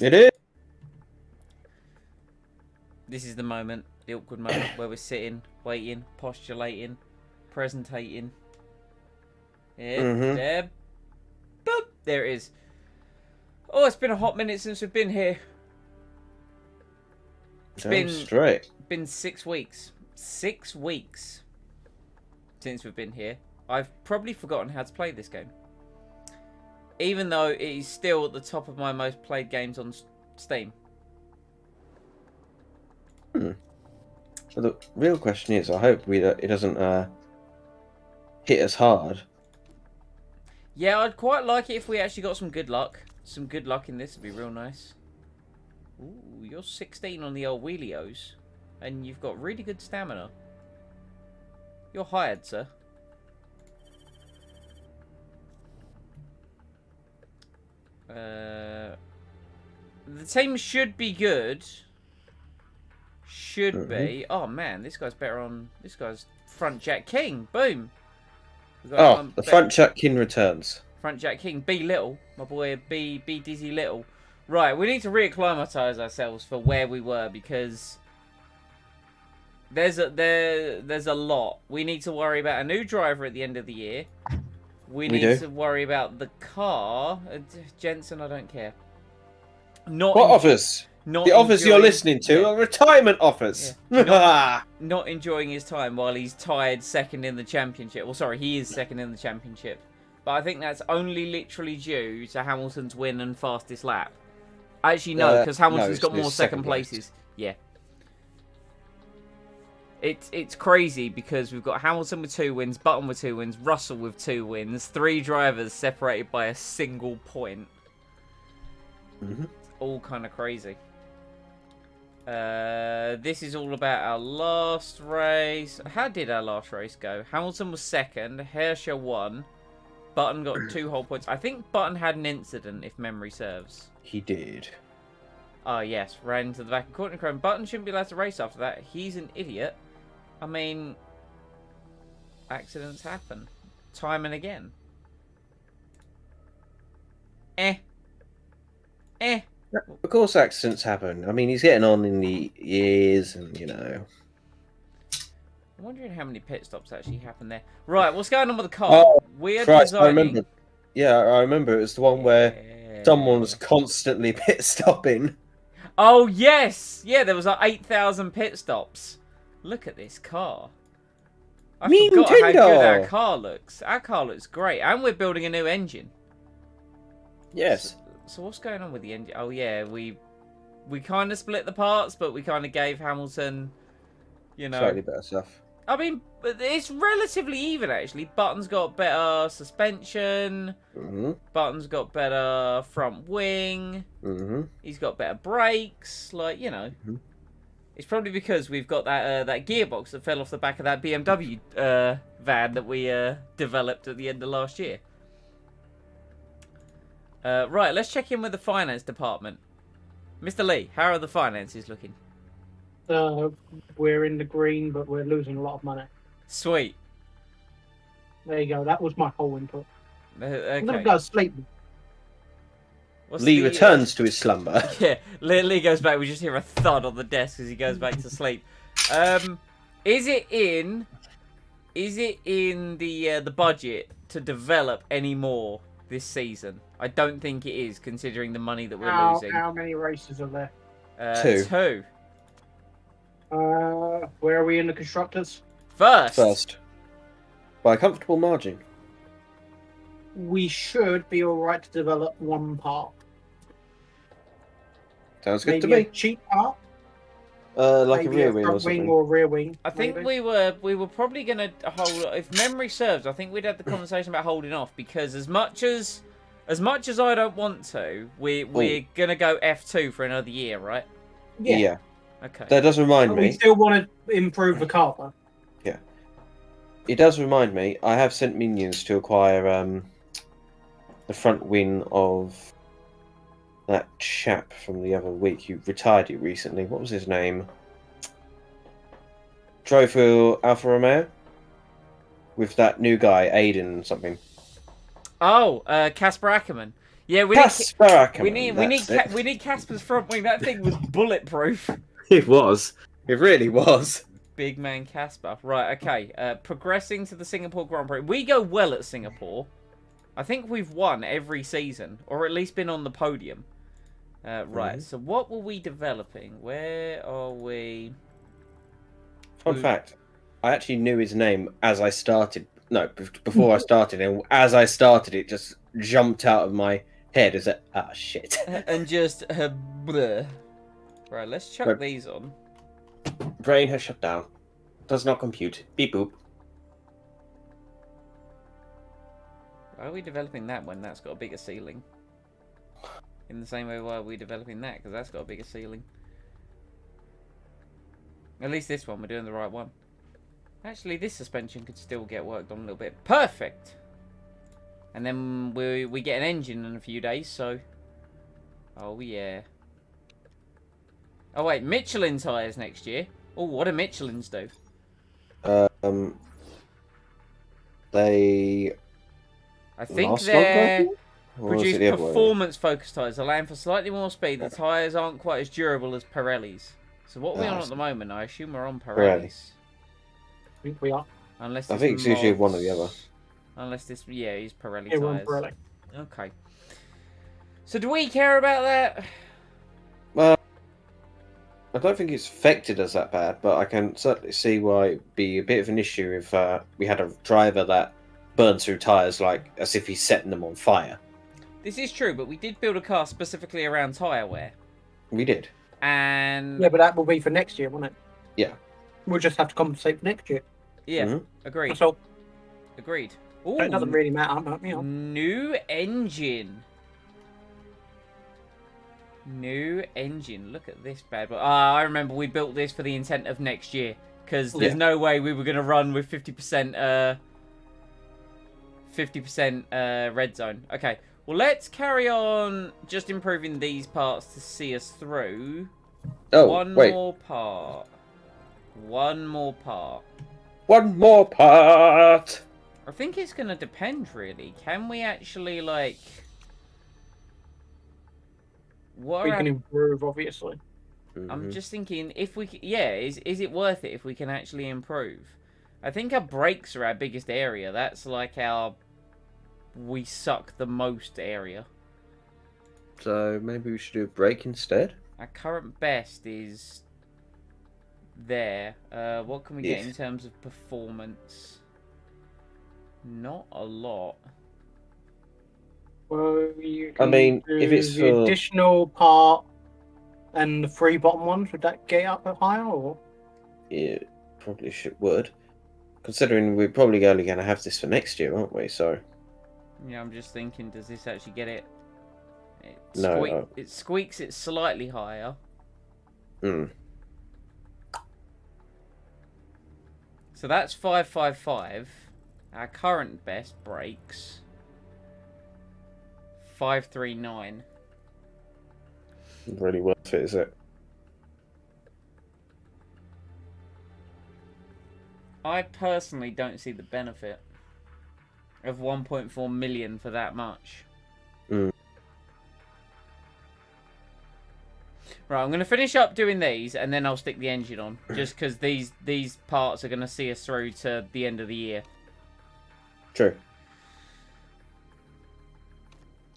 It is. This is the moment, the awkward moment, where we're sitting, waiting, postulating, presentating. Yeah, there. Boop! There it is. Oh, it's been a hot minute since we've been here. It's been 6 weeks. 6 weeks since we've been here. I've probably forgotten how to play this game. Even though it is still at the top of my most played games on Steam. So the real question is, I hope it doesn't hit us hard. Yeah, I'd quite like it if we actually got some good luck. Some good luck in this would be real nice. Ooh, you're 16 on the old wheelios. And you've got really good stamina. You're hired, sir. The team should be good. Should be. Oh man, this guy's better on. This guy's front Jack King. Boom. The front Jack King returns. Front Jack King. B Little, my boy. B Dizzy Little. Right, we need to reacclimatise ourselves for where we were because there's a lot. We need to worry about a new driver at the end of the year. We need to worry about the car. Jensen, I don't care. What offers? The offers you're listening to are retirement offers. Yeah. Not enjoying his time while he's tied second in the championship. Well, sorry, he is second in the championship. But I think that's only literally due to Hamilton's win and fastest lap. Actually, no, because Hamilton's got more second places. Yeah. It's crazy because we've got Hamilton with 2 wins, Button with 2 wins, Russell with 2 wins, 3 drivers separated by a single point. It's all kind of crazy. This is all about our last race. How did our last race go? Hamilton was second, Herrscher won, Button got 2 whole points. I think Button had an incident, if memory serves. He did. Oh, yes, ran into the back of Courtney Chrome. Button shouldn't be allowed to race after that. He's an idiot. I mean, accidents happen. Time and again. Of course accidents happen. I mean, he's getting on in the years and, you know. I'm wondering how many pit stops actually happened there. Right, what's going on with the car? Oh, We're Christ, designing... I remember. Yeah, I remember. It was the one where someone was constantly pit stopping. Oh, yes! Yeah, there was like 8,000 pit stops. Look at this car. I forgot how good our car looks. Our car looks great. And we're building a new engine. Yes. So what's going on with the engine? Oh, yeah, we kind of split the parts, but we kind of gave Hamilton, you know... Slightly better stuff. I mean, it's relatively even, actually. Button's got better suspension. Button's got better front wing. He's got better brakes. Like, you know. It's probably because we've got that gearbox that fell off the back of that BMW van that we developed at the end of last year. Right, let's check in with the finance department. Mr. Lee, how are the finances looking? We're in the green, but we're losing a lot of money. Sweet. There you go. That was my whole input. Okay. I'm gonna go to sleep. Lee returns to his slumber. Yeah, Lee goes back. We just hear a thud on the desk as he goes back to sleep. Is it in the budget to develop any more this season? I don't think it is, considering the money that we're losing. How many races are there? 2. Where are we in the constructors? First. By a comfortable margin. We should be alright to develop 1 part. Sounds good to me. me. A cheap part? Like maybe a rear wing or front something. wing or rear wing. I think we were probably gonna hold. If memory serves, I think we'd had the conversation about holding off because as much as I don't want to, we're gonna go F2 for another year, right? Yeah. Okay. That does remind me. We still want to improve the car, though. Yeah. It does remind me. I have sent minions to acquire the front wing of that chap from the other week who retired it recently. What was his name? Drove for Alfa Romeo with that new guy, Aiden something. Oh, Casper Ackerman. Yeah, Casper we Ackerman, need Casper's front wing. That thing was bulletproof. It was. It really was. Big man Casper. Right, okay. Progressing to the Singapore Grand Prix. We go well at Singapore. I think we've won every season, or at least been on the podium. Right, so what were we developing? Where are we? Fun fact, I actually knew his name as I started. No, before I started, and as I started, it just jumped out of my head as a shit. And just bleh. Right, let's chuck these on. Brain has shut down. Does not compute. Beep boop. Why are we developing that when that's got a bigger ceiling? In the same way, why are we developing that? Because that's got a bigger ceiling. At least this one, we're doing the right one. Actually, this suspension could still get worked on a little bit. Perfect! And then we get an engine in a few days, so... Oh, yeah. Oh, wait, Michelin tyres next year. Oh, what do Michelins do? They... I think they're... Produce the performance-focused tyres, allowing for slightly more speed. The tyres aren't quite as durable as Pirellis. So what are we on at the moment? I assume we're on Pirellis. I think we are. Unless I think it's usually one or the other. Unless this, yeah, is Pirelli Yeah, we're on tyres. Pirelli. Okay. So do we care about that? Well, I don't think it's affected us that bad, but I can certainly see why it'd be a bit of an issue if we had a driver that burns through tyres like as if he's setting them on fire. This is true, but we did build a car specifically around tyre wear. We did. And... Yeah, but that will be for next year, won't it? Yeah. We'll just have to compensate for next year. Yeah, agreed. That's all. Agreed. Ooh, So it doesn't really matter, but, you know. New engine. New engine. Look at this bad boy. I remember we built this for the intent of next year. Because there's no way we were going to run with 50% 50% red zone. Okay. Well, let's carry on just improving these parts to see us through. Oh, One more part. One more part. One more part! I think it's going to depend, really. Can we actually, like... What We can improve, obviously. I'm just thinking, if we... Yeah, is it worth it if we can actually improve? I think our brakes are our biggest area. That's like our... We suck the most area. So maybe we should do a brake instead? Our current best is... There. What can we get in terms of performance? Not a lot. Well, you I can mean, do if it's the for... additional part and the 3 bottom ones, would that get up higher, or? Yeah, probably would. Considering we're probably only going to have this for next year, aren't we? So... Yeah, I'm just thinking, does this actually get it? It squeaks it slightly higher. Hmm. So that's 555. Our current best brakes 539. Really worth it, is it? I personally don't see the benefit of 1.4 million for that much. Mm. Right, I'm going to finish up doing these, and then I'll stick the engine on. Just because these parts are going to see us through to the end of the year. True.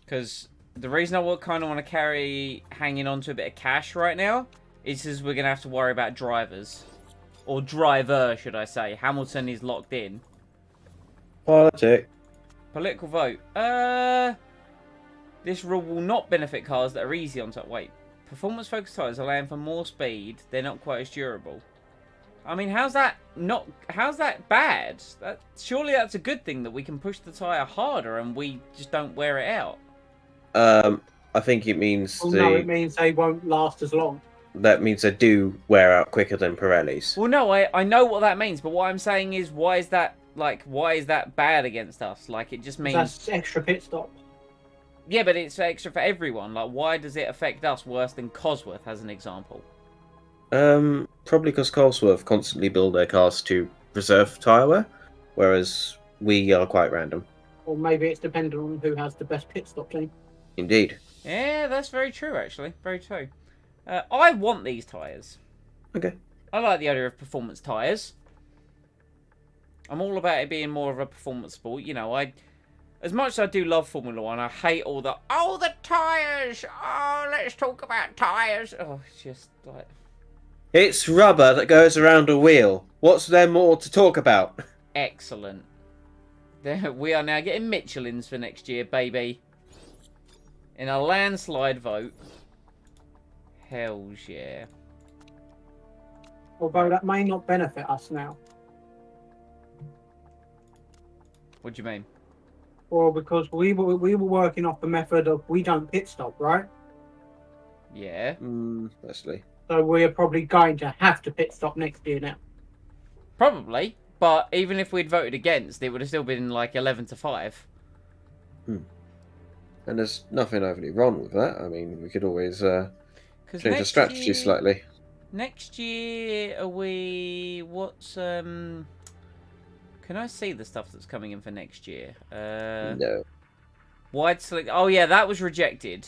Because the reason I kind of want to carry hanging on to a bit of cash right now is because we're going to have to worry about drivers. Or driver, should I say. Hamilton is locked in. Politic. Political vote. This rule will not benefit cars that are easy on top. Wait. Performance-focused tyres allowing for more speed. They're not quite as durable. I mean, how's that bad? Surely that's a good thing that we can push the tyre harder and we just don't wear it out. I think it means No, it means they won't last as long. That means they do wear out quicker than Pirellis. Well, no, I know what that means, but what I'm saying is, why is that bad against us? Like, it just means... That's extra pit stop. Yeah, but it's extra for everyone. Like, why does it affect us worse than Cosworth, as an example? Probably because Cosworth constantly build their cars to preserve tyre wear, whereas we are quite random. Or maybe it's dependent on who has the best pit stop team. Indeed. Yeah, that's very true, actually. Very true. I want these tyres. Okay. I like the idea of performance tyres. I'm all about it being more of a performance sport. You know, as much as I do love Formula One, I hate all the tyres. Oh, let's talk about tyres. Oh, it's just like It's rubber that goes around a wheel. What's there more to talk about? excellent. We are now getting Michelins for next year, baby. In a landslide vote. Hells yeah. Although that may not benefit us now. What do you mean? Or because we were working off the method of we don't pit stop, right? Yeah. Leslie. So we're probably going to have to pit stop next year now. Probably. But even if we'd voted against, it would have still been like 11-5. And there's nothing overly wrong with that. I mean, we could always change the strategy slightly. Next year, are we... What's... Can I see the stuff that's coming in for next year? No. Wide select... Oh, yeah, that was rejected.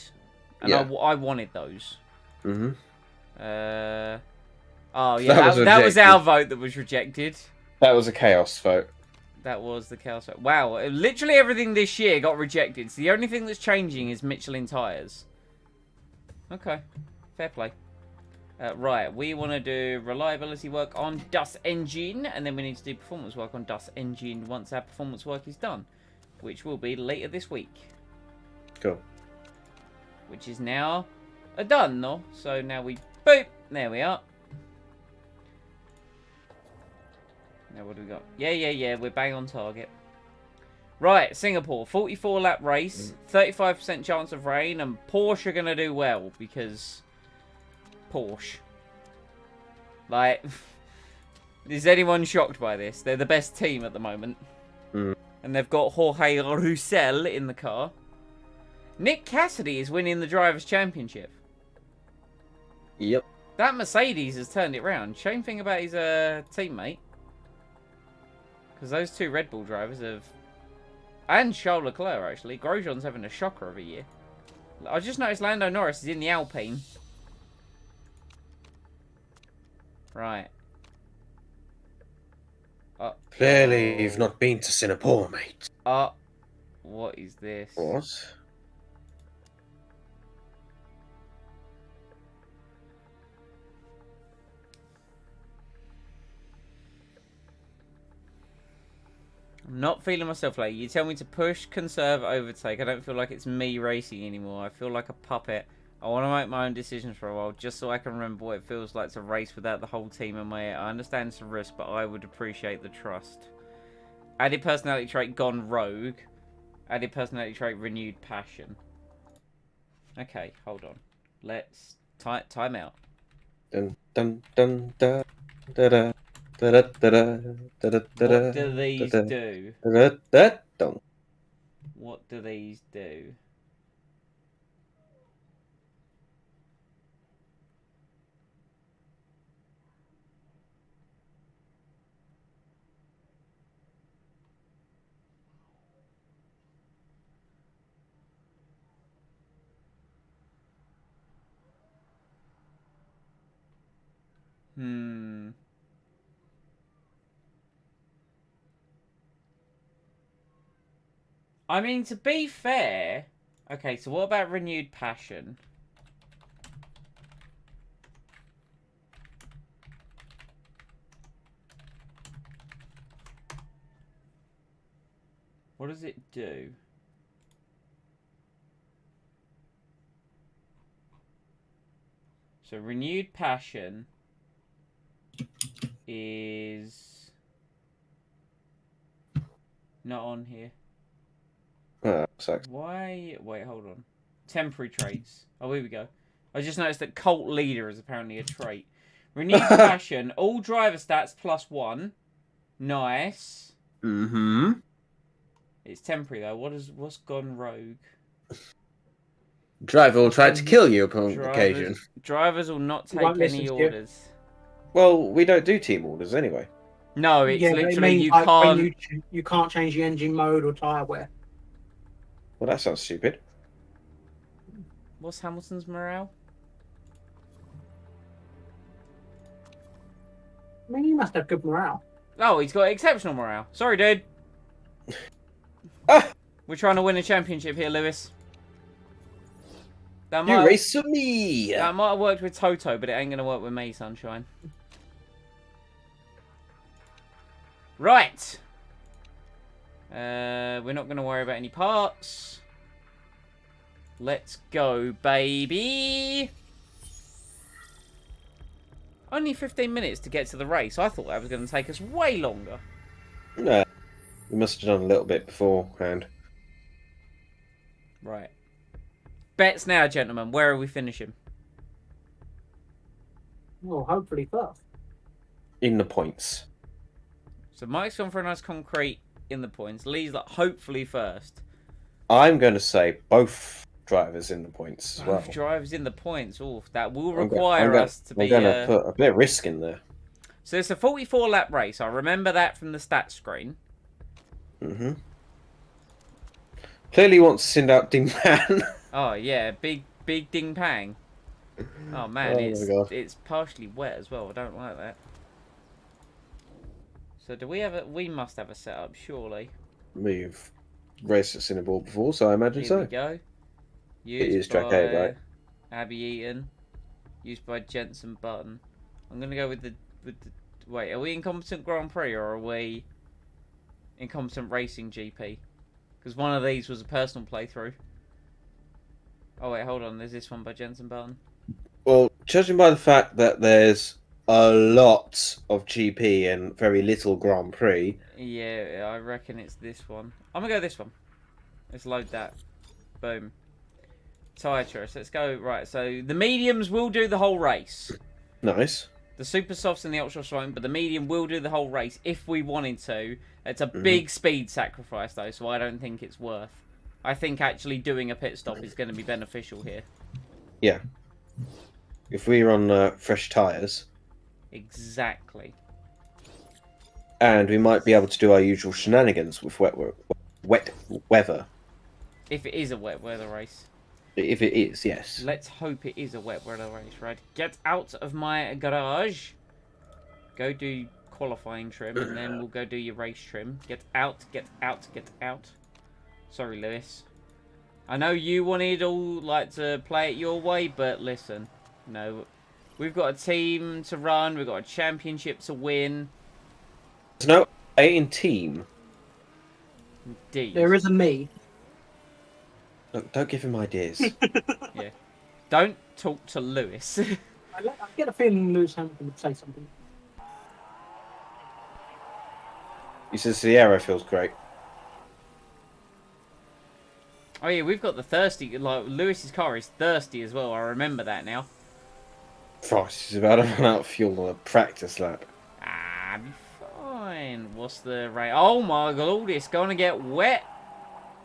And Yeah. I wanted those. Mm-hmm. Oh, yeah, that was our vote that was rejected. That was a chaos vote. That was the chaos vote. Wow, literally everything this year got rejected. So the only thing that's changing is Michelin tyres. Okay, fair play. Right, we want to do reliability work on Dus Engine, and then we need to do performance work on Dus Engine once our performance work is done, which will be later this week. Cool. Which is now done, though. So now we... Boop! There we are. Now what do we got? Yeah, we're bang on target. Right, Singapore, 44 lap race, 35% chance of rain, and Porsche are going to do well, because... Porsche. Like, is anyone shocked by this? They're the best team at the moment. And they've got Jorge Roussel in the car. Nick Cassidy is winning the Drivers' Championship. Yep. That Mercedes has turned it round. Shame thing about his teammate. Because those two Red Bull drivers have... And Charles Leclerc, actually. Grosjean's having a shocker of a year. I just noticed Lando Norris is in the Alpine. Right. Clearly you've not been to Singapore, mate. What is this? What? I'm not feeling myself lately. You tell me to push, conserve, overtake. I don't feel like it's me racing anymore. I feel like a puppet. I want to make my own decisions for a while, just so I can remember what it feels like to race without the whole team in my ear. I understand it's a risk, but I would appreciate the trust. Added personality trait gone rogue. Added personality trait renewed passion. Okay, hold on. Let's time out. Dun dun dun da da da da da da da da da. What do these do? What do these do? I mean, to be fair... Okay, so what about renewed passion? What does it do? So renewed passion is not on here. Sucks. Why? Wait, hold on. Temporary traits. Oh, here we go. I just noticed that cult leader is apparently a trait. Renewed passion. All driver stats +1. Nice. Mm-hmm. It's temporary though. What's gone rogue? Driver will try to kill you upon occasion. Drivers will not take any orders. Well, we don't do team orders anyway. No, it's literally you like can't. You can't change the engine mode or tyre wear. Well, that sounds stupid. What's Hamilton's morale? I mean, you must have good morale. Oh, he's got exceptional morale. Sorry, dude. Ah! We're trying to win a championship here, Lewis. That You might, race for me! that might have worked with Toto, but it ain't going to work with me, sunshine. Right. We're not going to worry about any parts. Let's go, baby. Only 15 minutes to get to the race. I thought that was going to take us way longer. No. We must have done a little bit beforehand. Right. Bets now, gentlemen. Where are we finishing? Well, hopefully first. In the points. So Mike's gone for a nice concrete in the points. Lee's like, hopefully first. I'm going to say both drivers in the points as well. Both drivers in the points. Oh, that will I'm require us to be... I'm going to put a bit of risk in there. So it's a 44-lap race. I remember that from the stats screen. Mm-hmm. Clearly wants to send out Ding Man. Oh, yeah. Big ding pang. Oh, man. It's partially wet as well. I don't like that. So do we have a... We must have a setup, surely. We've raced at Cinnaball before, so I imagine so. Here we go. It is track 8, right? Abby Eaton. Used by Jensen Button. I'm going to go with the... Wait, are we Incompetent Grand Prix or are we Incompetent Racing GP? Because one of these was a personal playthrough. Oh, wait, hold on. There's this one by Jensen Button. Well, judging by the fact that there's a lot of GP and very little Grand Prix. Yeah, I reckon it's this one. I'm going to go this one. Let's load that. Boom. Tyre choice. Let's go. Right, so the mediums will do the whole race. Nice. The super softs and the ultra softs won't, but the medium will do the whole race if we wanted to. It's a big speed sacrifice, though, so I don't think it's worth. I think actually doing a pit stop is going to be beneficial here. Yeah. If we're on fresh tyres. Exactly. And we might be able to do our usual shenanigans with wet weather. If it is a wet weather race. If it is, yes. Let's hope it is a wet weather race, right? Get out of my garage. Go do qualifying trim, and then we'll go do your race trim. Get out, get out, get out. Sorry, Lewis. I know you wanted all to play it your way, but listen. No. We've got a team to run. We've got a championship to win. There's no A in team. Indeed. There is a me. Look, don't give him ideas. Yeah. Don't talk to Lewis. I get a feeling Lewis Hamilton would say something. He says the aero feels great. Oh yeah, we've got the thirsty. Lewis's car is thirsty as well. I remember that now. Frost is about to run out of fuel on a practice lap. Ah, be fine. What's the rate? Oh my god, it's gonna get wet.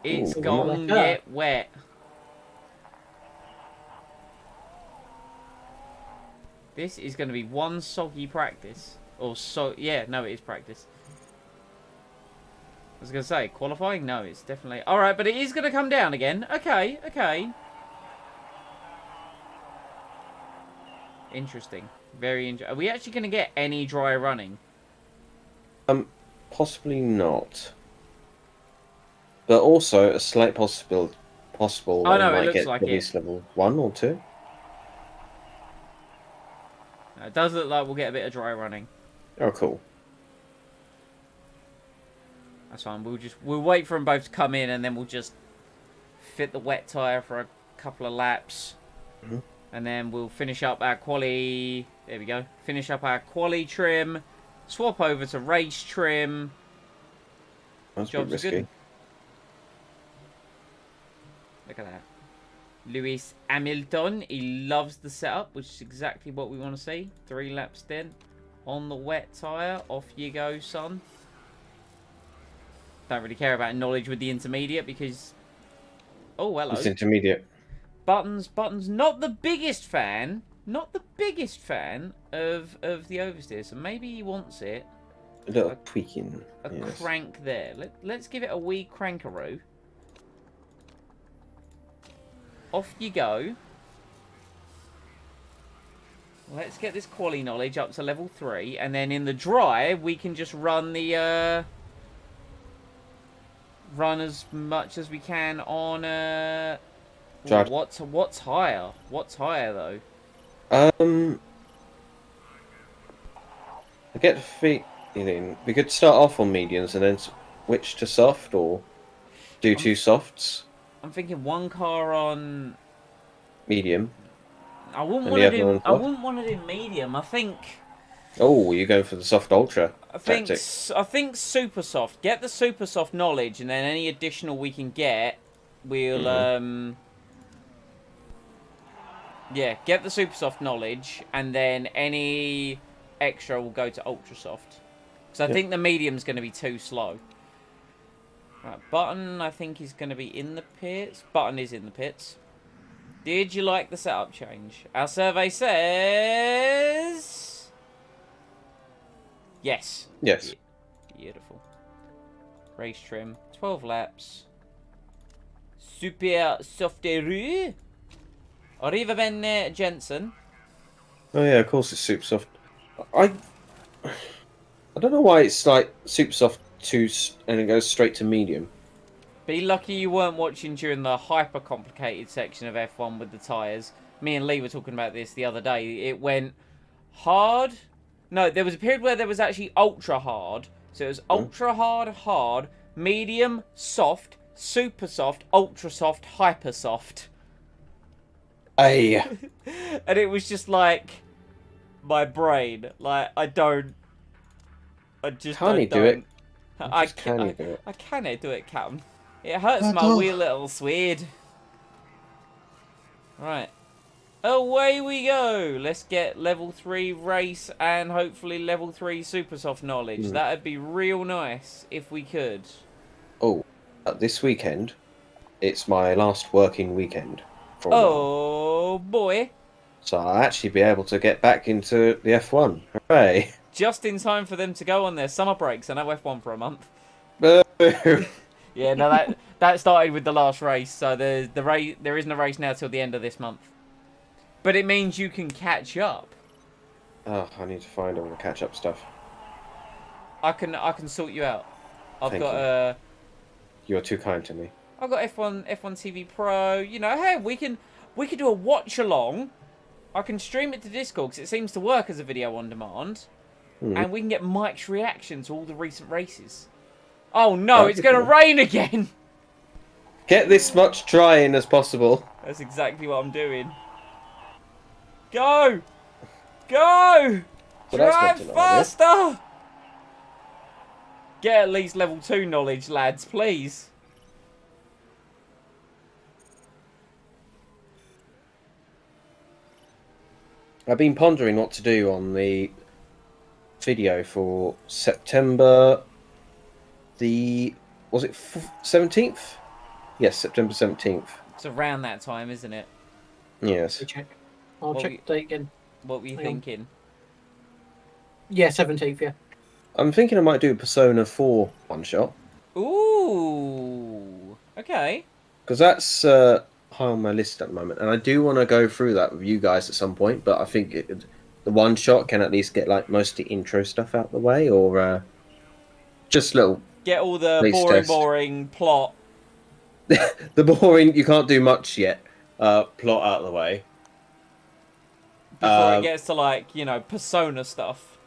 It's gonna get wet. This is gonna be one soggy practice. Yeah, no, it is practice. I was gonna say, qualifying? No, it's definitely... Alright, but it is gonna come down again. Okay, okay. Interesting. Very interesting. Are we actually gonna get any dry running? Possibly not. But also a slight possible Oh, that no, we it might looks get like at it. least level 1 or 2. No, it does look like we'll get a bit of dry running. Oh, cool. That's fine. We'll wait for them both to come in, and then we'll just fit the wet tyre for a couple of laps. Mm-hmm. And then we'll finish up our quali... There we go. Finish up our quali trim. Swap over to race trim. That's Jobs risky. are good. Look at that. Lewis Hamilton. He loves the setup, which is exactly what we want to see. 3 lap stint on the wet tyre. Off you go, son. Don't really care about knowledge with the intermediate because... Oh, hello. It's intermediate. Buttons, not the biggest fan. Not the biggest fan of the oversteer. So maybe he wants it. A little tweaking. A Yes. crank there. Let's give it a wee crankaroo. Off you go. Let's get this quality knowledge up to level 3, and then in the dry, we can just run the, run as much as we can on, what's higher? What's higher, though? I get the feeling we could start off on mediums and then switch to soft, or do 2 softs. I'm thinking 1 car on Medium. I wouldn't And want the to other do. one I soft? wouldn't want to do medium. I think. Oh, you're going for the soft ultra I think. tactic. I think super soft. Get the super soft knowledge, and then any additional we can get, we'll yeah, get the super soft knowledge, and then any extra will go to ultra soft. Because I think the medium's going to be too slow. Right, Button, I think he's going to be in the pits. Button is in the pits. Did you like the setup change? Our survey says... Yes. Yes. Beautiful. Race trim. 12 laps. Super softeru. Arriva bene, Jensen. Oh yeah, of course it's super soft. I don't know why it's like super soft and it goes straight to medium. Be lucky you weren't watching during the hyper complicated section of F1 with the tyres. Me and Lee were talking about this the other day. It went hard. No, there was a period where there was actually ultra hard. So it was ultra hard, hard, medium, soft, super soft, ultra soft, hyper soft. Hey. And it was just like my brain. Like I just Can you don't. do it? I Can you do it? I cannot do it, Captain. It hurts my wee little swede. Right. Away we go. Let's get level 3 race and hopefully level 3 super soft knowledge. That'd be real nice if we could. Oh, this weekend, it's my last working weekend. For a while. Oh boy. So I'll actually be able to get back into the F1. Hooray. Just in time for them to go on their summer breaks. I know F1 for a month. Boo. Yeah, no, that started with the last race, so there isn't a race now till the end of this month. But it means you can catch up. Oh, I need to find all the catch-up stuff. I can sort you out. I've Thank got You're too kind to me. I've got F1 TV Pro. You know, hey, we can do a watch along. I can stream it to Discord because it seems to work as a video on demand, and we can get Mike's reaction to all the recent races. Oh no, it's going to rain again! Get this much drying as possible. That's exactly what I'm doing. Go! Go! Well, that's Drive good to know, faster! Get at least level 2 knowledge, lads, please. I've been pondering what to do on the video for September was it 17th? Yes, September 17th. It's around that time, isn't it? Yes. I'll check the date again. What were you thinking? Yeah, 17th, yeah. I'm thinking I might do a Persona 4 one-shot. Ooh. Okay. Because that's high on my list at the moment. And I do want to go through that with you guys at some point. But I think the one-shot can at least get like most of the intro stuff out of the way. Or just little... Get all the boring plot. The boring, you can't do much yet. Plot out of the way. Before it gets to, like, you know, Persona stuff.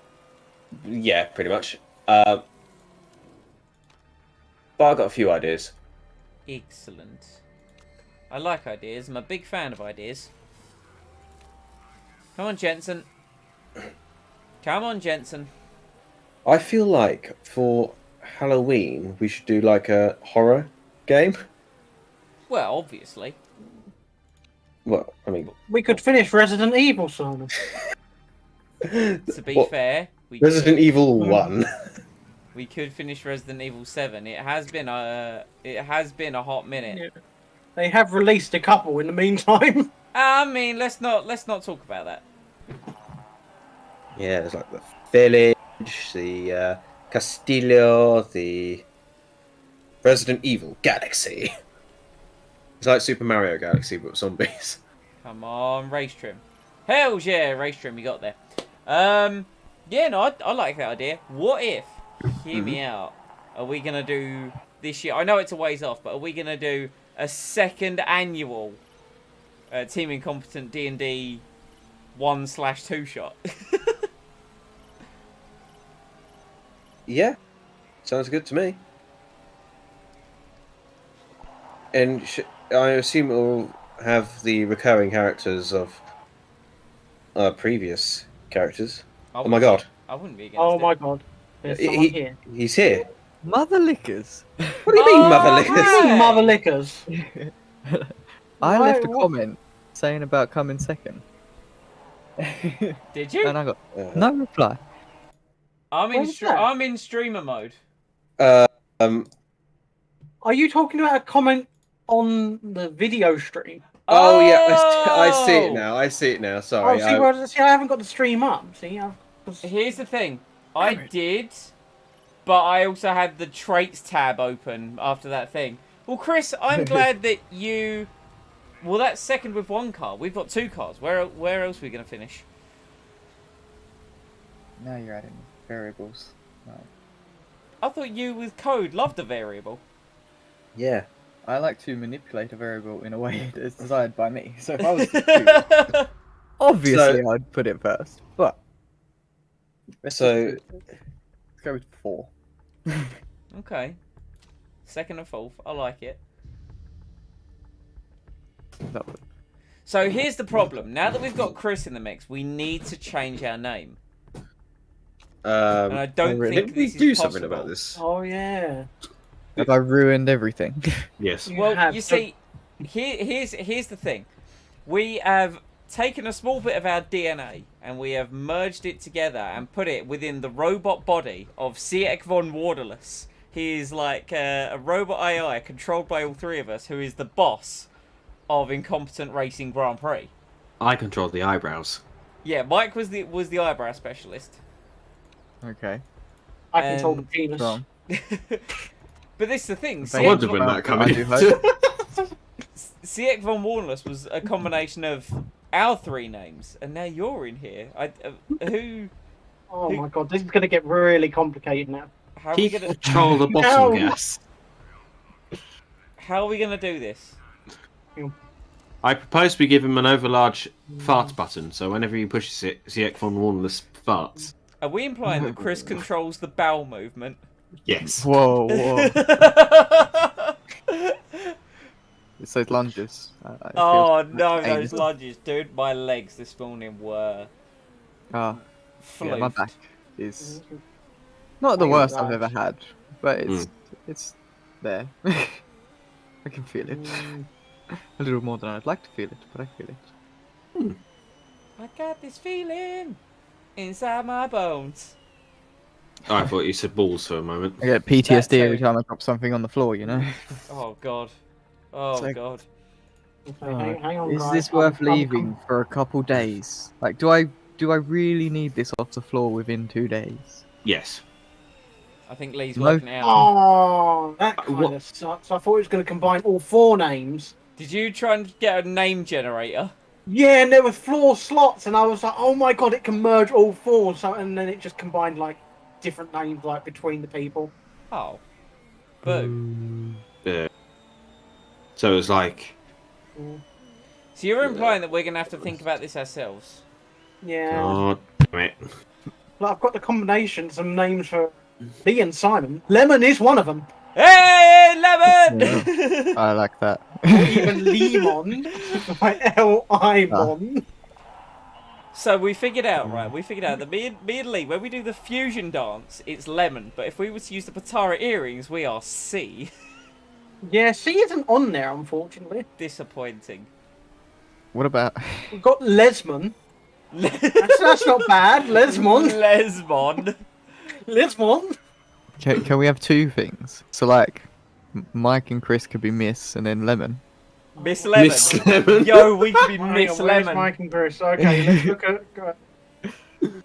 Yeah, pretty much. But I've got a few ideas. Excellent. I like ideas. I'm a big fan of ideas. Come on, Jensen. Come on, Jensen. I feel like for Halloween, we should do like a horror game. Well, obviously. Well, I mean... We could finish Resident Evil, Simon. To be fair... Resident Evil 1. We could finish Resident Evil 7. It has been a hot minute. Yeah. They have released a couple in the meantime. I mean, let's not talk about that. Yeah, there's like the village, the Castillo, the Resident Evil Galaxy. It's like Super Mario Galaxy, but with zombies. Come on, race trim. Hells yeah, race trim, you got there. Yeah, no, I like that idea. What if, hear me out, are we going to do this year, I know it's a ways off, but are we going to do a second annual Team Incompetent D&D 1/2 shot? Yeah, sounds good to me. And I assume it will have the recurring characters of previous characters. Oh my god. I wouldn't be against Oh it. my god. There's someone here. He's here. Mother lickers. What do you mean, mother What do lickers? you mean, Hey! mother lickers? I Why- left a what- comment saying about coming second. Did you? And I got no reply. I'm What was that? I'm in streamer mode. Um. Are you talking about a comment on the video stream? Oh yeah, I see it now. I see it now. Sorry. Oh, see, I haven't got the stream up. See, Here's the thing. I did, but I also had the traits tab open after that thing. Well, Chris, I'm glad that you... Well, that's second with one car. We've got 2 cars. Where else are we going to finish? Now you're adding variables. No. I thought you, with code, loved a variable. Yeah. I like to manipulate a variable in a way that is desired by me. So if I was to choose, obviously I'd put it first. But let's go with 4. Okay. Second and fourth. I like it. That would. So here's the problem. Now that we've got Chris in the mix, we need to change our name. And I don't really? think Did we this do is something possible. about this? Oh yeah. Have I ruined everything? Yes. Well, have you to- see, here's the thing. We have taken a small bit of our DNA and we have merged it together and put it within the robot body of Siek von Warderless. He is like a robot AI controlled by all 3 of us, who is the boss of Incompetent Racing Grand Prix. I controlled the eyebrows. Yeah, Mike was the eyebrow specialist. Okay. I control the penis. Wrong. But this is the thing. I wondered Siek when von, that coming. Siek von Warderless was a combination of our 3 names, and now you're in here. Who? Oh my god, this is going to get really complicated now. How are we gonna? control the bottom gas. How are we gonna do this? I propose we give him an overlarge fart button, so whenever he pushes it, Ziek von Warnless farts. Are we implying that Chris controls the bowel movement? Yes. Whoa, whoa. It's those lunges. It Oh feels no, painful. those lunges, dude! My legs this morning were Ah, yeah, my floofed. back is not the Oh, worst right. I've ever had, but it's there. I can feel it. A little more than I'd like to feel it, but I feel it. I got this feeling inside my bones. Oh, I thought you said balls for a moment. I get PTSD That every too. time I drop something on the floor, you know? Oh god. Oh It's like- god. Okay, hang on, Is guys. this worth I'm- leaving for a couple days? Like, do I really need this off the floor within 2 days? Yes. I think Lee's No. working it out. Oh, that kind what- of sucks. I thought it was going to combine all 4 names. Did you try and get a name generator? Yeah, and there were 4 slots, and I was like, oh my god, it can merge all 4. So, and then it just combined like different names like between the people. Oh. Boo. So it was like, So you're implying that we're gonna have to think about this ourselves? Yeah. oh, damn it. Like, I've got the combinations and names for Lee and Simon. Lemon is one of them. Hey, Lemon! I like that. Or even Lemon. Like L-I-Mon. So we figured out, right? We figured out that me and Lee, when we do the fusion dance, it's Lemon. But if we were to use the Patara earrings, we are C. Yeah, she isn't on there, unfortunately. Disappointing. What about... We've got Lesmon. That's not bad. Lesmon. Lesmon. Lesmon. Can we have 2 things? So, like, Mike and Chris could be Miss and then Lemon. Miss Lemon. Miss Lemon. Yo, we could be Hang Miss on, where's Lemon. Mike and Chris? Okay, let's look at... go on.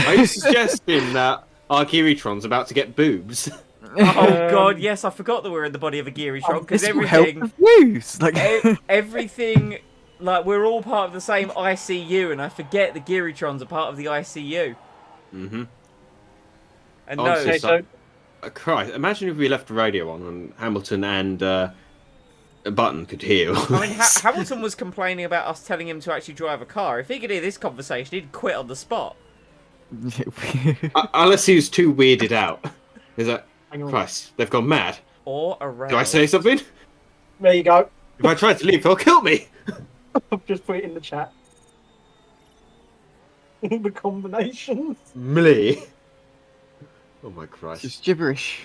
Are you suggesting that our Kiritron's about to get boobs? Oh god, yes, I forgot that we're in the body of a Geary Tron because This will help everything, the views! Like, everything like we're all part of the same ICU, and I forget the Gearytrons are part of the ICU. Mm-hmm. And Honestly, no, so Christ, imagine if we left the radio on and Hamilton and Button could hear. all I mean, this. Hamilton was complaining about us telling him to actually drive a car. If he could hear this conversation, he'd quit on the spot. Unless he was too weirded out. Is that hang on. Christ? They've gone mad. Or aroused. Do I say something? There you go. If I try to leave, they'll kill me. I've just put it in the chat. All the combinations. Mlee. Oh my Christ. Just gibberish.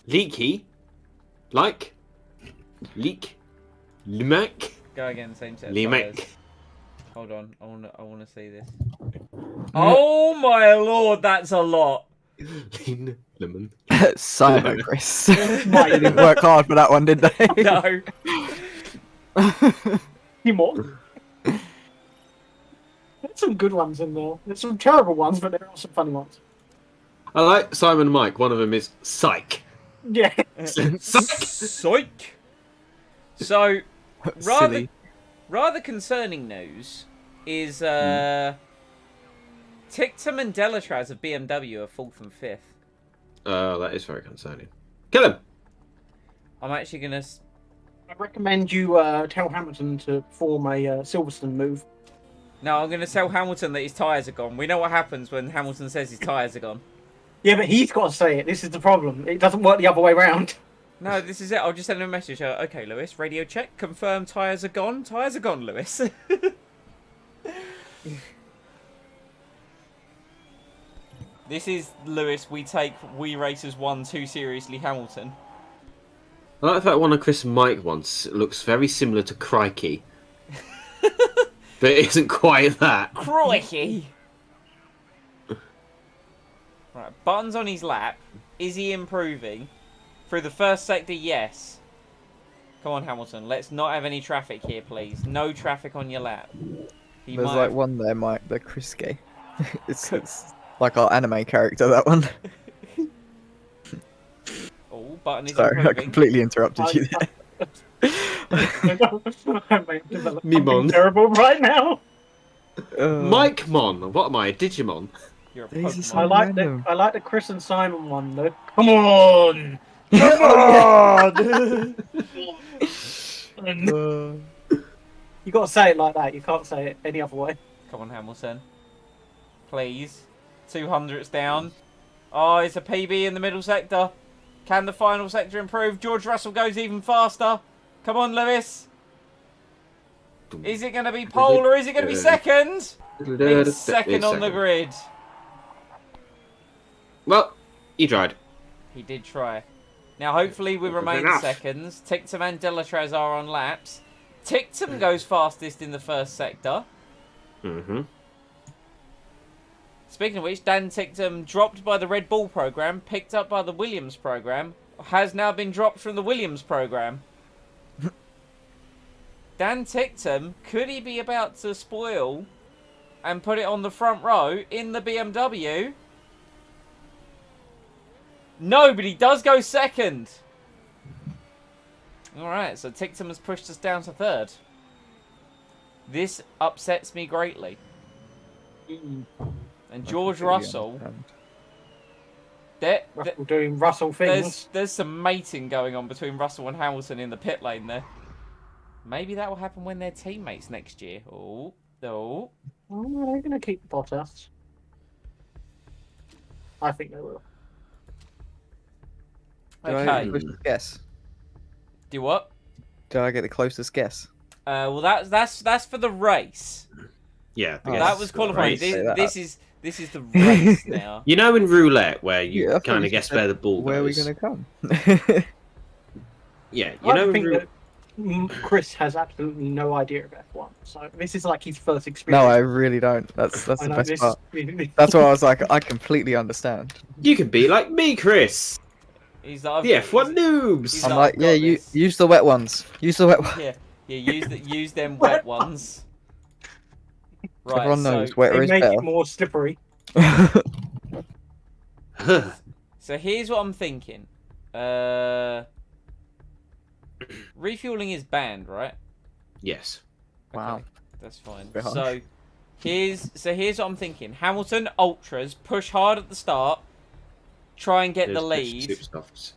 Leaky. Like. Leak. Limac. Go again, same set. of Limac. colours. Hold on, I wanna see this. Oh my lord, that's a lot. Lean. Lemon. Simon, Chris. They didn't work hard for that one, did they? No. Few more. There's some good ones in there. There's some terrible ones, but there are some funny ones. I like Simon and Mike. One of them is Psych. Yeah. Psych. Psych. So, Silly. rather concerning news is Tictum and Delatraz of BMW are 4th and 5th. Oh, that is very concerning. Kill him. I'm actually gonna. I recommend you tell Hamilton to form a Silverstone move. No, I'm gonna tell Hamilton that his tyres are gone. We know what happens when Hamilton says his tyres are gone. Yeah, but he's got to say it. This is the problem. It doesn't work the other way round. No, this is it. I'll just send him a message. Okay, Lewis, radio check. Confirm tyres are gone. Tyres are gone, Lewis. This is Lewis. We take We Racers 1 too seriously, Hamilton. I like that one of Chris and Mike once. It looks very similar to Crikey. But it isn't quite that. Crikey! Right, Button's on his lap. Is he improving? Through the first sector, yes. Come on, Hamilton. Let's not have any traffic here, please. No traffic on your lap. He There's might like have- one there, Mike. The Chris gay. It's like our anime character, that one. Oh, Button is Sorry, I improving. completely interrupted you there. Mimon. Terrible right now. Mike Mon. What am I? A Digimon? You're a These are Pokemon. so- I like the Chris and Simon one though. Come on. You got to say it like that. You can't say it any other way. Come on, Hamilton. Please. 200's down. Oh, it's a PB in the middle sector. Can the final sector improve? George Russell goes even faster. Come on, Lewis. Is it going to be pole or is it going to be second? It's second on the grid. Well, he tried. He did try. Now, hopefully, we remain enough. seconds. Tictum and Delatraz are on laps. Tictum goes fastest in the first sector. Mm-hmm. Speaking of which, Dan Tictum, dropped by the Red Bull program, picked up by the Williams program, has now been dropped from the Williams program. Dan Tictum, could he be about to spoil and put it on the front row in the BMW? No, but he does go second. Alright, so Tictum has pushed us down to third. This upsets me greatly. And George Russell, Russell doing Russell things. there's some mating going on between Russell and Hamilton in the pit lane there. Maybe that will happen when they're teammates next year. Oh. Oh, no, they're going to keep Bottas. I think they will. Do I get Okay. the closest guess? Do what? Do I get the closest guess? Well, that's for the race. Yeah. Oh, That was qualifying. race. Say that. This is the race now. You know in roulette where you Yeah, I thought kind you of guess said where the ball Where are we goes? going to come? Yeah, you know I in think roulette... that Chris has absolutely no idea of F1. So this is like his first No, experience. I really don't. That's I the know, best this- part. That's why I was like, I completely understand. You can be like me, Chris. He's like, The F1 noobs. He's I'm like, like, I've yeah, got you this. use the wet ones. Use the wet ones. Yeah. Use them wet ones. Right. Everyone knows so, wetter They is make better. it more slippery. so here's what I'm thinking. Refueling is banned, right? Yes. Wow. Okay, that's fine. Bit harsh. So here's what I'm thinking. Hamilton ultras push hard at the start, try and get the There's lead. super softs.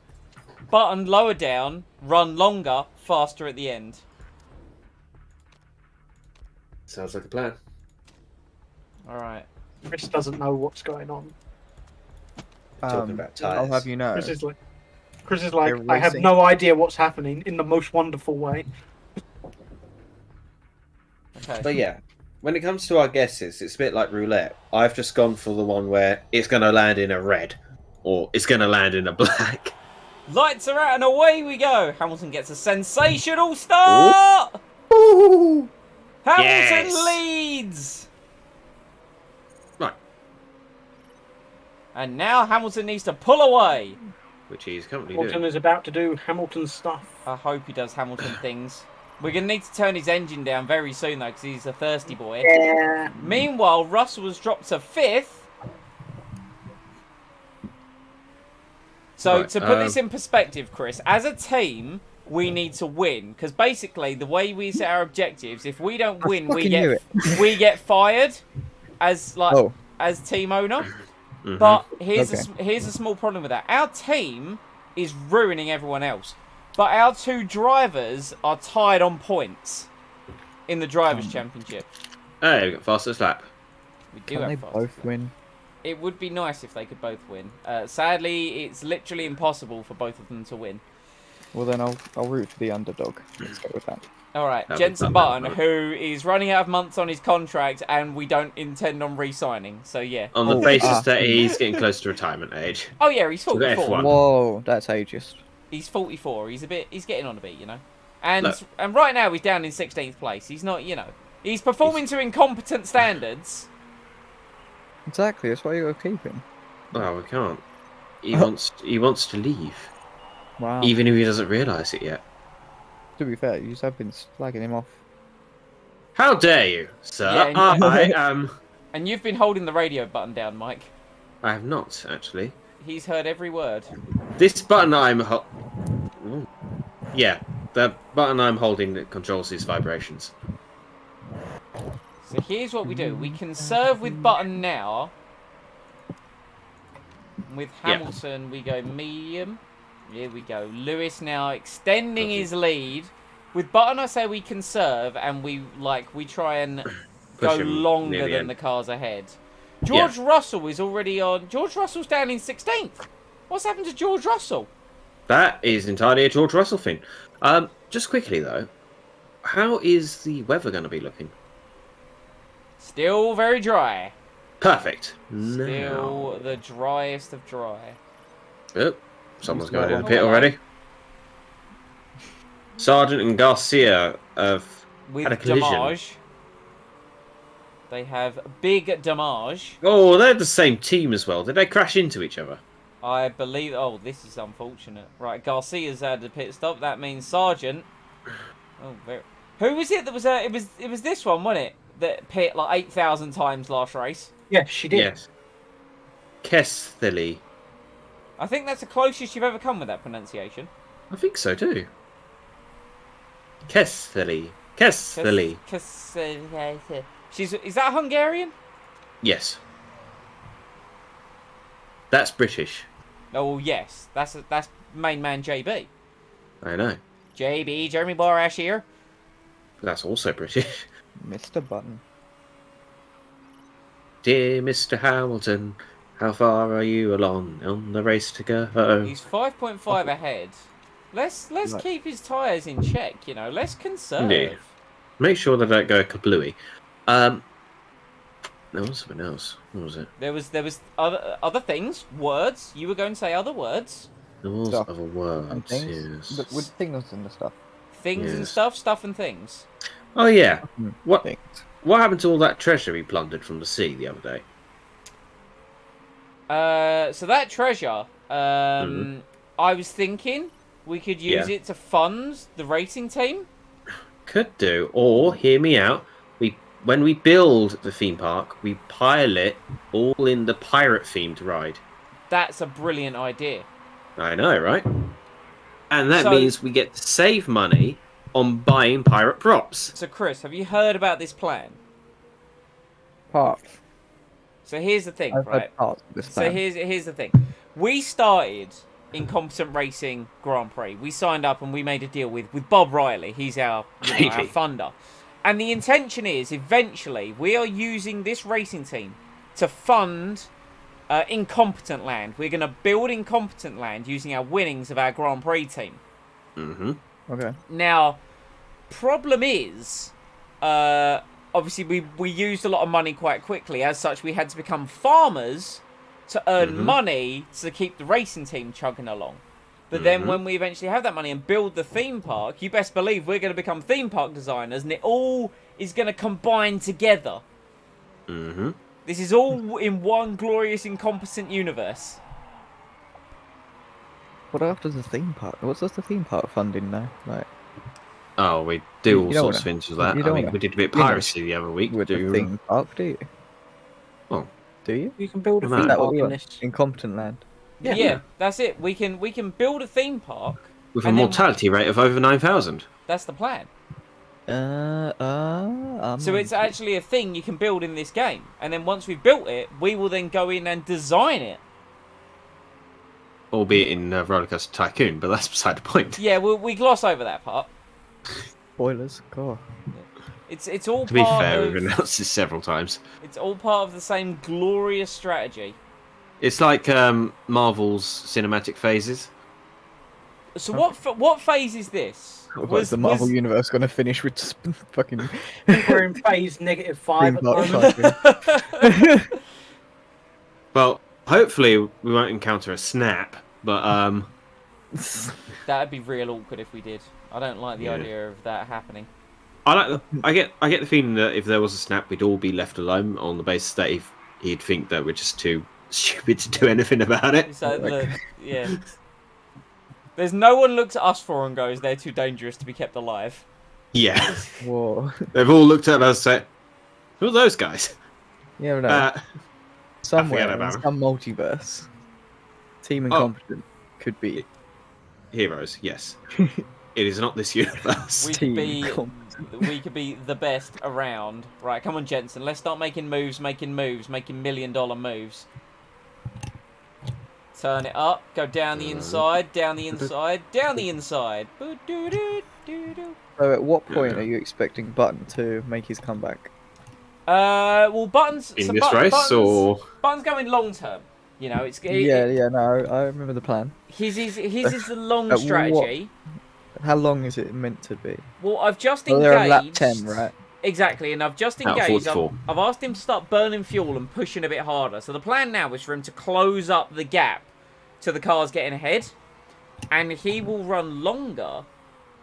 Button lower down, run longer, faster at the end. Sounds like a plan. All right. Chris doesn't know what's going on. Talking about tyres. I'll have you know. Chris is like, They're I have racing. no idea what's happening in the most wonderful way. Okay. But yeah, when it comes to our guesses, it's a bit like roulette. I've just gone for the one where it's going to land in a red, or it's going to land in a black. Lights are out and away we go. Hamilton gets a sensational start. Ooh. Hamilton Yes. leads. Right, And now Hamilton needs to pull away. which he's currently Hamilton doing. is about to do Hamilton stuff. I hope he does Hamilton things. We're going to need to turn his engine down very soon, though, because he's a thirsty boy. Yeah. Meanwhile, Russell has dropped to 5th. So, Right, to put this in perspective, Chris, as a team, we need to win. Because basically, the way we set our objectives, if we don't win, we fucking knew we get fired as as team owner. Mhm. But here's Okay. here's a small problem with that. Our team is ruining everyone else. But our two drivers are tied on points in the Drivers' Championship. Hey, we got fastest lap. We do Can have they fastest both lap. win? It would be nice if they could both win. Sadly, it's literally impossible for both of them to win. Well, then I'll root for the underdog. Let's go with that. All right, That'd be Jensen fun, Button, that would. who is running out of months on his contract, and we don't intend on re-signing. So yeah. On the Oh, basis that he's getting close to retirement age. Oh yeah, he's So the 44. F1. Whoa, that's ageist. He's 44. He's getting on a bit, you know. And Look. and right now he's down in 16th place. He's not, you know, he's performing to incompetent standards. Exactly, that's why you gotta keep him. Well, we can't. He wants to leave, Wow. even if he doesn't realise it yet. To be fair, you just have been slagging him off. How dare you, sir? Yeah, and- I am. And you've been holding the radio button down, Mike. I have not actually. He's heard every word. This button yeah, the button I'm holding that controls these vibrations. So here's what we do. We conserve with Button now. With Yeah. Hamilton, we go medium. Here we go. Lewis now extending his lead. With Button, I say we conserve and we try and Push go him longer near the than end. the cars ahead. George Russell is already on. George Russell's down in 16th. What's happened to George Russell? That is entirely a George Russell thing. Just quickly though, how is the weather going to be looking? Still very dry. Perfect. Still the driest of dry. Oh, someone's Who's going in got the pit one? already. Sargent and Garcia have With had a collision. Damage. They have big damage. Oh, they're the same team as well. Did they crash into each other? I believe. Oh, this is unfortunate. Right, Garcia's had a pit stop. That means Sargent. Oh, very. Who was it that was? It was this one, wasn't it? That pit like 8,000 times last race. Yes, she did. Yes. Kesthley. I think that's the closest you've ever come with that pronunciation. I think so too. Kesthley. Kesthley. Is that Hungarian? Yes. That's British. Oh yes, that's main man JB. I know. JB, Jeremy Borash here. That's also British. Mr. Button. Dear Mr. Hamilton, how far are you along on the race to go? He's 5.5 ahead. Let's Right. keep his tyres in check, you know. Let's conserve. Yeah. Make sure they don't go kablooey. There was something else. What was it? There was other things, words. You were going to say other words. There was Stuff other And words. things. Yes. But with things and the stuff. Things and Yes. stuff and things. Oh yeah. What? Things. What happened to all that treasure we plundered from the sea the other day? So that treasure, I was thinking we could use Yeah. it to fund the racing team. Could do, or hear me out. When we build the theme park, we pile it all in the pirate themed ride. That's a brilliant idea. I know, right? And that So- means we get to save money on buying pirate props. So, Chris, have you heard about this plan? Part. So here's the thing, I've right? heard parts of this So plan. here's the thing. We started Incompetent Racing Grand Prix. We signed up and we made a deal with Bob Riley. He's our our funder. And the intention is, eventually, we are using this racing team to fund Incompetent Land. We're going to build Incompetent Land using our winnings of our Grand Prix team. Mm-hmm. Okay. Now, problem is, obviously we used a lot of money quite quickly. As such, we had to become farmers to earn money to keep the racing team chugging along. But then when we eventually have that money and build the theme park, you best believe we're going to become theme park designers, and it all is going to combine together. Mm-hmm. This is all in one glorious incompetent universe. What after the theme park? What's the theme park funding now? Like Oh, we do all You don't sorts of wanna- things with that. you I don't mean, wanna- we did a bit of you know, piracy the other week. with the theme park, do you? Oh. Do you? You can build a No. theme Is that what park we in want? this. Incompetent Land. Yeah, that's it. We can build a theme park. With a and then- mortality rate of over 9,000. That's the plan. So So it's actually a thing you can build in this game. And then once we've built it, we will then go in and design it. Albeit in Rollercoaster Tycoon, but that's beside the point. Yeah, we gloss over that part. spoilers. God. It's all To be part fair, of, we've announced this several times. it's all part of the same glorious strategy. It's like Marvel's cinematic phases. So what phase is this? Was the Marvel Universe going to finish with just fucking I think we're in phase -5 at the theme moment. park Tycoon? Well, hopefully we won't encounter a snap, but That'd be real awkward if we did. I don't like the Yeah. idea of that happening. I get the feeling that if there was a snap, we'd all be left alone on the basis that he'd think that we're just too stupid to do anything about it. So yeah. There's no one looks at us four and goes, they're too dangerous to be kept alive. Yeah, Whoa. they've all looked at us and said, "Who are those guys?" Yeah, no. I Somewhere forget in about 'em. some multiverse, Team Incompetent could be Heroes, yes. It is not this universe. We Team could be Incompetent. we could be the best around. Right, come on, Jensen. Let's start making moves, making $1 million moves. Turn it up, go down the inside, down the inside, down the inside. Boo-doo-doo-doo-doo. So at what point are you expecting Button to make his comeback? Well, Buttons... In so this Buttons, race, or Buttons going long term. You know, it's... No, I remember the plan. His is the long What- strategy. How long is it meant to be? Well, I've just Well, engaged... they're on lap 10, right? Exactly, and I've just Out of engaged. 44. I've asked him to start burning fuel and pushing a bit harder. So the plan now is for him to close up the gap to the cars getting ahead, and he will run longer.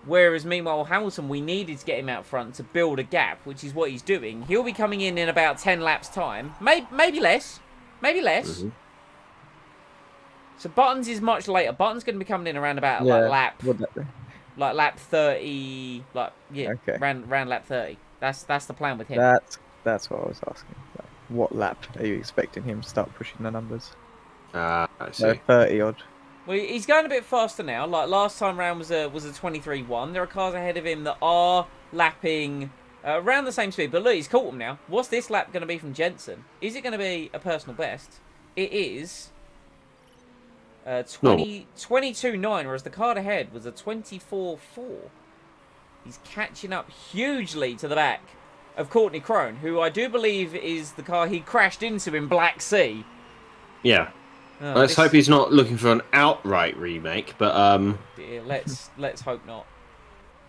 Whereas meanwhile, Hamilton, we needed to get him out front to build a gap, which is what he's doing. He'll be coming in about 10 laps time, maybe less, maybe less. Mhm. So Buttons is much later. Buttons going to be coming in around about lap Would that be? like lap 30, Okay. round lap 30. That's the plan with him. That's what I was asking. Like, what lap are you expecting him to start pushing the numbers? I see. So 30 odd. Well, he's going a bit faster now. Like last time round was a 23-1. There are cars ahead of him that are lapping around the same speed. But look, he's caught them now. What's this lap going to be from Jensen? Is it going to be a personal best? It is 22.9, whereas the car ahead was a 24.4. He's catching up hugely to the back of Courtney Crone, who I do believe is the car he crashed into in Black Sea. Yeah. Oh, Let's this- hope he's not looking for an outright remake, but Dear, let's hope not.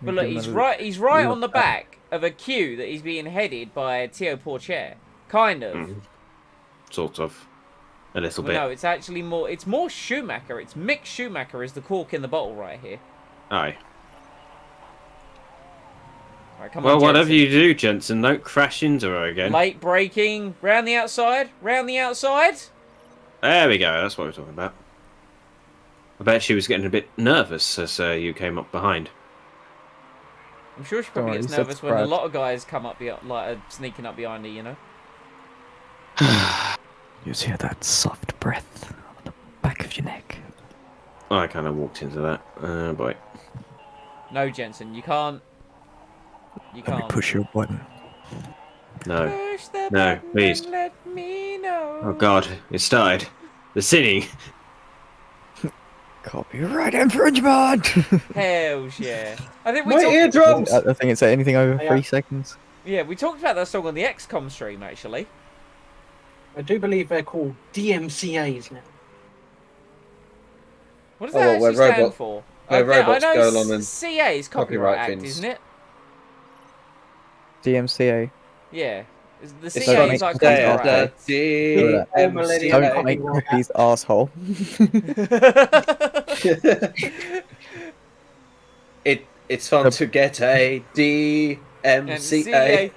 But Give look, him he's a right real on the back of a queue that he's being headed by Tio Porcher. Kind of. sort of a little Well, bit. no, it's actually more. It's more Schumacher. It's Mick Schumacher is the cork in the bottle right here. Aye. Right, come Well, on, whatever Jensen. you do, Jensen, don't crash into her again. Late braking, round the outside, round the outside. There we go. That's what we're talking about. I bet she was getting a bit nervous as you came up behind. I'm sure she probably Don't worry, gets you said nervous when a surprise. lot of guys come up, like sneaking up behind her, you know. You just hear that soft breath on the back of your neck. I kind of walked into that. Boy. No, Jensen, you can't You Let me can't. push your button. No. Push the No, button please. and let me know. Oh God, it started. The singing. Copyright infringement! Hells yeah. I think we My talked. eardrums! I think it's anything over Yeah. 3 seconds. Yeah, we talked about that song on the XCOM stream actually. I do believe they're called DMCAs now. What does Oh, that well, where actually stand robot- for? where I robots know go along and CA is copyright Copyright Act, things. isn't it? DMCA. Yeah. The It's CA don't is like make cookies Copyright after. Act. Millennium Don't Copyright make Act. cookies, asshole. It's fun to get a DMCA. MCA.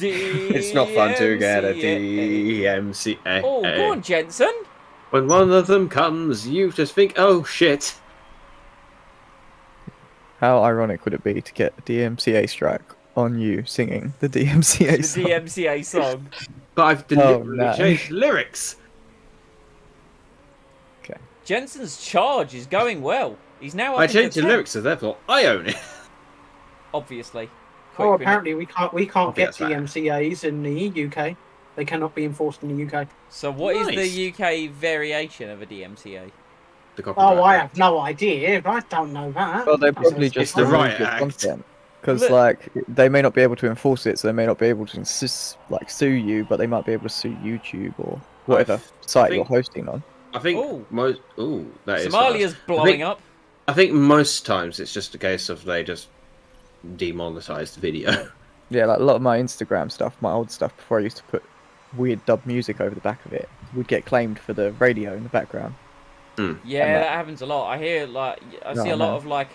It's not fun to get a DMCA. Oh, go on, Jensen. When one of them comes, you just think, oh shit. How ironic would it be to get a DMCA strike on you singing the DMCA The song? DMCA song. But I've deliberately no. changed the lyrics. Jensen's charge is going well. He's now up I into changed the 10, lyrics, so therefore I own it. obviously. Oh, Quick, apparently we can't get that's fair. DMCAs in the UK. They cannot be enforced in the UK. So what is Nice. the UK variation of a DMCA? The copyright Oh, I Act. have no idea. I don't know that. Well, they probably It's just the remove Riot your Act. content. Because, Look- like, they may not be able to enforce it, so they may not be able to sue you, but they might be able to sue YouTube or whatever site you're think- hosting on. I think Ooh. most. Ooh, that is. Somalia's fast. blowing up. I think most times it's just a case of they just demonetize the video. Yeah, like a lot of my Instagram stuff, my old stuff, before I used to put weird dub music over the back of it, would get claimed for the radio in the background. Yeah, And that happens a lot. I hear like I see Oh, a lot no. of like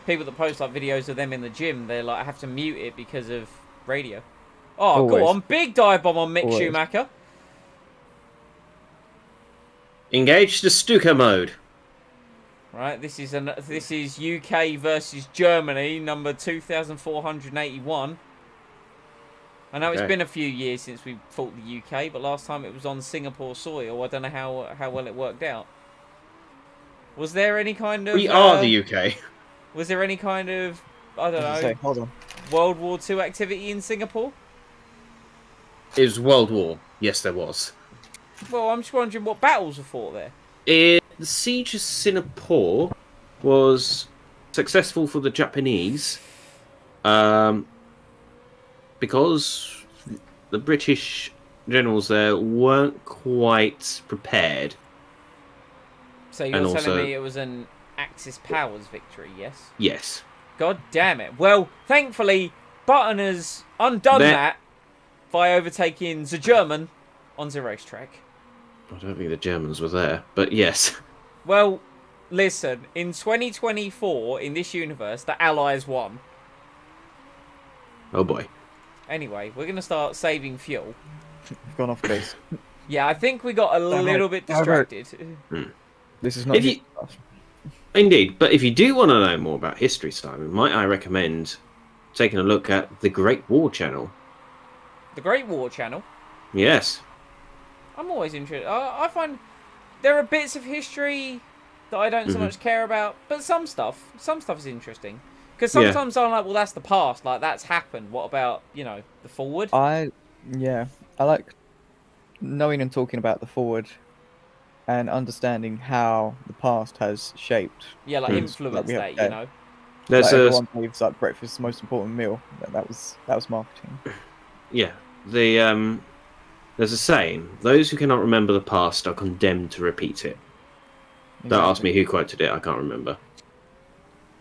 people that post like videos of them in the gym. They like have to mute it because of radio. Oh, go Always. on, big dive bomb on Mick Always. Schumacher. Engage the Stuka mode. Right, this is UK versus Germany, number 2481. I know it's Okay. been a few years since we fought the UK, but last time it was on Singapore soil. I don't know how well it worked out. Was there any kind of? We are the UK. Was there any kind of I don't know Hold on. World War II activity in Singapore? It was World War. Yes, there was. Well, I'm just wondering what battles were fought there. The siege of Singapore was successful for the Japanese because the British generals there weren't quite prepared. So you're And telling also- me it was an Axis powers victory, yes? Yes. God damn it. Well, thankfully, Button has undone There- that by overtaking the German on the racetrack. I don't think the Germans were there, but yes. Well, listen, in 2024, in this universe, the Allies won. Oh boy. Anyway, we're going to start saving fuel. I've gone off base. Yeah, I think we got a little bit Divert. distracted. This is not. If you- Indeed, but if you do want to know more about history, Simon, might I recommend taking a look at the Great War Channel? The Great War Channel. Yes. I'm always interested. I find there are bits of history that I don't so much care about, but some stuff is interesting. Because Yeah. sometimes I'm like, well, that's the past, like that's happened. What about the forward? I like knowing and talking about the forward and understanding how the past has shaped. Yeah, like Hmm. influence Like we have that, there. There's Like a everyone believes like breakfast is the most important meal. That was marketing. yeah. There's a saying: those who cannot remember the past are condemned to repeat it. Don't ask me who quoted it. I can't remember.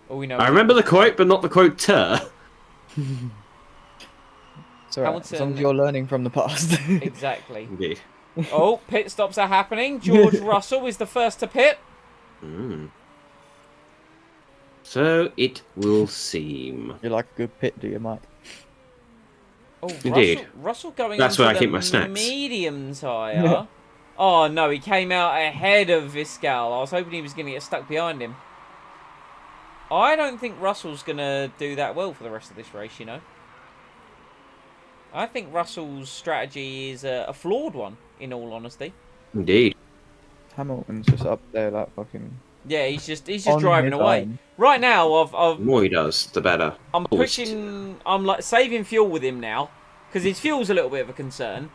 All we know. I remember the quote, but not the quoter. So as long Hamilton- as you're learning from the past. Exactly. Indeed. Oh, pit stops are happening. George Russell is the first to pit. Mm. So it will seem. You like a good pit, do you, Mike? Oh, Indeed. Russell going That's into where I the keep my snacks. medium tyre. Oh no, he came out ahead of Viscal. I was hoping he was going to get stuck behind him. I don't think Russell's going to do that well for the rest of this race, I think Russell's strategy is a flawed one, in all honesty. Indeed. Hamilton's just up there like fucking Yeah, he's just On driving his away. own. Right now, The more he does, the better. I'm pushing. I'm like saving fuel with him now because his fuel's a little bit of a concern.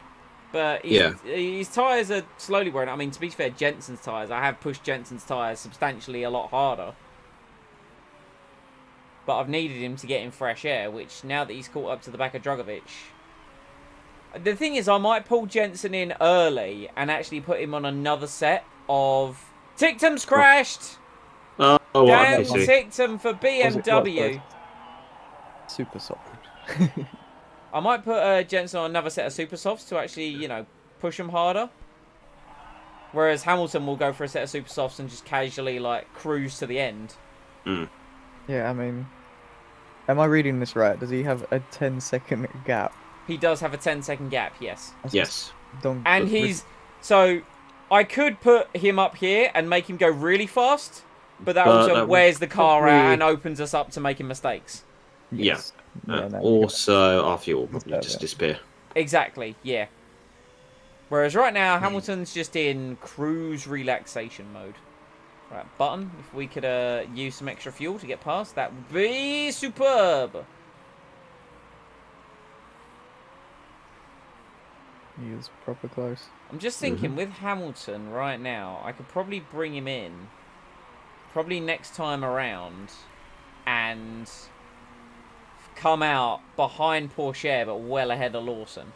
But his tyres are slowly wearing. I mean, to be fair, Jensen's tyres. I have pushed Jensen's tyres substantially a lot harder. But I've needed him to get in fresh air, which now that he's caught up to the back of Dragovic. The thing is, I might pull Jensen in early and actually put him on another set of... Tictum's crashed! Oh, Damn what? Tictum for BMW. Super soft. I might put Jensen on another set of super softs to actually, you know, push him harder. Whereas Hamilton will go for a set of super softs and just casually, like, cruise to the end. Mm. Yeah, I mean, am I reading this right? Does he have a 10-second gap? He does have a 10-second gap, yes. Yes. And he's... So, I could put him up here and make him go really fast, but that also wears the car out and opens us up to making mistakes. Yes. Also, our fuel will probably just disappear. Exactly, yeah. Whereas right now, Hamilton's just in cruise relaxation mode. Right, Button, if we could use some extra fuel to get past, that would be superb. He is proper close. I'm just thinking, with Hamilton right now, I could probably bring him in, probably next time around, and come out behind Porsche, but well ahead of Lawson.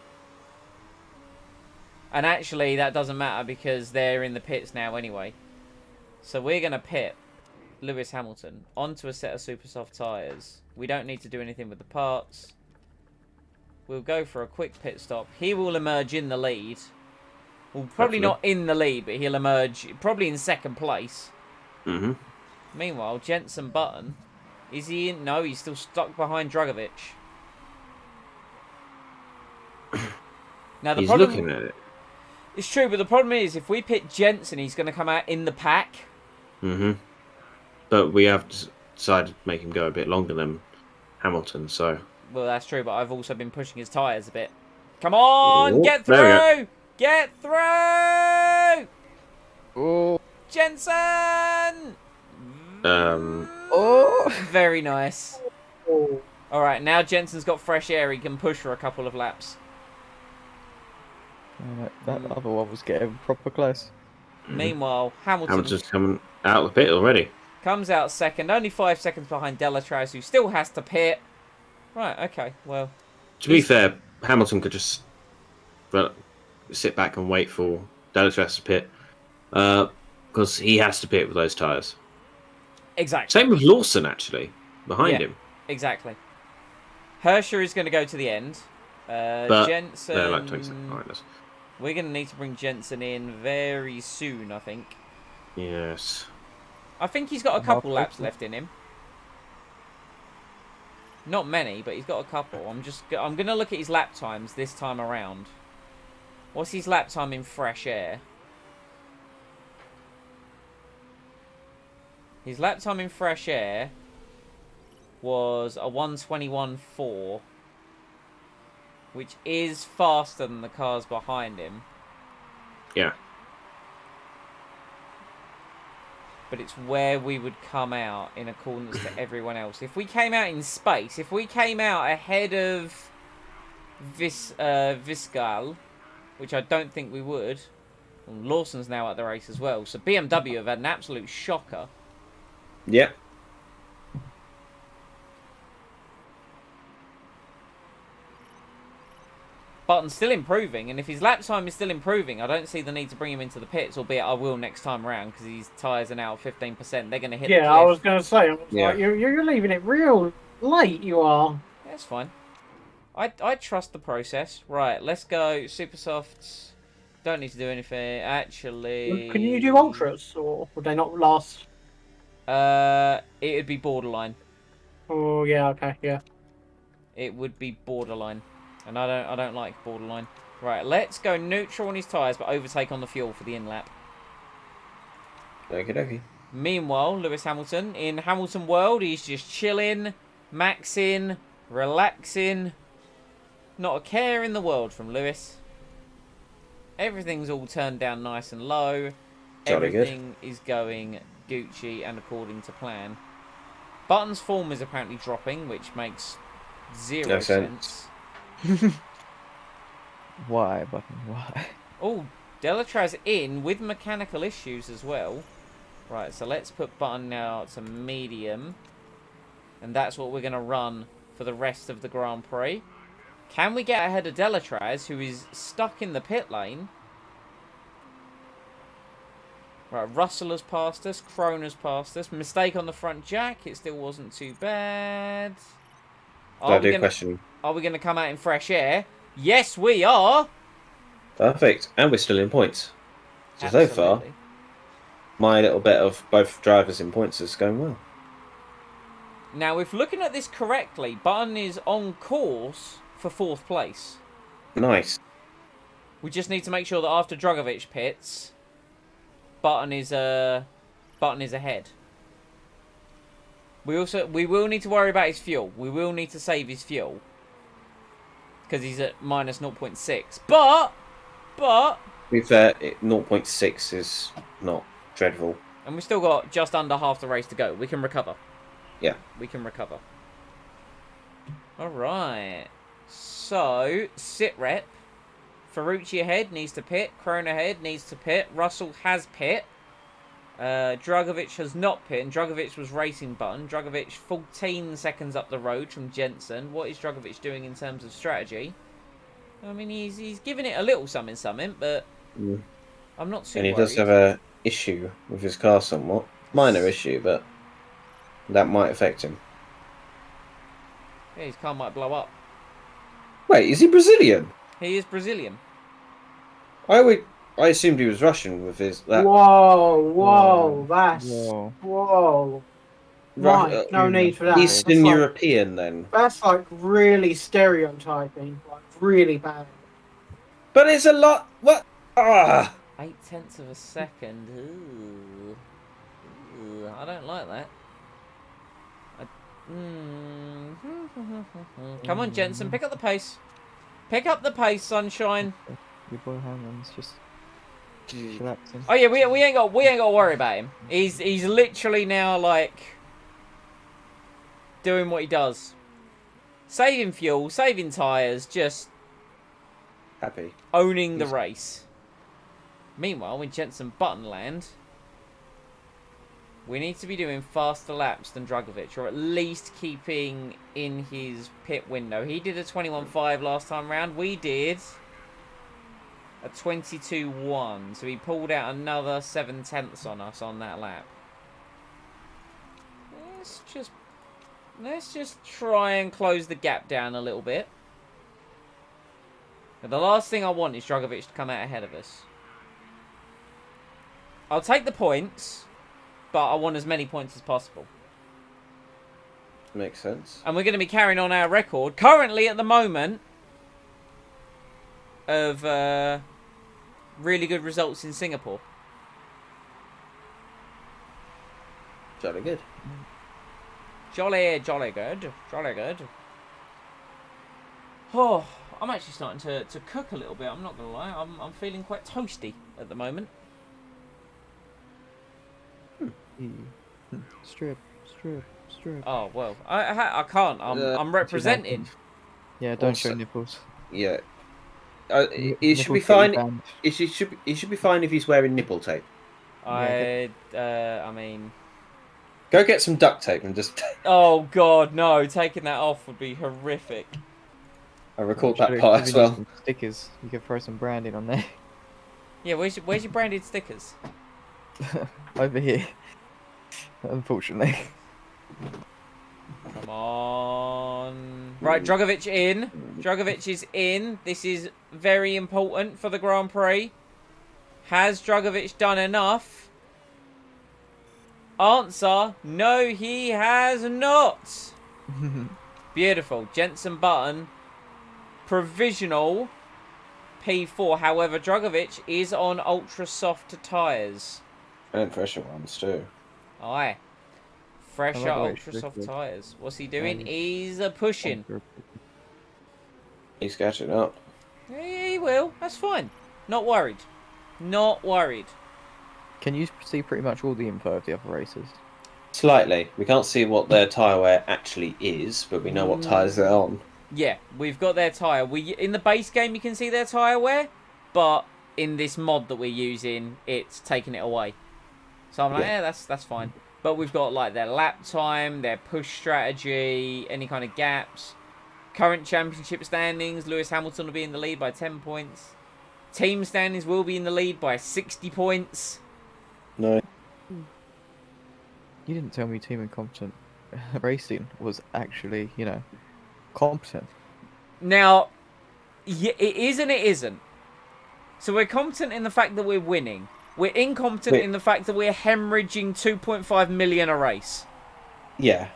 And actually, that doesn't matter because they're in the pits now anyway. So we're going to pit Lewis Hamilton onto a set of super soft tyres. We don't need to do anything with the parts. We'll go for a quick pit stop. He will emerge in the lead. Well, probably not in the lead, but he'll emerge probably in second place. Mm-hmm. Meanwhile, Jensen Button, is he in? No, he's still stuck behind Dragovic. Now the He's problem, looking at it. It's true, but the problem is if we pit Jensen, he's going to come out in the pack. Mm-hmm. But we have decided to make him go a bit longer than Hamilton, so... Well, that's true, but I've also been pushing his tyres a bit. Come on! Oh, get through! Get through! Oh. Jensen! Oh. Very nice. Oh. Alright, now Jensen's got fresh air. He can push for a couple of laps. That other one was getting proper close. Meanwhile, Hamilton's coming out of the pit already. Comes out second, only 5 seconds behind Delatraz, who still has to pit. Right, okay, well... To be fair, Hamilton could just sit back and wait for Delatraz to pit. Because he has to pit with those tyres. Exactly. Same with Lawson, actually, behind him. Exactly. Hirscher is going to go to the end. But Jensen... they're like 20 seconds behind us. We're going to need to bring Jensen in very soon, I think. Yes. I think he's got a couple laps left in him. Not many, but he's got a couple. I'm going to look at his lap times this time around. What's his lap time in fresh air? His lap time in fresh air was a 1:21.4, which is faster than the cars behind him. Yeah. But it's where we would come out in accordance to everyone else. If we came out in space, if we came out ahead of Viscal, which I don't think we would, well, Lawson's now at the race as well. So BMW have had an absolute shocker. Yeah. Button's still improving, and if his lap time is still improving, I don't see the need to bring him into the pits, albeit I will next time around, because his tyres are now at 15%. They're going to hit the cliff. I was going to say, like, you're leaving it real late, you are. Yeah, it's fine. I trust the process. Right, let's go. Super softs. Don't need to do anything. Actually... Can you do ultras, or would they not last? It would be borderline. Oh, yeah, okay, yeah. It would be borderline. And I don't like borderline. Right, let's go neutral on his tyres, but overtake on the fuel for the in-lap. Okie dokie. Meanwhile, Lewis Hamilton, in Hamilton World, he's just chilling, maxing, relaxing. Not a care in the world from Lewis. Everything's all turned down nice and low. Jolly Everything is going Gucci and according to plan. Button's form is apparently dropping, which makes zero sense. Why, Button? Why? Oh, Delatraz in with mechanical issues as well. Right, so let's put Button now to medium. And that's what we're going to run for the rest of the Grand Prix. Can we get ahead of Delatraz, who is stuck in the pit lane? Right, Russell has passed us. Kroner's passed us. Mistake on the front jack. It still wasn't too bad. Are we going to come out in fresh air? Yes, we are. Perfect. And we're still in points. So far, my little bet of both drivers in points is going well. Now, if looking at this correctly, Button is on course for 4th place. Nice. We just need to make sure that after Drugovich pits, Button is ahead. We will need to worry about his fuel. We will need to save his fuel because he's at minus 0.6. But to be fair, 0.6 is not dreadful. And we still got just under half the race to go. We can recover. Yeah. We can recover. All right. So, sit rep. Ferrucci ahead, needs to pit. Kroner ahead, needs to pit. Russell has pit. Drugovich has not pit, and Drugovich was racing Button. Drugovich 14 seconds up the road from Jensen. What is Drugovich doing in terms of strategy? I mean, he's giving it a little something, but I'm not too worried. And he does have a issue with his car somewhat. Minor issue, but that might affect him. Yeah, his car might blow up. Wait, is he Brazilian? He is Brazilian. I assumed he was Russian with his... Whoa, Right, no need for that. Eastern European, then. That's like really stereotyping, like really bad. But it's a lot... What? 0.8 of a second. Ooh, I don't like that. Come on, Jensen, pick up the pace. Pick up the pace, sunshine. Your boy Hammond's just relaxing. Oh yeah, we ain't got to worry about him. He's literally now like doing what he does, saving fuel, saving tires, just happy, owning the race. Meanwhile, when Jensen Button land, we need to be doing faster laps than Drugovich, or at least keeping in his pit window. He did a 21.5 last time round. We did a 22.1. So he pulled out another 7/10 on us on that lap. Let's just try and close the gap down a little bit. But the last thing I want is Drugovich to come out ahead of us. I'll take the points, but I want as many points as possible. Makes sense. And we're going to be carrying on our record, currently at the moment, of really good results in Singapore. Jolly good. Jolly good. Jolly good. Oh, I'm actually starting to cook a little bit, I'm not going to lie. I'm feeling quite toasty at the moment. Strip. Oh well, I can't. I'm representing. Yeah, don't show nipples. Yeah, it should be fine. It should be fine if he's wearing nipple tape. I mean, go get some duct tape and just. Oh God, no! Taking that off would be horrific. I record that part as well. Stickers. You can throw some branding on there. Yeah, where's your branded stickers? Over here. Unfortunately. Come on. Right, Drugovich in. Drugovich is in. This is very important for the Grand Prix. Has Drugovich done enough? Answer, no, he has not. Beautiful. Jensen Button. Provisional P4. However, Drugovich is on ultra soft tyres. And fresher ones too. Aye. Fresher ultra soft tyres. What's he doing? He's pushing. He's catching up. Yeah, he will. That's fine. Not worried. Not worried. Can you see pretty much all the info of the other races? Slightly. We can't see what their tyre wear actually is, but we know what tyres they're on. Yeah, we've got their tyre. In the base game, you can see their tyre wear, but in this mod that we're using, it's taking it away. So I'm like, yeah, that's fine. But we've got like their lap time, their push strategy, any kind of gaps. Current championship standings, Lewis Hamilton will be in the lead by 10 points. Team standings will be in the lead by 60 points. No. You didn't tell me Team Incompetent Racing was actually, competent. Now, yeah, it is and it isn't. So we're competent in the fact that we're winning. We're incompetent in the fact that we're hemorrhaging 2.5 million a race. Yeah.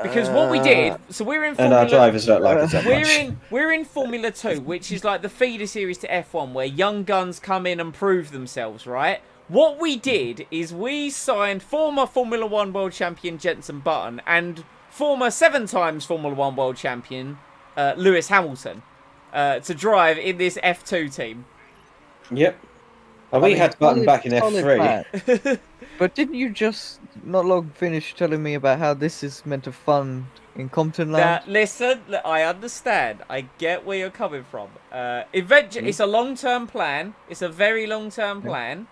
Because what we did, so we're in And Formula... our drivers don't like us that much. We're in Formula 2, which is like the feeder series to F1, where young guns come in and prove themselves, right? What we did is we signed former Formula 1 world champion Jenson Button and former 7 times Formula 1 world champion Lewis Hamilton to drive in this F2 team. Yep. And we had Button back in F3. But didn't you just not long finish telling me about how this is meant to fund Incompetent Land? Listen, I understand. I get where you're coming from. Eventually, it's a long-term plan. It's a very long-term plan.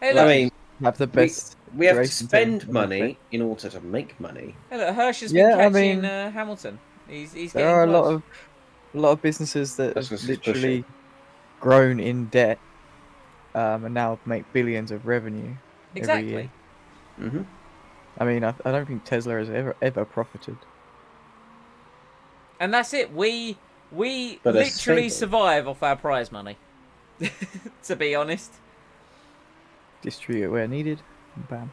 Hey, look, I mean, have the best. we have to spend money in order to make money. Hey, look, Hirsch has been catching Hamilton. He's there getting are close. a lot of businesses that have literally grown in debt and now make billions of revenue every year. Mm-hmm. I mean, I don't think Tesla has ever profited. And that's it. We literally survive off our prize money. To be honest. Distribute it where needed. Bam.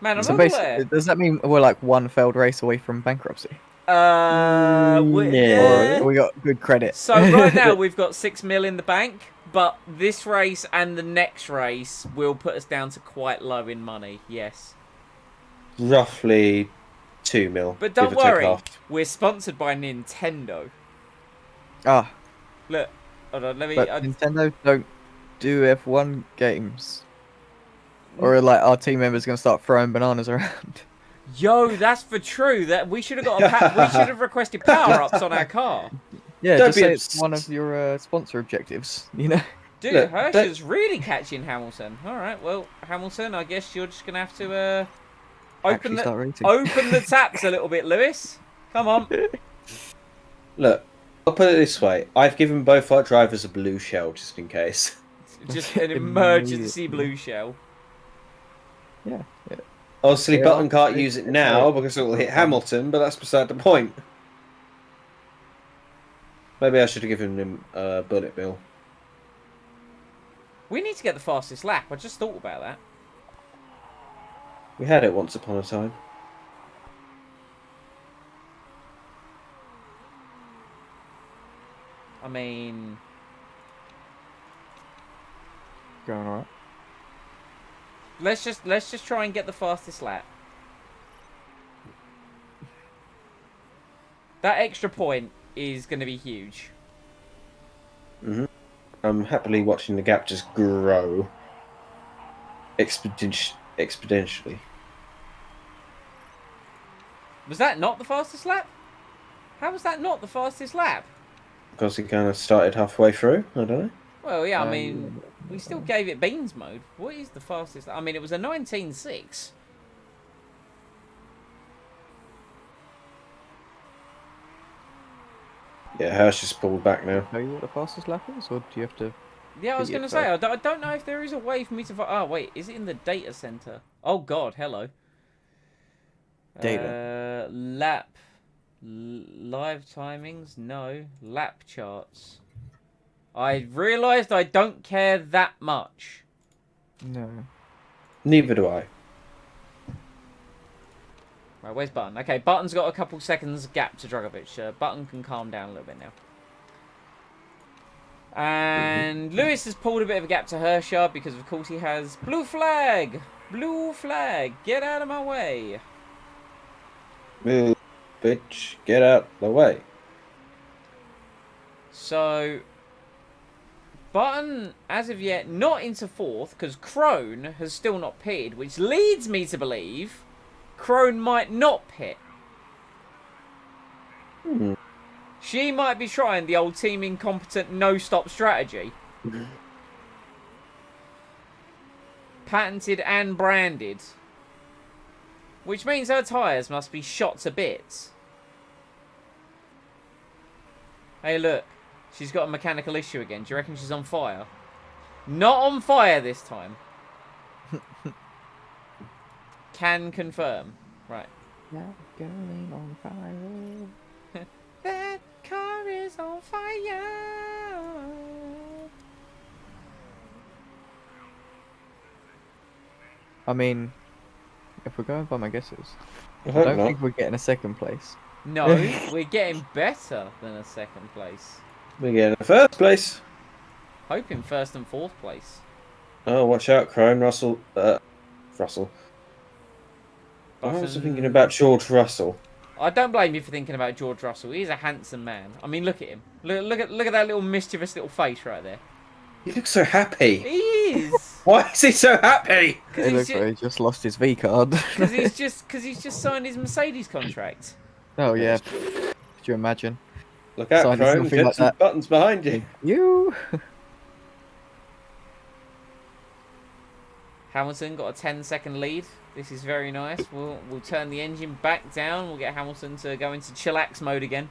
Man, I'm so not basically, does that mean we're like one failed race away from bankruptcy? Yeah. Or we got good credit. So right now we've got 6 mil in the bank, but this race and the next race will put us down to quite low in money. Yes. Roughly 2 mil. But don't worry, we're sponsored by Nintendo. Ah. Look, hold on, let me. But Nintendo don't do F1 games. Or like our team members gonna start throwing bananas around. Yo, that's for true. That we should have got we should have requested power ups on our car. Yeah, just say it's one of your sponsor objectives. Dude, look, Hirsch is really catching Hamilton. All right, well, Hamilton, I guess you're just gonna have to open the taps a little bit, Lewis. Come on. Look, I'll put it this way: I've given both our drivers a blue shell just in case. Just an emergency blue shell. Yeah. Obviously, Button can't use it now because it will hit Hamilton, but that's beside the point. Maybe I should have given him a bullet bill. We need to get the fastest lap. I just thought about that. We had it once upon a time. I mean... Going alright. Let's just try and get the fastest lap. That extra point is going to be huge. Mm-hmm. I'm happily watching the gap just grow exponentially. Was that not the fastest lap? How was that not the fastest lap? Because he kind of started halfway through. I don't know. Well, yeah, I mean, we still gave it beans mode. What is the fastest? I mean, it was a 19.6. Yeah, Hirsch is pulled back now. Know you what the fastest lap is, or do you have to? Yeah, I was going to say, I don't know if there is a way for me to... Oh, wait, is it in the data center? Oh, God, hello. Data. Lap. Live timings? No. Lap charts. I realised I don't care that much. No. Neither do I. Right, where's Button? Okay, Button's got a couple seconds gap to Dragovich. Button can calm down a little bit now. And Lewis has pulled a bit of a gap to Hirscher because, of course, he has blue flag. Blue flag. Get out of my way. Move, bitch. get out the way. So, Button, as of yet, not into 4th, because Crone has still not pitted, which leads me to believe Crone might not pit. She might be trying the old team incompetent no-stop strategy. Patented and branded. Which means her tyres must be shot to bits. Hey, look. She's got a mechanical issue again. Do you reckon she's on fire? Not on fire this time. Can confirm. Right. That girl ain't on fire. That car is on fire. I mean, if we're going by my guesses, I I hope don't not. think we're getting a 2nd place. No, we're getting better than a 2nd place. We get in the first place. Hoping 1st and 4th place. Oh, watch out, Crone. Russell. Russell. I was Button- thinking about George Russell. I don't blame you for thinking about George Russell. He's a handsome man. I mean, look at him. Look at that little mischievous little face right there. He looks so happy. He is. Why is he so happy? It looks like he just lost his V card. Because he's just signed his Mercedes contract. Oh yeah. Could you imagine? Look out, Signing Crone. something Get like some that. buttons behind you. You. Hamilton got a 10-second lead. This is very nice. We'll turn the engine back down. We'll get Hamilton to go into chillax mode again.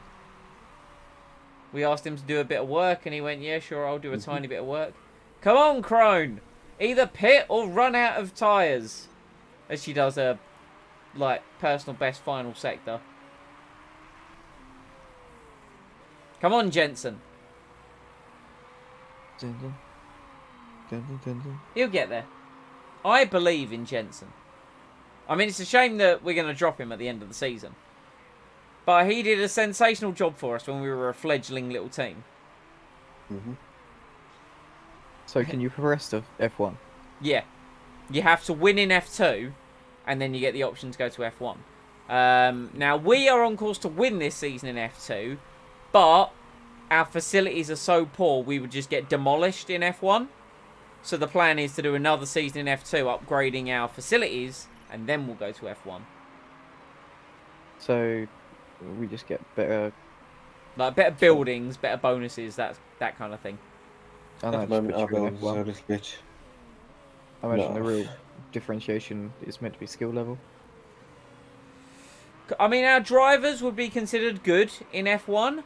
We asked him to do a bit of work, and he went, yeah, sure, I'll do a tiny bit of work. Come on, Crone! Either pit or run out of tyres. As she does a, like, personal best final sector. Come on, Jensen. He'll get there. I believe in Jensen. I mean, it's a shame that we're going to drop him at the end of the season. But he did a sensational job for us when we were a fledgling little team. So can you progress to F1? Yeah. You have to win in F2, and then you get the option to go to F1. Now, we are on course to win this season in F2, but our facilities are so poor we would just get demolished in F1. So the plan is to do another season in F2, upgrading our facilities, and then we'll go to F1. So we just get better. Like, better buildings, better bonuses, that kind of thing. I At know, the it's moment, our picture in buildings are a F1. little bit. I imagine the No. real differentiation is meant to be skill level. I mean, our drivers would be considered good in F1,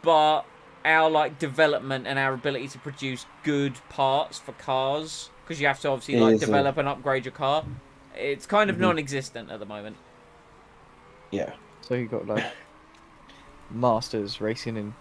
but our, like, development and our ability to produce good parts for cars, because you have to obviously, like, develop and upgrade your car, it's kind of non-existent at the moment. Yeah. So you got like masters racing in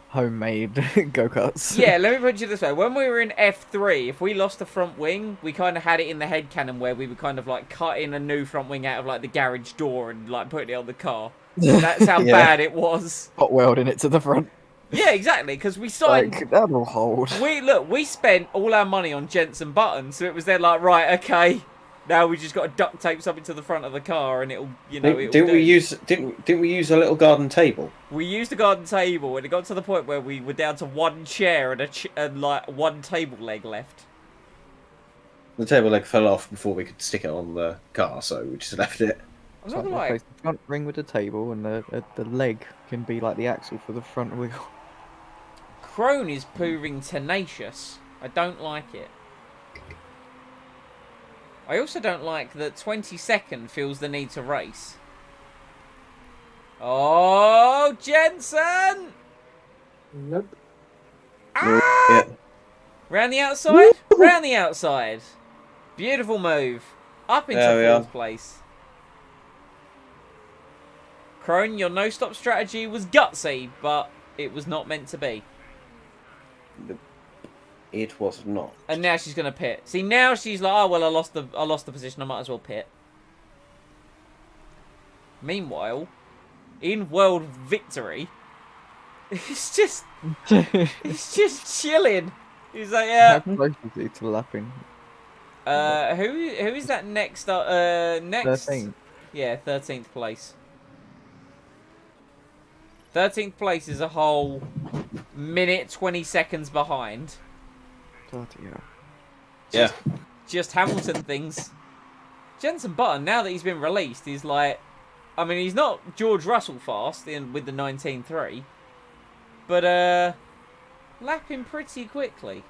homemade go-karts. Yeah, let me put it this way. When we were in F3, if we lost the front wing, we kind of had it in the head cannon where we would kind of, like, cut in a new front wing out of, like, the garage door and, like, putting it on the car. That's how Yeah. bad it was. Hot welding it to the front. Yeah, exactly, because we signed... Like, that'll hold. We spent all our money on Jensen buttons, so it was then like, right, okay, now we just got to duct tape something to the front of the car, and it'll, you know, it'll Didn't do. we use a little garden table? We used a garden table, and it got to the point where we were down to one chair and like one table leg left. The table leg fell off before we could stick it on the car, so we just left it. I'm So not gonna you lie. replace the front ring with the table, and the leg can be like the axle for the front wheel. Crone is proving tenacious. I don't like it. I also don't like that 22nd feels the need to race. Oh, Jensen! Nope. Ah! Yeah. Round the outside? Round the outside. Beautiful move. Up into There we are. 4th place. Crone, your no-stop strategy was gutsy, but it was not meant to be. It was not. And now she's gonna pit. See, now she's like, oh well, I lost the position. I might as well pit. Meanwhile, in world victory, it's just chilling. He's like, How yeah. close is he to lapping? Who is that next? Next. 13. Yeah, 13th place. 13th place is a whole minute 20 seconds behind. Bloody hell. Yeah. Just Hamilton things. Jenson Button, now that he's been released, he's like... I mean, he's not George Russell fast with the 19.3. But, lapping pretty quickly.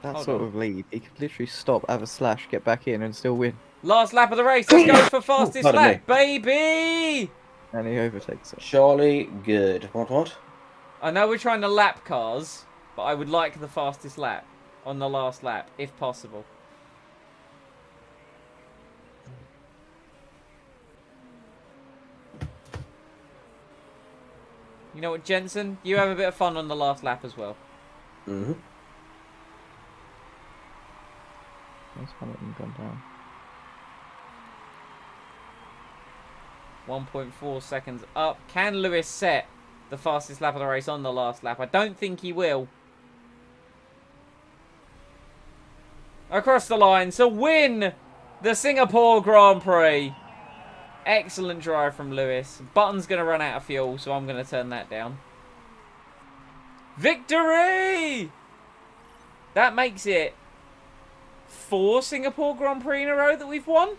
That Hold sort on. of lead, he could literally stop, have a slash, get back in, and still win. Last lap of the race. Let's go for fastest Pardon lap, me. baby! And he overtakes it. Surely good. What? I know we're trying to lap cars, but I would like the fastest lap on the last lap, if possible. You know what, Jensen? You have a bit of fun on the last lap as well. Mm-hmm. Where's Hamilton gone down? 1.4 seconds up. Can Lewis set the fastest lap of the race on the last lap? I don't think he will. Across the line to win the Singapore Grand Prix. Excellent drive from Lewis. Button's going to run out of fuel, so I'm going to turn that down. Victory! That makes it 4 Singapore Grand Prix in a row that we've won.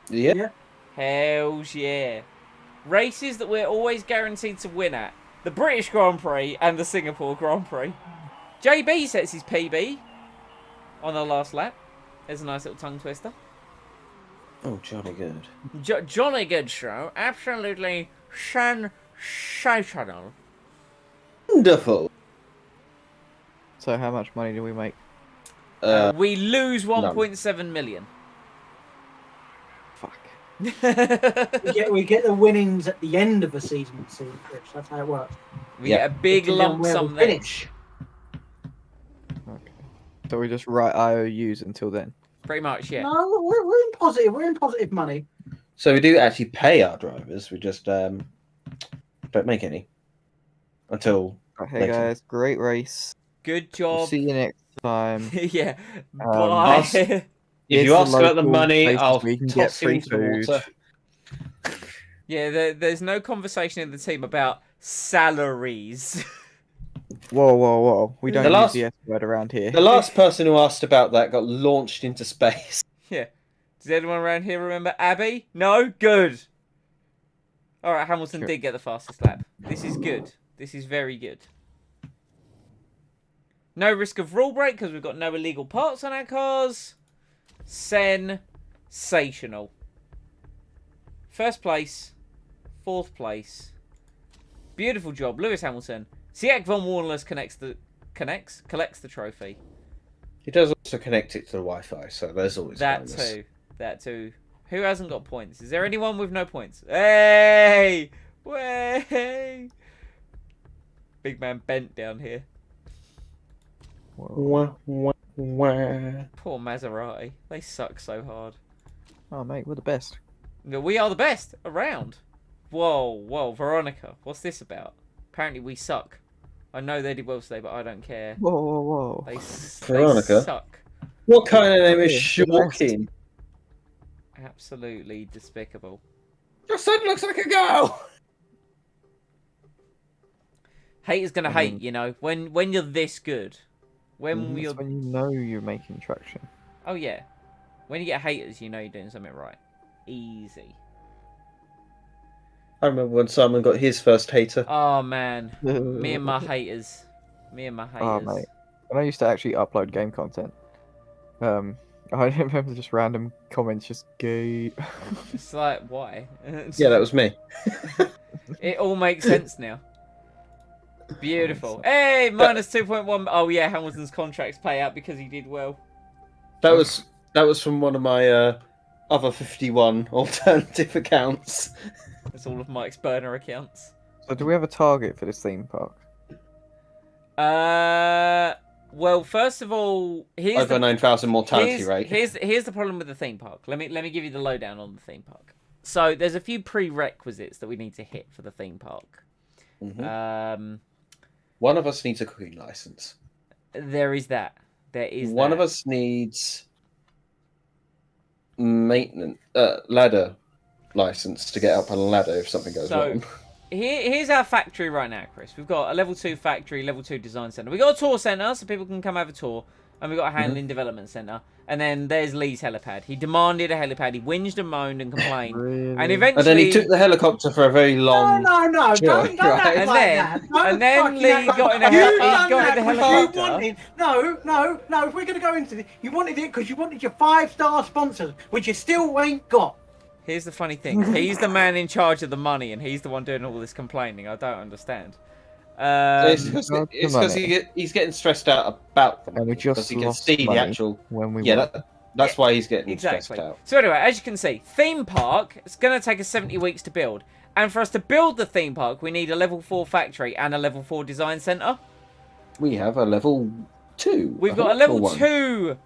Yeah. Hells yeah. Races that we're always guaranteed to win at. The British Grand Prix and the Singapore Grand Prix. JB sets his PB on the last lap. There's a nice little tongue twister. Oh, jolly good. Jolly good show. Absolutely sensational. Wonderful. So how much money do we make? We lose 1.7 million. Fuck. We get the winnings at the end of the season. See, Rich, that's how it works. We get a big Depending on lump where we sum there. finish. Okay. So we just write IOUs until then. Pretty much, yeah. No, we're in positive. We're in positive money. So we do actually pay our drivers. We just don't make any until. Okay, later. guys, great race. Good We'll job. see you next time. Yeah. ask- Bye. If you ask about the money, places I'll we can get toss you free into the food. water. Yeah, there's no conversation in the team about salaries. Whoa. We don't The last- use the S word around here. The last person who asked about that got launched into space. Yeah. Does anyone around here remember Abby? No? Good. Alright, Hamilton Sure. did get the fastest lap. This is good. This is very good. No risk of rule break because we've got no illegal parts on our cars. Sensational. First place. Fourth place. Beautiful job. Lewis Hamilton. Siak von Warnless collects the trophy. He does also connect it to the Wi-Fi, so there's always That bonus. too. That too. Who hasn't got points? Is there anyone with no points? Hey! Way! Big man bent down here. Whoa. Wah, wah, wah. Poor Maserati. They suck so hard. Oh, mate, we're the best. No, we are the best around. Whoa, Veronica. What's this about? Apparently we suck. I know they did well today, but I don't care. Whoa. They Veronica? suck. What kind of name is Yeah, Shawkin? Absolutely despicable. Your son looks like a girl! Haters gonna I hate, mean- you know. When you're this good. When you're... That's when you know you're making traction. Oh, yeah. When you get haters, you know you're doing something right. Easy. I remember when Simon got his first hater. Oh, man. Me and my haters. Me and my haters. Oh, mate. When I used to actually upload game content, I remember just random comments, just gay. It's like, why? Yeah, that was me. It all makes sense now. Beautiful. Hey, minus 2.1. Oh, yeah, Hamilton's contracts pay out because he did well. That was from one of my other 51 alternative accounts. That's all of Mike's burner accounts. So do we have a target for this theme park? Well, first of all, here's Over 9,000 mortality rate. Here's the problem with the theme park. Let me give you the lowdown on the theme park. So there's a few prerequisites that we need to hit for the theme park. Mhm. One of us needs a cooking license. There is that. There is One that. of us needs maintenance ladder license to get up on a ladder if something goes So, wrong. here's our factory right now, Chris. We've got a level 2 factory, level 2 design center. We got a tour center so people can come have a tour, and we got a handling development center. And then there's Lee's helipad. He demanded a helipad. He whinged and moaned and complained, Really? and eventually. And then he took the helicopter for a very long. No, don't right. act like that. And then Lee got in a helicopter. No, if we're going to go into this, you wanted it because you wanted your 5-star sponsors, which you still ain't got. Here's the funny thing. He's the man in charge of the money, and he's the one doing all this complaining. I don't understand. It's because he's getting stressed out about them. And we just because he can lost see the money actual. when we That's why he's getting Exactly. stressed out. So anyway, as you can see, theme park, it's going to take us 70 weeks to build. And for us to build the theme park, we need a level 4 factory and a level 4 design center. We have a level 2. We've got a level 2.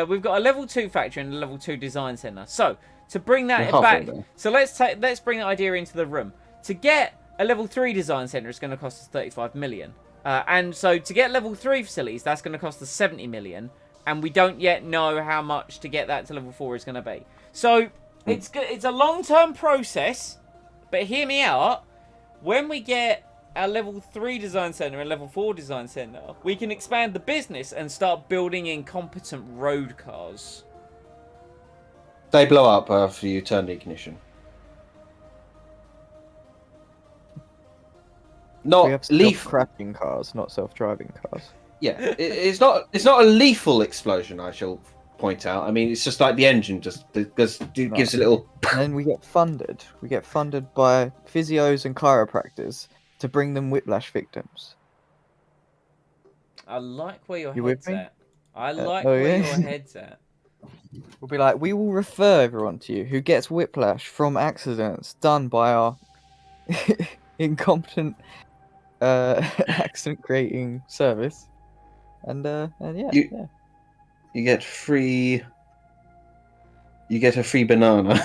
We've got a level 2 factory and a level 2 design center. So to bring that back, so let's bring that idea into the room. To get a level 3 design center, it's going to cost us 35 million. And so to get level 3 facilities, that's going to cost us 70 million. And we don't yet know how much to get that to level 4 is going to be. So it's a long-term process. But hear me out. When we get our level 3 design center and level 4 design center, we can expand the business and start building incompetent road cars. They blow up after you turn the ignition. We Not have lethal. crashing cars, not self-driving cars. Yeah, it's not a lethal explosion. I shall point out. I mean, it's just like the engine just gives a little. And then we get funded. We get funded by physios and chiropractors to bring them whiplash victims. I like where your You head's with me? at. I like oh, where yeah? your head's at. We'll be like, we will refer everyone to you who gets whiplash from accidents done by our incompetent accident creating service. And yeah, You get free. You get a free banana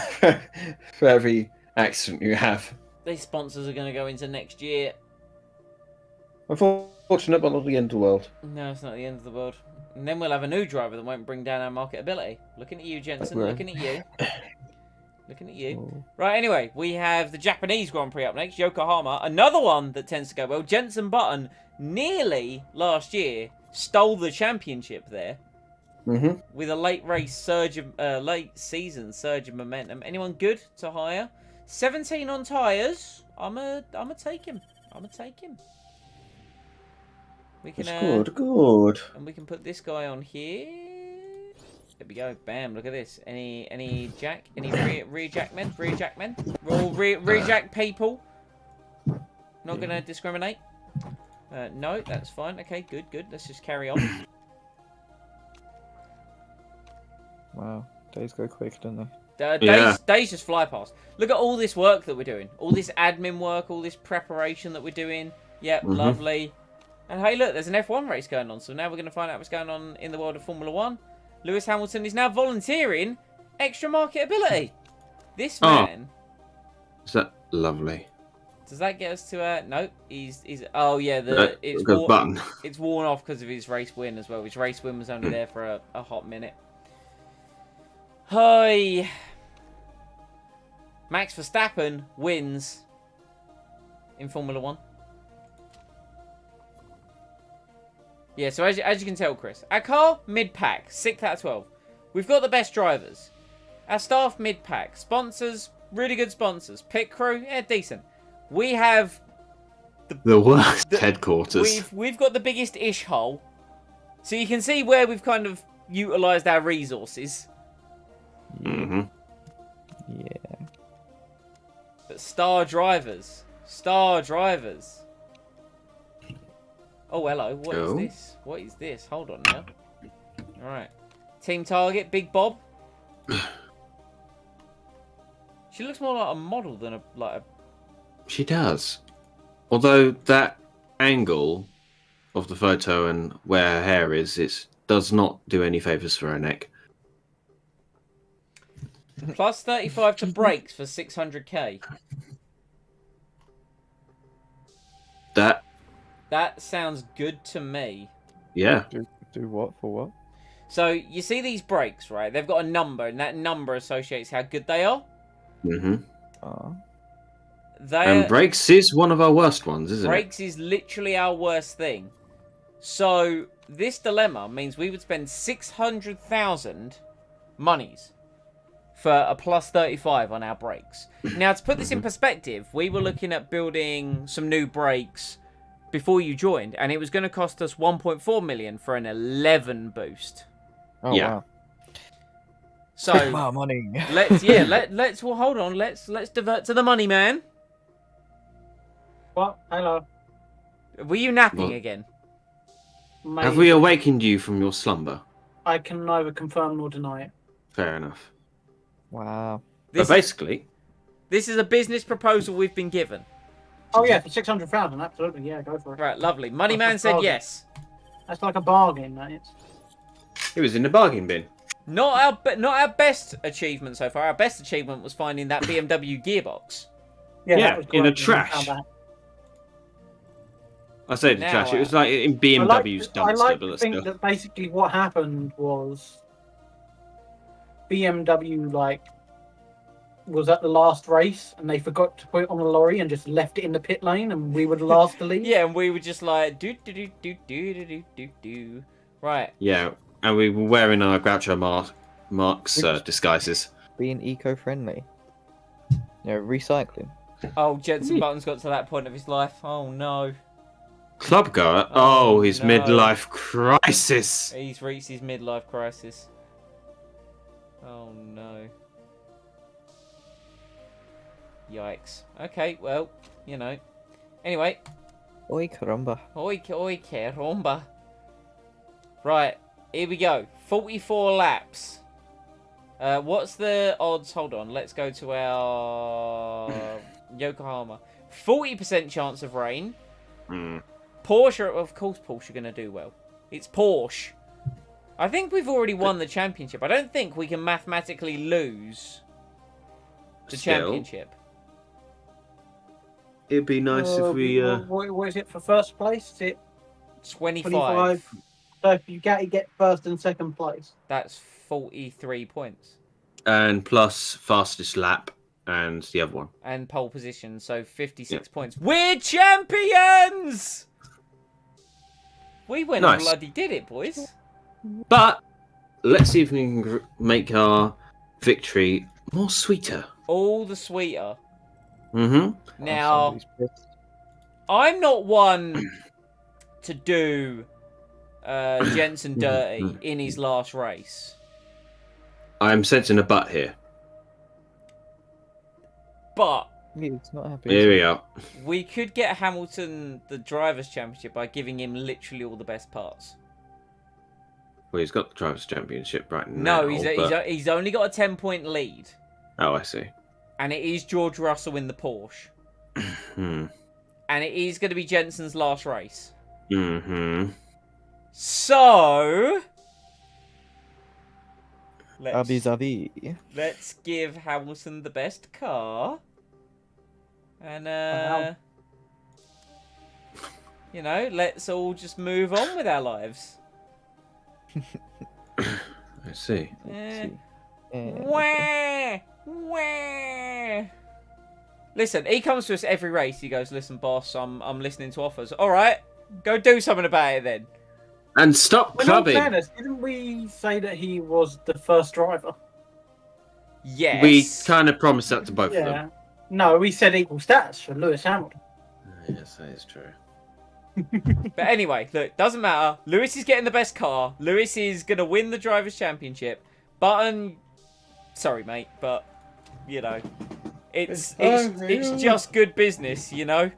for every accident you have. These sponsors are going to go into next year. Unfortunate, but not the end of the world. No, it's not the end of the world. And then we'll have a new driver that won't bring down our marketability. Looking at you, Jensen. Looking at you. Looking at you. Oh. Right, anyway, we have the Japanese Grand Prix up next, Yokohama. Another one that tends to go well. Jensen Button nearly last year stole the championship there with a late season surge of momentum. Anyone good to hire? 17 on tyres. I'm a take him. We can Good. and we can put this guy on here. There we go. Bam! Look at this. Any rear jack men? We're all rear jack people. Not gonna discriminate. No, that's fine. Okay, good. Let's just carry on. Wow, days go quick, don't Days, Yeah. days just fly past. Look at all this work that we're doing. All this admin work, all this preparation that we're doing. Yep, lovely. And hey, look, there's an F1 race going on. So now we're going to find out what's going on in the world of Formula 1. Lewis Hamilton is now volunteering extra marketability. This man... Is that lovely? Does that get us to... no, he's... Oh, yeah, it's button. It's worn off because of his race win as well. His race win was only there for a hot minute. Hi. Max Verstappen wins in Formula 1. Yeah, so as you can tell, Chris, our car, mid-pack, 6th out of 12. We've got the best drivers. Our staff, mid-pack. Sponsors, really good sponsors. Pit crew, yeah, decent. We have... The worst headquarters. We've got the biggest ish hole. So you can see where we've kind of utilised our resources. Yeah. But star drivers. Oh, hello. What is this? What is this? Hold on now. Alright. Team Target, Big Bob. She looks more like a model than a... She does. Although that angle of the photo and where her hair is, it does not do any favours for her neck. Plus 35 to brakes for 600k. That sounds good to me. Yeah. Do what for what? So, you see these brakes, right? They've got a number, and that number associates how good they are. And brakes is one of our worst ones, isn't Brakes is literally our worst thing. So this dilemma means we would spend 600,000 monies for a plus 35 on our brakes. Now, to put this in perspective, we were looking at building some new brakes before you joined, and it was going to cost us 1.4 million for an 11 boost. Oh, Yeah. wow. So Wow, money. let's well, hold on. Let's divert to the money, man. What? Hello. Were you napping What? again? Maybe. Have we awakened you from your slumber? I can neither confirm nor deny it. Fair enough. Wow. But basically, This is a business proposal we've been given. Oh yeah, for 600,000, absolutely. Yeah, go for it. Right, lovely. Money man said yes. That's like a bargain, that is. it was in the bargain bin. Not our best achievement so far. Our best achievement was finding that BMW gearbox. Yeah, that was in a great when we trash. found that. I say the Now, trash. It was like in BMW's I dumpster, like but to let's think go. that basically what happened was BMW was at the last race and they forgot to put it on the lorry and just left it in the pit lane and we were the last to leave. Yeah, and we were just like do do do do do do do do. Right. Yeah, and we were wearing our Groucho Marx disguises. Being eco-friendly. Recycling. Oh, Jensen Button's got to that point of his life. Oh no. Club goer? Oh, Oh, his no. midlife crisis. He's reached his midlife crisis. Oh no. Yikes. Okay, well, you know. Anyway. Oi, caramba. Oi caramba. Right, here we go. 44 laps. What's the odds? Hold on, let's go to our Yokohama. 40% chance of rain. Porsche, of course Porsche are going to do well. It's Porsche. I think we've already won the championship. I don't think we can mathematically lose the championship. It'd be nice if we... What is it for first place? Is it 25. So if you get first and second place. That's 43 points. And plus fastest lap and the other one. And pole position, so 56 points. We're champions! We went and bloody did it, boys. But let's see if we can make our victory more sweeter. All the sweeter. Mm-hmm. Now, I'm not one to do Jensen dirty in his last race. I'm sensing a butt here. But He's not happy. Here we go. we could get Hamilton the Drivers' Championship by giving him literally all the best parts. Well, he's got the Drivers' Championship right now. No, he's only got a 10-point lead. Oh, I see. And it is George Russell in the Porsche. Hmm. And it is going to be Jensen's last race. Mm-hmm. So... Let's give Hamilton the best car. And, you know, let's all just move on with our lives. I see. Wah! Wah! Listen, he comes to us every race. He goes, "Listen, boss, I'm listening to offers. All right, go do something about it then." And stop clubbing. In fairness, didn't we say that he was the first driver? Yes. We kind of promised that to both of them. No, we said equal status for Lewis Hamilton. Yes, that is true. But anyway, look, doesn't matter. Lewis is getting the best car. Lewis is gonna win the Drivers' Championship. Button, sorry, mate, but you know, it's just good business, you know.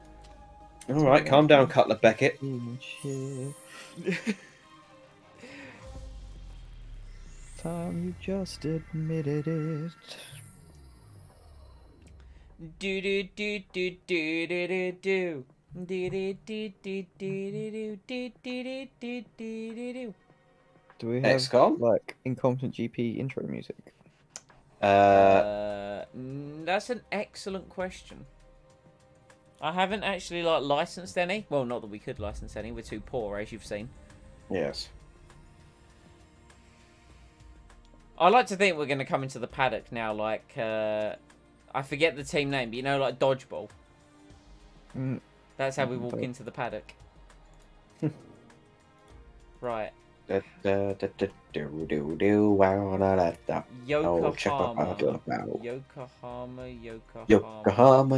All right, calm down, Cutler Beckett. Time you just admitted it. Do do do do do do do do. Do we have XCOM? like incompetent GP intro music? That's an excellent question. I haven't actually licensed any. Well, not that we could license any. We're too poor, as you've seen. Yes. I like to think we're going to come into the paddock now, like I forget the team name, but you know, like dodgeball. That's how we walk into the paddock. Right. Yokohama.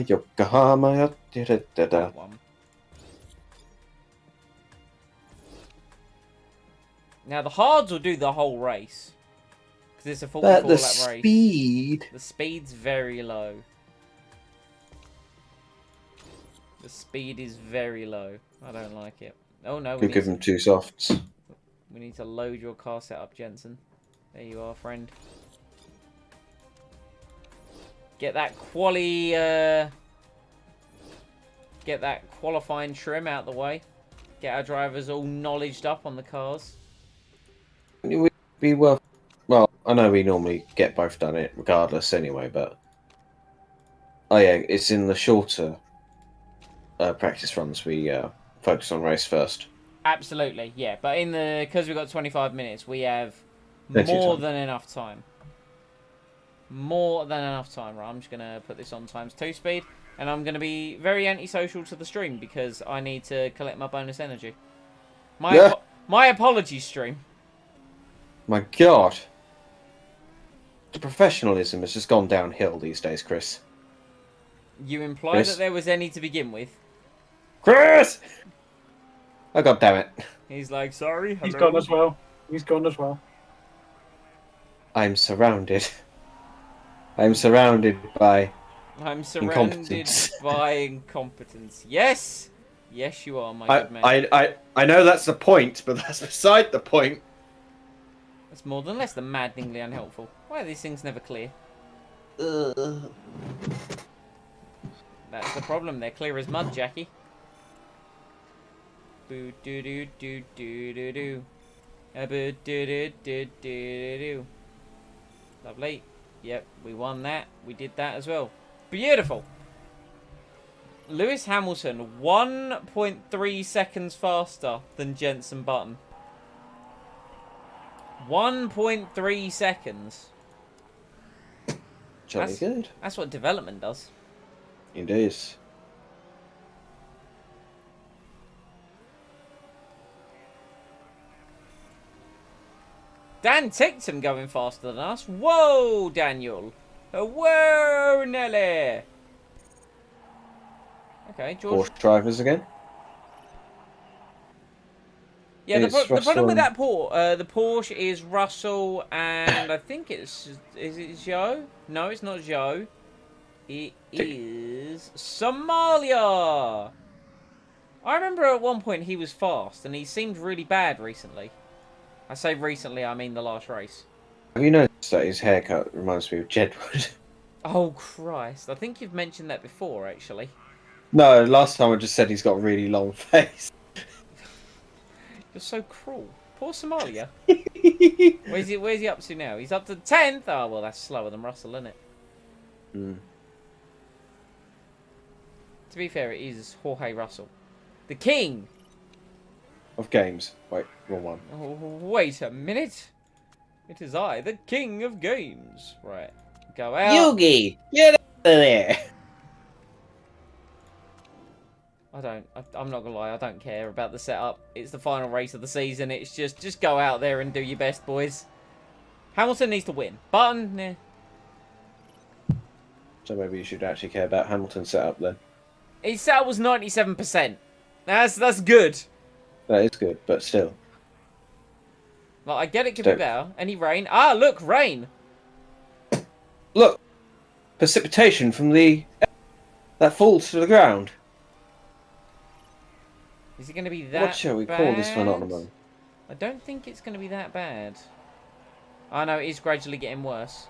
Yokohama. That one. Now the hards will do the whole race. Because it's a 44 But the lap race. speed. The speed's very low. The speed is very low. I don't like it. Oh no, Could give them 2 softs. we need to load your car setup, Jensen. There you are, friend. Get that get that qualifying trim out the way. Get our drivers all knowledged up on the cars. It would be well, I know we normally get both done it regardless anyway, but oh yeah, it's in the shorter practice runs we focus on race first. Absolutely, yeah. But because we've got 25 minutes, we have Plenty of more time. than enough time. More than enough time. Right, I'm just gonna put this on ×2 speed, and I'm gonna be very antisocial to the stream because I need to collect my bonus energy. My apologies, stream. My God, the professionalism has just gone downhill these days, Chris. You implied Chris? that there was any to begin with. Chris! Oh God damn it! He's like, sorry. He's hello. gone as well. He's gone as well. I'm surrounded. I'm surrounded by I'm surrounded incompetence. by incompetence. Yes, yes, you are, my good man. I know that's the point, but that's beside the point. That's more than less than maddeningly unhelpful. Why are these things never clear? That's the problem. They're clear as mud, Jackie. Boo doo doo doo doo doo doo. Boo doo doo doo doo doo. Lovely. Yep, we won that. We did that as well. Beautiful. Lewis Hamilton, 1.3 seconds faster than Jensen Button. 1.3 seconds. Jolly good. That's what development does. It is. Dan Tickton going faster than us. Whoa, Daniel. Whoa, Nelly. Okay, George. Porsche drivers again. Yeah, the It's problem with Russell that the Porsche is Russell and I think is it Joe? No, it's not Joe. It is Somalia. I remember at one point he was fast and he seemed really bad recently. I say recently, I mean the last race. Have you noticed that his haircut reminds me of Jedward? Oh Christ! I think you've mentioned that before, actually. No, last time I just said he's got a really long face. You're so cruel. Poor Somalia. Where's he up to now? He's up to 10th. Oh well, that's slower than Russell, isn't it? Mm. To be fair, it is Jorge Russell, the king. Of games. Wait, wrong one. Oh, wait a minute. It is I, the king of games. Right, go out. Yugi, get out of there. I'm not gonna lie, I don't care about the setup. It's the final race of the season. It's just go out there and do your best, boys. Hamilton needs to win. Button, nah. So maybe you should actually care about Hamilton's setup then. His setup was 97%. That's good. That is good, but still. Like, I get it could be better. Any rain? Ah, look, rain. Look, precipitation from that falls to the ground. Is it going to be that What shall we call this phenomenon? I don't think it's going to be that bad. I know, it is gradually getting worse.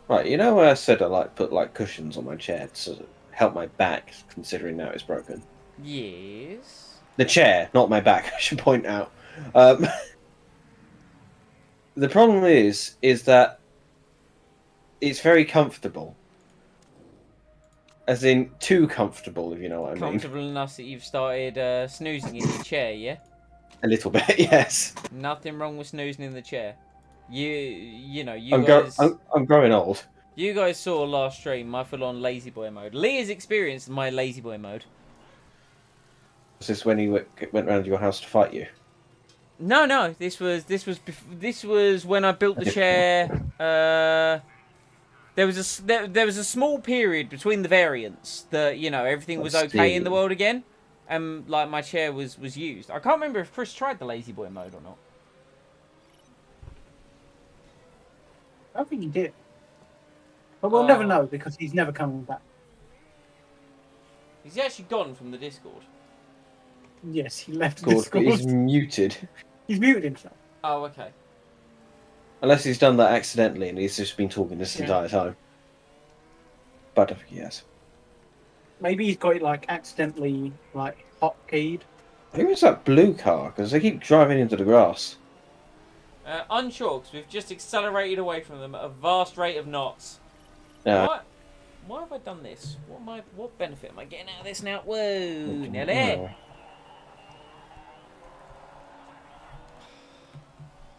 Right, you know where I said I put cushions on my chair to help my back, considering now it's broken? Yes. The chair, not my back, I should point out. The problem is that it's very comfortable. As in, too comfortable, if you know what I mean. Comfortable enough that you've started snoozing in your chair, yeah? A little bit, yes. Nothing wrong with snoozing in the chair. You know, I'm growing old. You guys saw last stream my full-on lazy boy mode. Lee has experienced my lazy boy mode. Was this when he went round your house to fight you? No. This was when I built the chair. There was a small period between the variants that everything was okay in the world again, and like my chair was used. I can't remember if Chris tried the lazy boy mode or not. I don't think he did. But we'll never know because he's never coming back. He's actually gone from the Discord. Yes, he left Discord. He's muted. He's muted himself. Oh, okay. Unless he's done that accidentally and he's just been talking this entire time. But I think he has. Maybe he's got it like accidentally hotkeyed. Who is that blue car? Because they keep driving into the grass. Unsure, because we've just accelerated away from them at a vast rate of knots. Why have I done this? What benefit am I getting out of this now? Whoa, Nelly!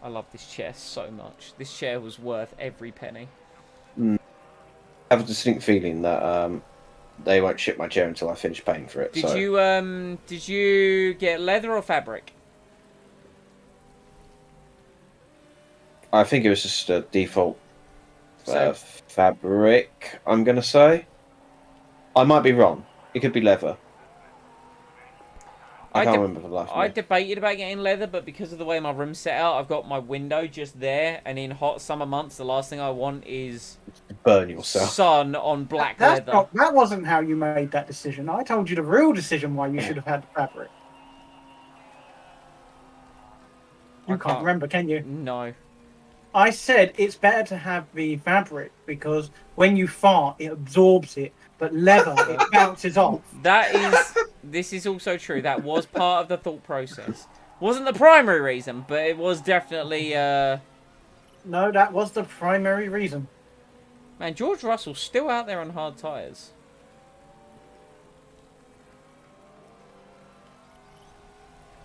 I love this chair so much. This chair was worth every penny. I have a distinct feeling that they won't ship my chair until I finish paying for it. Did you get leather or fabric? I think it was just a default fabric, I'm going to say. I might be wrong. It could be leather. I can't remember for the life of me. I debated about getting leather, but because of the way my room's set out, I've got my window just there, and in hot summer months, the last thing I want is burn yourself. Sun on black leather. That wasn't how you made that decision. I told you the real decision why you should have had the fabric. You can't remember, can you? No. I said it's better to have the fabric because when you fart, it absorbs it, but leather, it bounces off. This is also true. That was part of the thought process. Wasn't the primary reason, but it was definitely... No, that was the primary reason. Man, George Russell's still out there on hard tyres.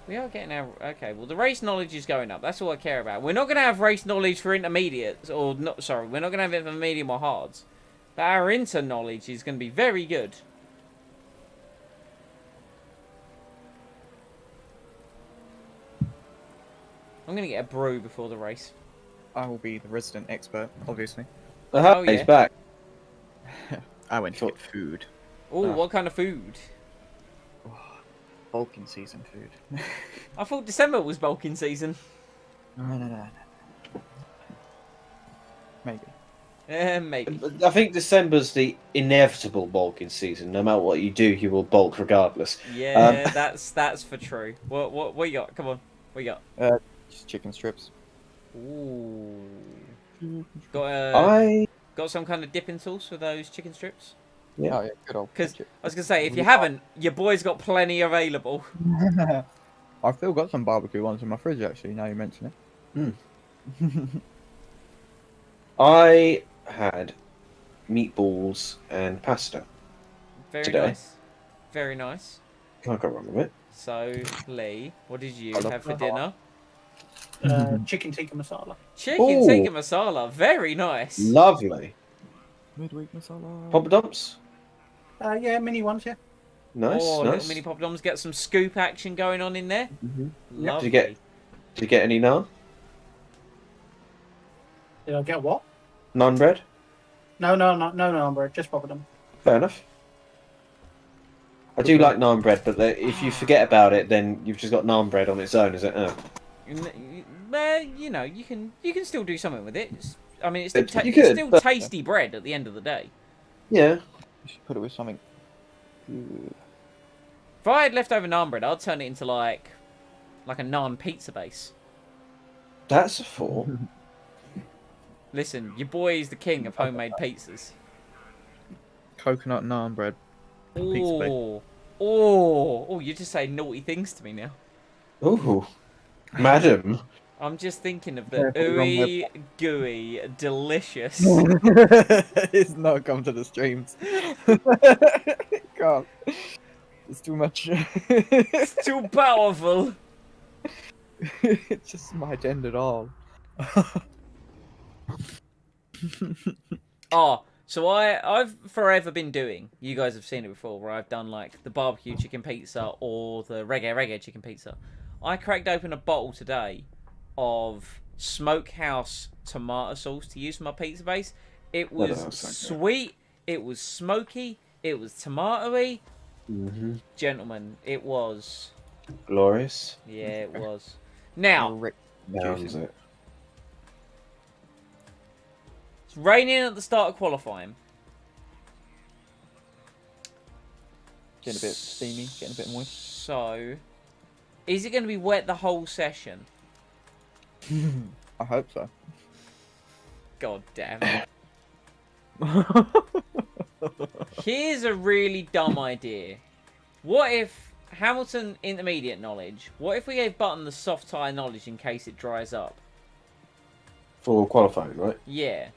We are getting our... Okay, well, the race knowledge is going up. That's all I care about. We're not going to have race knowledge for intermediates, or... not. Sorry, we're not going to have it for medium or hards. But our inter-knowledge is going to be very good. I'm going to get a brew before the race. I will be the resident expert, obviously. Oh, yeah. He's back. I went to get food. Ooh, what kind of food? Bulking season food. I thought December was bulking season. No. Maybe. Maybe. I think December's the inevitable bulking season. No matter what you do, you will bulk regardless. Yeah, that's for true. What you got? Come on. What you got? Just chicken strips. Ooh. Got some kind of dipping sauce for those chicken strips? Yeah. Oh, yeah, good old. Because I was gonna say, if you haven't, your boy's got plenty available. I've still got some barbecue ones in my fridge, actually. Now you mention it. I had meatballs and pasta. Very today. nice. Very nice. Can't go wrong with it. So, Lee, what did you have for dinner? Chicken tikka masala. Chicken tikka masala. Very nice. Lovely. Midweek masala. Poppadoms? Yeah, mini ones, yeah. Nice, nice. nice. Mini poppadoms. Get some scoop action going on in there. Lovely. Did you get any naan? Did I get what? Naan bread? No, naan bread. Just poppadom. Fair enough. I do like naan bread, but if you forget about it, then you've just got naan bread on its own, is it? You know, you can still do something with it. It's still tasty bread at the end of the day. Yeah. You should put it with something good. If I had leftover naan bread, I'd turn it into like a naan pizza base. That's a thought. Listen, your boy is the king of homemade pizzas. Coconut naan bread. Pizza base. Oh, you're just saying naughty things to me now. Ooh. Madam. I'm just thinking of the ooey, gooey, delicious. It's not come to the streams. God. It's too much. It's too powerful. It's just my agenda at all. Oh, so I've forever been doing, you guys have seen it before, where I've done like the barbecue chicken pizza or the reggae chicken pizza. I cracked open a bottle today of smokehouse tomato sauce to use for my pizza base. It was sweet, it was smoky, it was tomatoey. Gentlemen, it was glorious. Yeah, it was. Now, It's raining at the start of qualifying. Getting a bit steamy, getting a bit moist. So, is it going to be wet the whole session? I hope so. God damn it. Here's a really dumb idea. What if Hamilton intermediate knowledge? What if we gave Button the soft tyre knowledge in case it dries up? For qualifying, right? Yeah.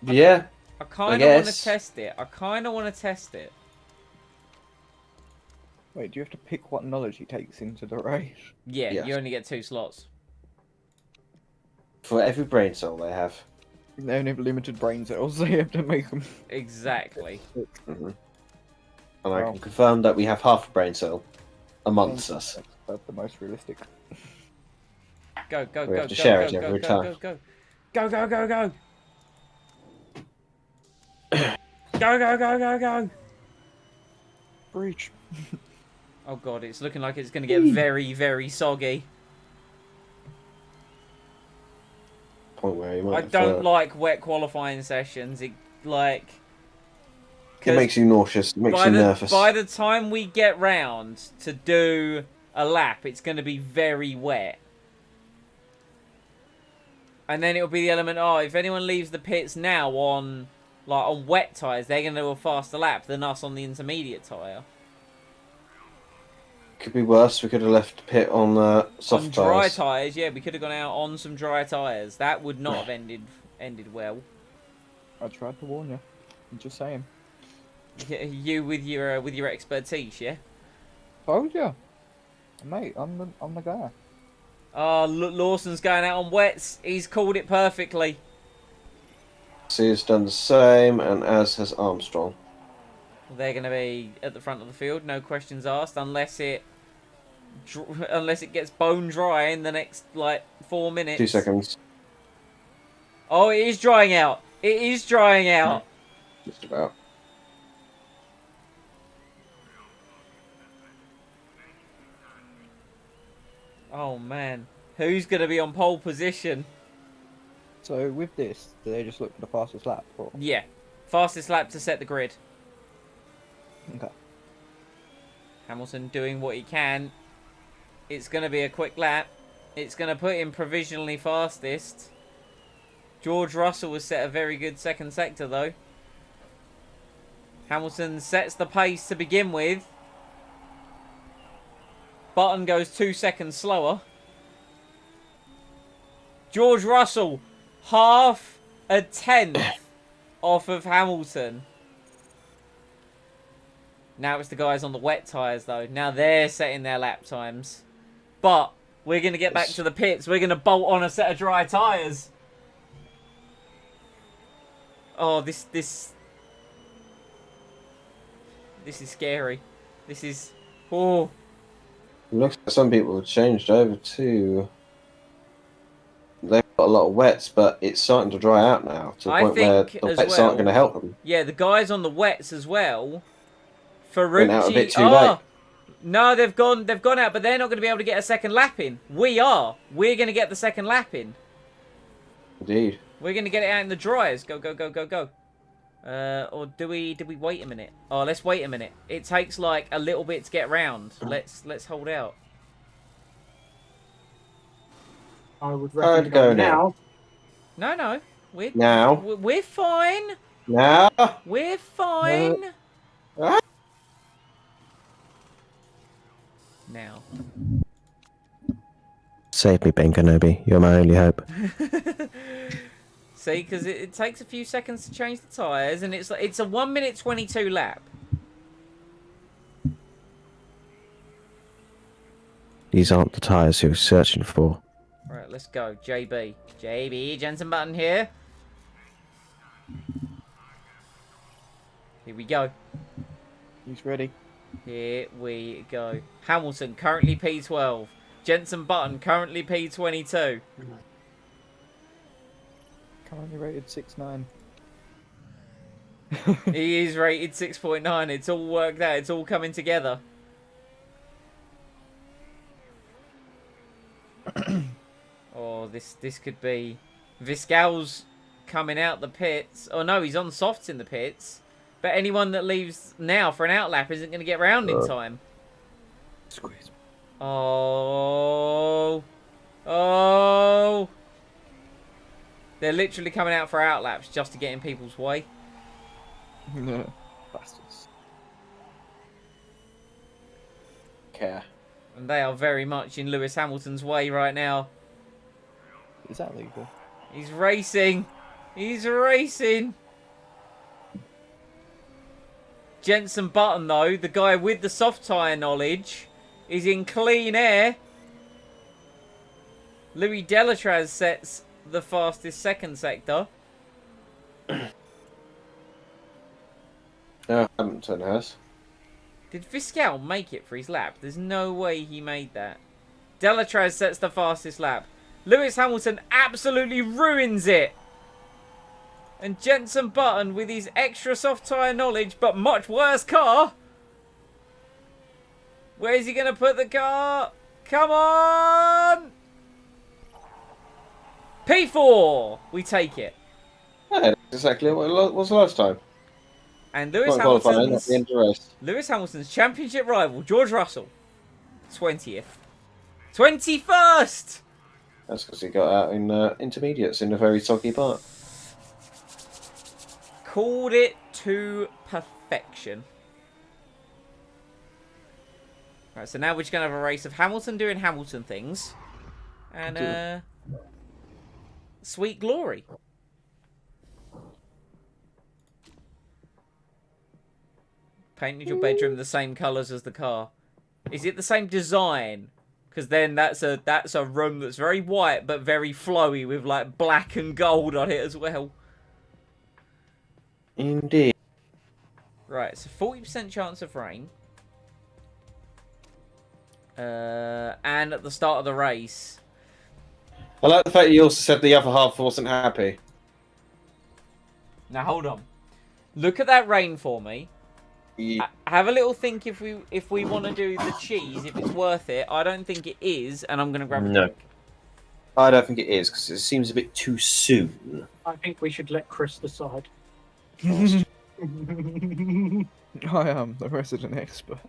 Yeah. I kind of want to test it. I kind of want to test it. Wait, do you have to pick what knowledge he takes into the race? Yeah, Yes. you only get 2 slots. For every brain cell they have. They only have limited brain cells, so you have to make them. Exactly. And I can confirm that we have half a brain cell amongst us. That's the most realistic. Go, go, We go, have to go, share go, it go, every go, time. go, go. Go, go, go, go. Go, go, go, go, go. Breach. Oh god, it's looking like it's going to get very, very soggy. Point where you might I have, don't like wet qualifying sessions. It makes you nauseous. It makes you nervous. By the time we get round to do a lap, it's going to be very wet. And then it'll be the element, oh, if anyone leaves the pits now on wet tyres, they're going to do a faster lap than us on the intermediate tyre. Could be worse. We could have left pit on soft on dry tyres. tyres, yeah, we could have gone out on some dry tyres. That would not have ended well. I tried to warn you. I'm just saying. You with your expertise, yeah. Told you, mate. I'm the guy. Oh, Lawson's going out on wets. He's called it perfectly. C has done the same, and as has Armstrong. They're going to be at the front of the field, no questions asked, unless it gets bone dry in the next 4 minutes. 2 seconds. Oh, it is drying out. It is drying out. Just about. Oh man, who's going to be on pole position? So with this, do they just look for the fastest lap? Or... Yeah, fastest lap to set the grid. Okay. Hamilton doing what he can. It's going to be a quick lap. It's going to put him provisionally fastest. George Russell has set a very good second sector though. Hamilton sets the pace to begin with. Button goes 2 seconds slower. George Russell, half a tenth off of Hamilton. Now it's the guys on the wet tyres, though. Now they're setting their lap times. But we're going to get back to the pits. We're going to bolt on a set of dry tyres. Oh, this is scary. This is... Oh... Looks like some people have changed over to. They've got a lot of wets, but it's starting to dry out now to the point where the wets aren't going to help them. Yeah, the guys on the wets as well. Went out a bit too Ferrucci. late. No, they've gone out, but they're not going to be able to get a second lap in. We are. We're going to get the second lap in. Indeed. We're going to get it out in the dryers. Go, go, go, go, go. Or do we wait a minute? Oh, let's wait a minute. It takes a little bit to get round. Let's hold out. I would recommend I'd go now. No. We're fine. Now. We're fine. Now. Save me, Ben Kenobi. You're my only hope. See, because it takes a few seconds to change the tyres, and it's a 1 minute 22 lap. These aren't the tyres you're searching for. Right, let's go. JB. JB, Jensen Button here. Here we go. He's ready. Here we go. Hamilton, currently P12. Jensen Button, currently P22. Currently rated 6.9. He is rated 6.9. It's all worked out. It's all coming together. Oh, this could be... Viscal's coming out the pits. Oh, no, he's on softs in the pits. But anyone that leaves now for an outlap isn't going to get round in time. Squeeze. Oh. Oh. They're literally coming out for outlaps just to get in people's way. No. Bastards. Care. And they are very much in Lewis Hamilton's way right now. Is that legal? He's racing. He's racing. Jensen Button, though, the guy with the soft tyre knowledge, is in clean air. Louis Delatraz sets the fastest second sector. No, Hamilton has. Did Viscal make it for his lap? There's no way he made that. Delatraz sets the fastest lap. Lewis Hamilton absolutely ruins it. And Jensen Button, with his extra soft tyre knowledge, but much worse car. Where's he going to put the car? Come on! P4! We take it. Yeah, that's exactly what it was last time. And Lewis Not qualifying, at the end of the race. Hamilton's championship rival, George Russell, 20th. 21st! That's because he got out in intermediates in a very soggy part. Called it to perfection. Right, so now we're just going to have a race of Hamilton doing Hamilton things. And, sweet glory. Painted your bedroom the same colours as the car. Is it the same design? Because then that's a room that's very white but very flowy with like black and gold on it as well. Indeed. Right, so 40% chance of rain. And at the start of the race. I like the fact that you also said the other half wasn't happy. Now hold on. Look at that rain for me. Yeah. Have a little think if we want to do the cheese, if it's worth it. I don't think it is, and I'm going to grab a drink. I don't think it is, because it seems a bit too soon. I think we should let Chris decide. I am the resident expert.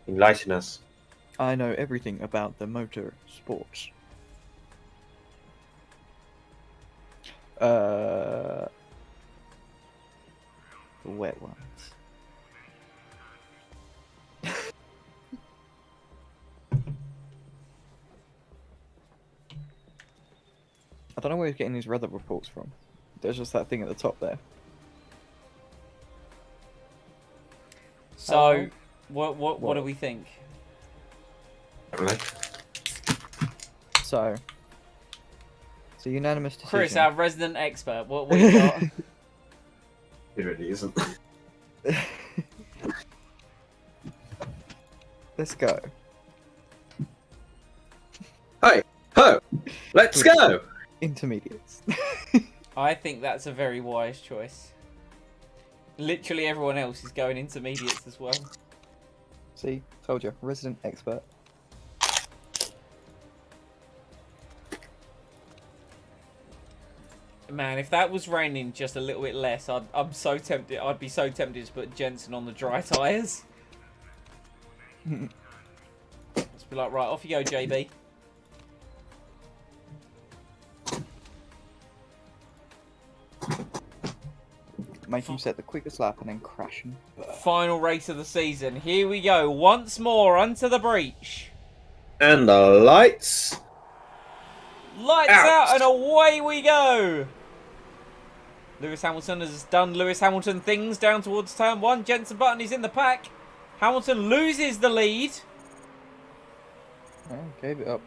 Enlighten us. I know everything about the motor sports. The wet ones. I don't know where he's getting these weather reports from. There's just that thing at the top there. So, what do we think? So, it's a unanimous decision. Chris, our resident expert, what you got? It really isn't. Let's go. Hey, ho, let's go. Intermediates. I think that's a very wise choice. Literally everyone else is going intermediates as well. See, told you, resident expert. Man, if that was raining just a little bit less, I'm so tempted. I'd be so tempted to put Jensen on the dry tyres. Let's be like, right, off you go, JB. Make him set the quickest lap and then crash him. Final race of the season. Here we go. Once more onto the breach. And the lights. Lights out and away we go. Lewis Hamilton has done Lewis Hamilton things down towards turn one. Jensen Button is in the pack. Hamilton loses the lead. Oh, gave it up.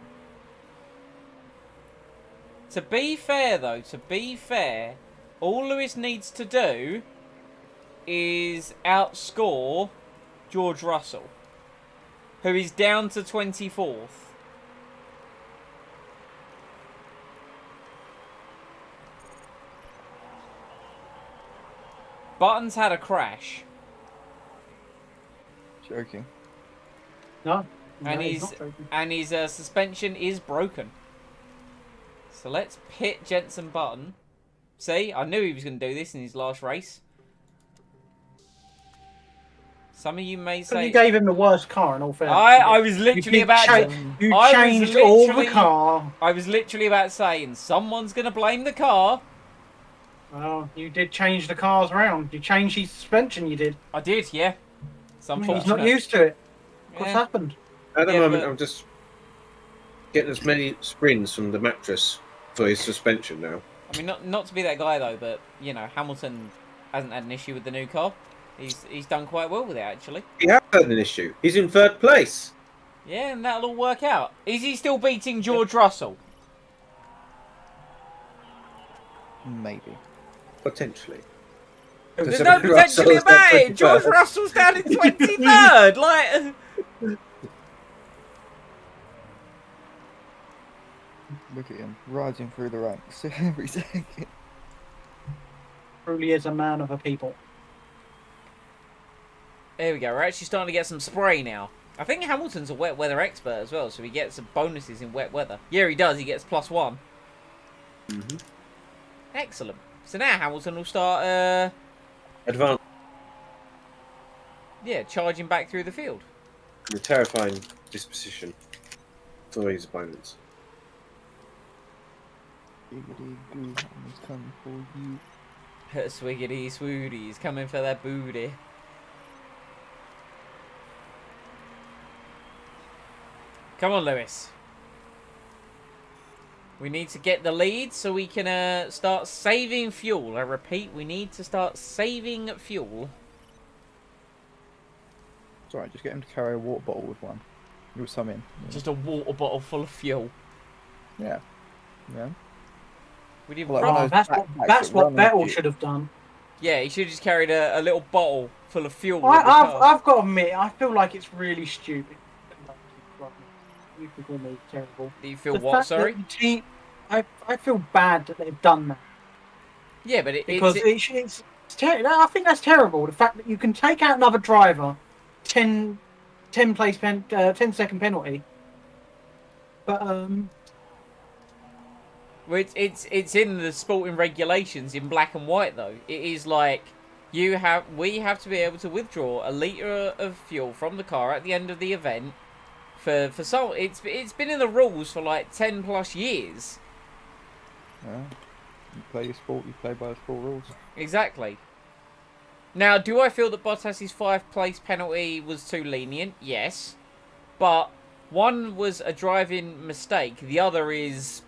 To be fair, though, all Lewis needs to do is outscore George Russell, who is down to 24th. Button's had a crash. Joking. No. And he's not joking. his suspension is broken. So let's pit Jensen Button. See, I knew he was going to do this in his last race. Some of you may But say you gave him the worst car in all fairness. I was literally about to, You I was changed all the literally- car. I was literally about saying someone's going to blame the car. Well, you did change the cars around. You changed his suspension. You did. I did, yeah. It's unfortunate. He's not used to it. What's Yeah. happened? At the Yeah, moment, but- I'm just getting as many springs from the mattress for his suspension now. I mean, not to be that guy though, but you know, Hamilton hasn't had an issue with the new car. He's done quite well with it actually. He has had an issue. He's in third place. Yeah, and that'll all work out. Is he still beating George Russell? Maybe. Potentially. There's So no Russell's potentially about it. 23rd. George Russell's down in 23rd. Like, Look at him, rising through the ranks every second. Truly is a man of a people. there we go. We're actually starting to get some spray now. I think Hamilton's a wet weather expert as well, so he gets some bonuses in wet weather. Yeah, he does. He gets +1. Mm-hmm. Excellent. So now Hamilton will start, Advanced. yeah, charging back through the field. A terrifying disposition for his opponents. Giggity goo, he's coming for you. Swiggity swooty, he's coming for that booty. Come on, Lewis. We need to get the lead so we can start saving fuel. I repeat, we need to start saving fuel. It's alright, just get him to carry a water bottle with one. With some in. Just a water bottle full of fuel. Yeah. Yeah. We did Well, run- one of That's those what, backpacks that's that what run with Vettel you. should have done. Yeah, he should have just carried a little bottle full of fuel. with the I've car. got to admit, I feel like it's really stupid. You can call me terrible. Do you feel The what, fact sorry? that the team, I feel bad that they've done that Yeah, but because it's I think that's terrible. The fact that you can take out another driver, 10 second penalty, but well, it's in the sporting regulations in black and white though. It is like we have to be able to withdraw a litre of fuel from the car at the end of the event. For some, it's been in the rules for like 10+ years. Yeah. You play your sport, you play by the sport rules. Exactly. Now, do I feel that Bottas's 5th place penalty was too lenient? Yes. But one was a driving mistake. The other is,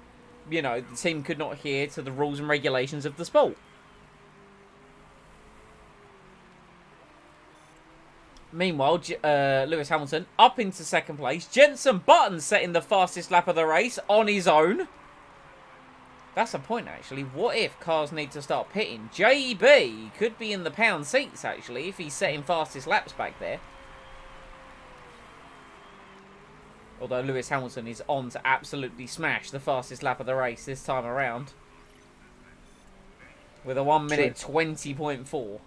you know, the team could not adhere to the rules and regulations of the sport. Meanwhile, Lewis Hamilton up into 2nd place. Jensen Button setting the fastest lap of the race on his own. That's a point, actually. What if cars need to start pitting? JB could be in the pound seats, actually, if he's setting fastest laps back there. Although Lewis Hamilton is on to absolutely smash the fastest lap of the race this time around. With a 1 minute 20.4.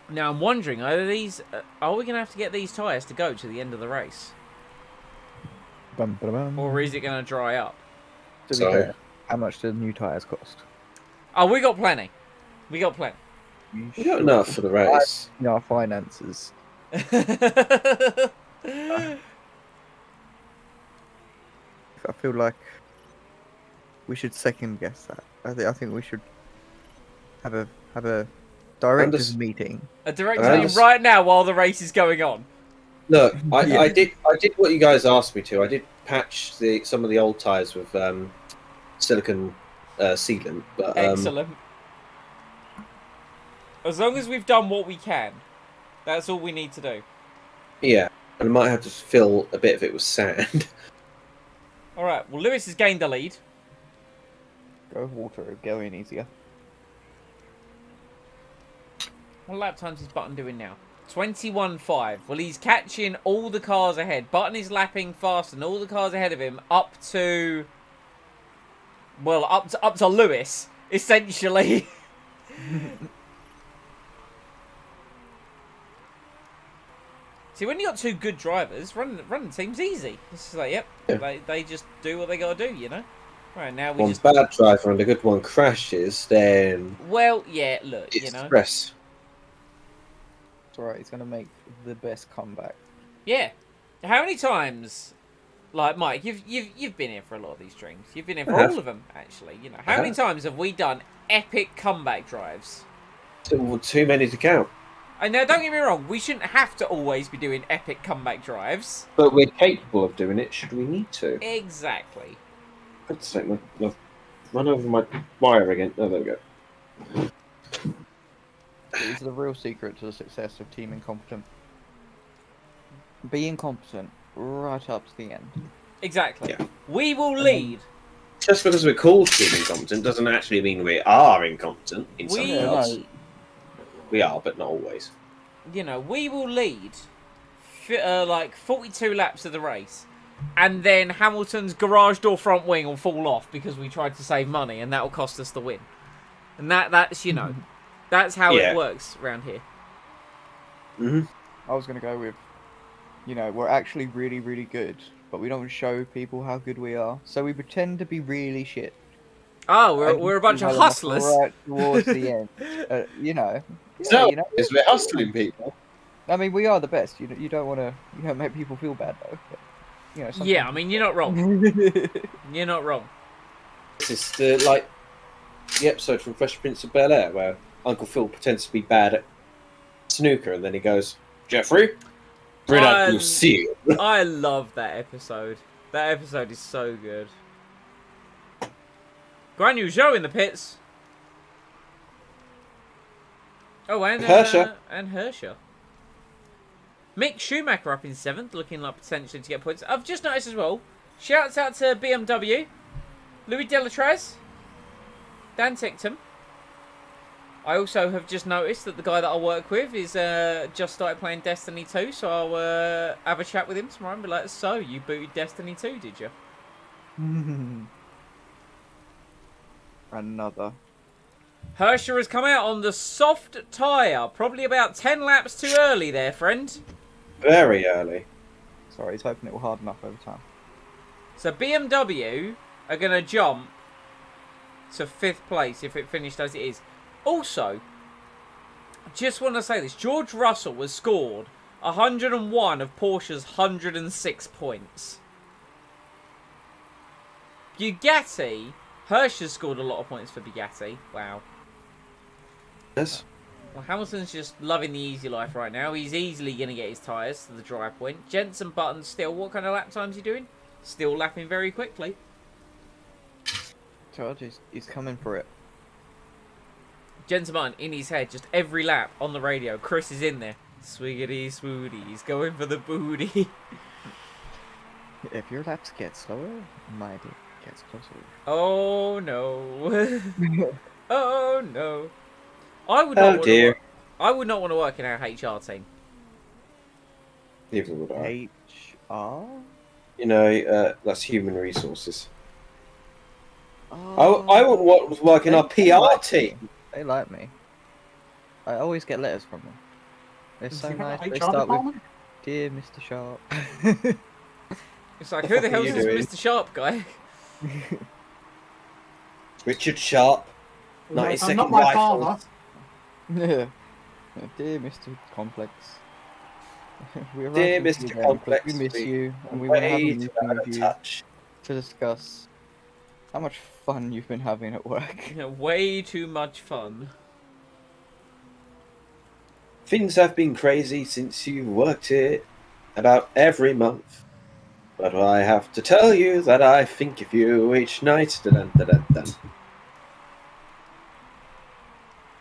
Now I'm wondering, are we going to have to get these tyres to go to the end of the race? Bum, ba-da-bum. Or is it going to dry up? To be So- fair, how much do new tyres cost? Oh, we got plenty. We got plenty. We got enough for the race. You know, our finances. Well, I feel like we should second guess that. I think we should have a directors meeting. a director I in just- right now while the race is going on. Look, Yeah. I did what you guys asked me to. I did patch some of the old tyres with silicon sealant, but Excellent. As long as we've done what we can, that's all we need to do. yeah. And I might have to fill a bit of it with sand. All right. Well, Lewis has gained the lead. Go water, going easier. What lap times is Button doing now? 21.5. Well, he's catching all the cars ahead. Button is lapping faster than all the cars ahead of him up to... Well, up to Lewis, essentially. See, when you got two good drivers, running the team's easy. It's just like, yep, Yeah. they just do what they got to do, you know? Right, now we One just... bad driver and a good one crashes, then Well, yeah, look, it's you know? stress. It's alright, he's gonna make the best comeback. Yeah. How many times... Like, Mike, you've been here for a lot of these streams. You've been here for all of them, actually. You know, how many times have we done epic comeback drives? Too many to count. I know, don't get me wrong, we shouldn't have to always be doing epic comeback drives. But we're capable of doing it, should we need to. Exactly. I'd say I've run over my wire again. Oh, there we go. These are the real secret to the success of Team Incompetent. Be incompetent right up to the end. Exactly. Yeah. We will lead. Just because we're called team incompetent doesn't actually mean we are incompetent in some We- parts. No, We are, but not always. You know, we will lead like 42 laps of the race. And then Hamilton's garage door front wing will fall off because we tried to save money and that will cost us the win. And that's, you know, that's how Yeah. it works around here. Mm-hmm. I was gonna go with, you know, we're actually really, really good, but we don't show people how good we are, so we pretend to be really shit. Oh, we're a bunch of Develop hustlers. right towards the end. You know. So, you know. is we're hustling people. I mean, we are the best. You don't make people feel bad though. But, you know. Yeah, I mean, you're not wrong. You're not wrong. This is the episode from Fresh Prince of Bel-Air where Uncle Phil pretends to be bad at snooker and then he goes, Jeffrey, bring out Lucille. I love that episode. That episode is so good. Guan Yu Zhou in the pits. Oh, and Herscher. And Herscher. Mick Schumacher up in 7th, looking like potentially to get points. I've just noticed as well, shouts out to BMW, Louis Delatraz, Dan Ticktum. I also have just noticed that the guy that I work with is just started playing Destiny 2, so I'll have a chat with him tomorrow and be like, so, you booted Destiny 2, did you? Another. Herscher has come out on the soft tyre. Probably about 10 laps too early there, friend. Very early. Sorry, he's hoping it will harden up over time. So BMW are going to jump to 5th place if it finished as it is. Also, just want to say this. George Russell has scored 101 of Porsche's 106 points. Bugatti... Hirsch's scored a lot of points for Bugatti. Wow. Yes. Well, Hamilton's just loving the easy life right now. He's easily going to get his tyres to the dry point. Jensen Button still, what kind of lap times he doing? Still lapping very quickly. George, he's coming for it. Jensen Button in his head, just every lap on the radio. Chris is in there. Swiggity swoody, he's going for the booty. If your laps get slower, my dick gets closer. Oh no. Oh no. I would not I would not want to work in our HR team. Neither would I. HR? You know, that's human resources. Oh, I wouldn't work in our PR team. They like me. I always get letters from them. They're so You have nice. a They HR start with, department? "Dear Mr. Sharp." It's like, who the hell is you this doing? Mr. Sharp guy? Richard Sharp, I'm 92nd not my Rifles. father. Yeah. Dear Mr. Complex. We arrived Dear with you Mr. again, Complex, we miss we you, and we want to have a Way meeting too out with of you touch. to discuss how much fun you've been having at work. You know, way too much fun. Things have been crazy since you worked here about every month. But I have to tell you that I think of you each night. Dun, dun, dun, dun.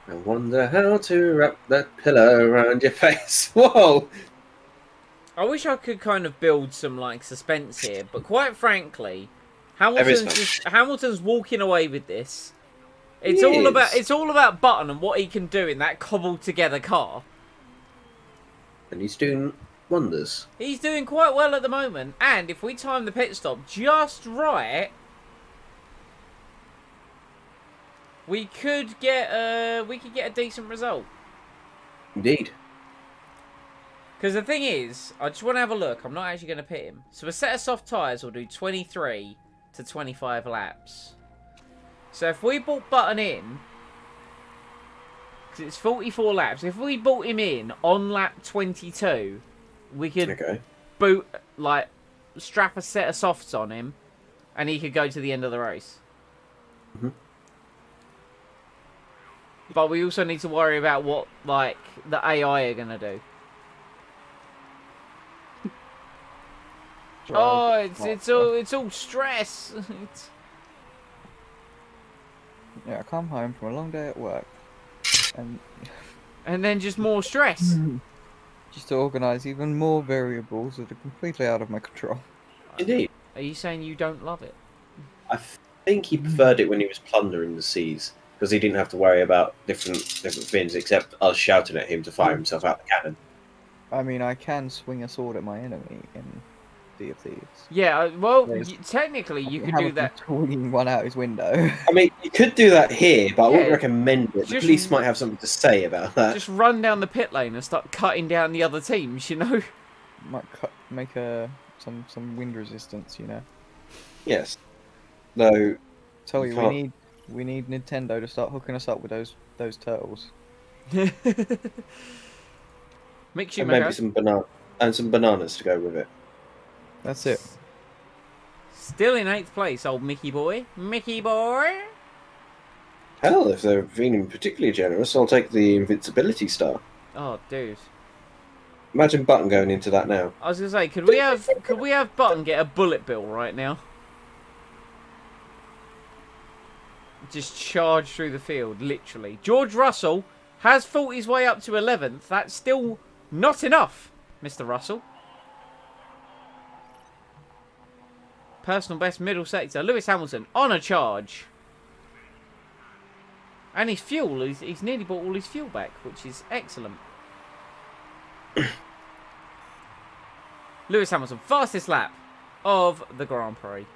I wonder how to wrap that pillow around your face. Whoa! I wish I could kind of build some like suspense here, but quite frankly, Hamilton's walking away with this. It's all about Button and what he can do in that cobbled together car. And he's doing wonders. He's doing quite well at the moment, and if we time the pit stop just right, we could get a decent result. Indeed. Because the thing is, I just want to have a look. I'm not actually going to pit him. So a set of soft tyres will do 23 to 25 laps. So if we brought Button in, because it's 44 laps, if we brought him in on lap 22, we could strap a set of softs on him, and he could go to the end of the race. Mm-hmm. But we also need to worry about what, like, the AI are going to do. Oh, it's all stress. Yeah, I come home from a long day at work, and then just more stress. Just to organise even more variables that are completely out of my control. Indeed. Are you saying you don't love it? I think he preferred it when he was plundering the seas, because he didn't have to worry about different things except us shouting at him to fire himself out the cannon. I mean, I can swing a sword at my enemy in Sea of Thieves. Yeah, well, technically you could do that. Swinging one out his window. I mean, you could do that here, but I wouldn't recommend it. The police might have something to say about that. Just run down the pit lane and start cutting down the other teams, you know? Might make some wind resistance, you know. Yes. No. Tell you, we need Nintendo to start hooking us up with those turtles. Mix you, and maybe some bananas to go with it. That's it. Still in 8th place, old Mickey boy. Mickey boy. Hell, if they're feeling particularly generous, I'll take the invincibility star. Oh, dude. Imagine Button going into that now. I was gonna say, could we have Button get a bullet bill right now? Just charge through the field, literally. George Russell has fought his way up to 11th. That's still not enough, Mr. Russell. Personal best middle sector. Lewis Hamilton on a charge. And his fuel, he's nearly bought all his fuel back, which is excellent. Lewis Hamilton, fastest lap of the Grand Prix.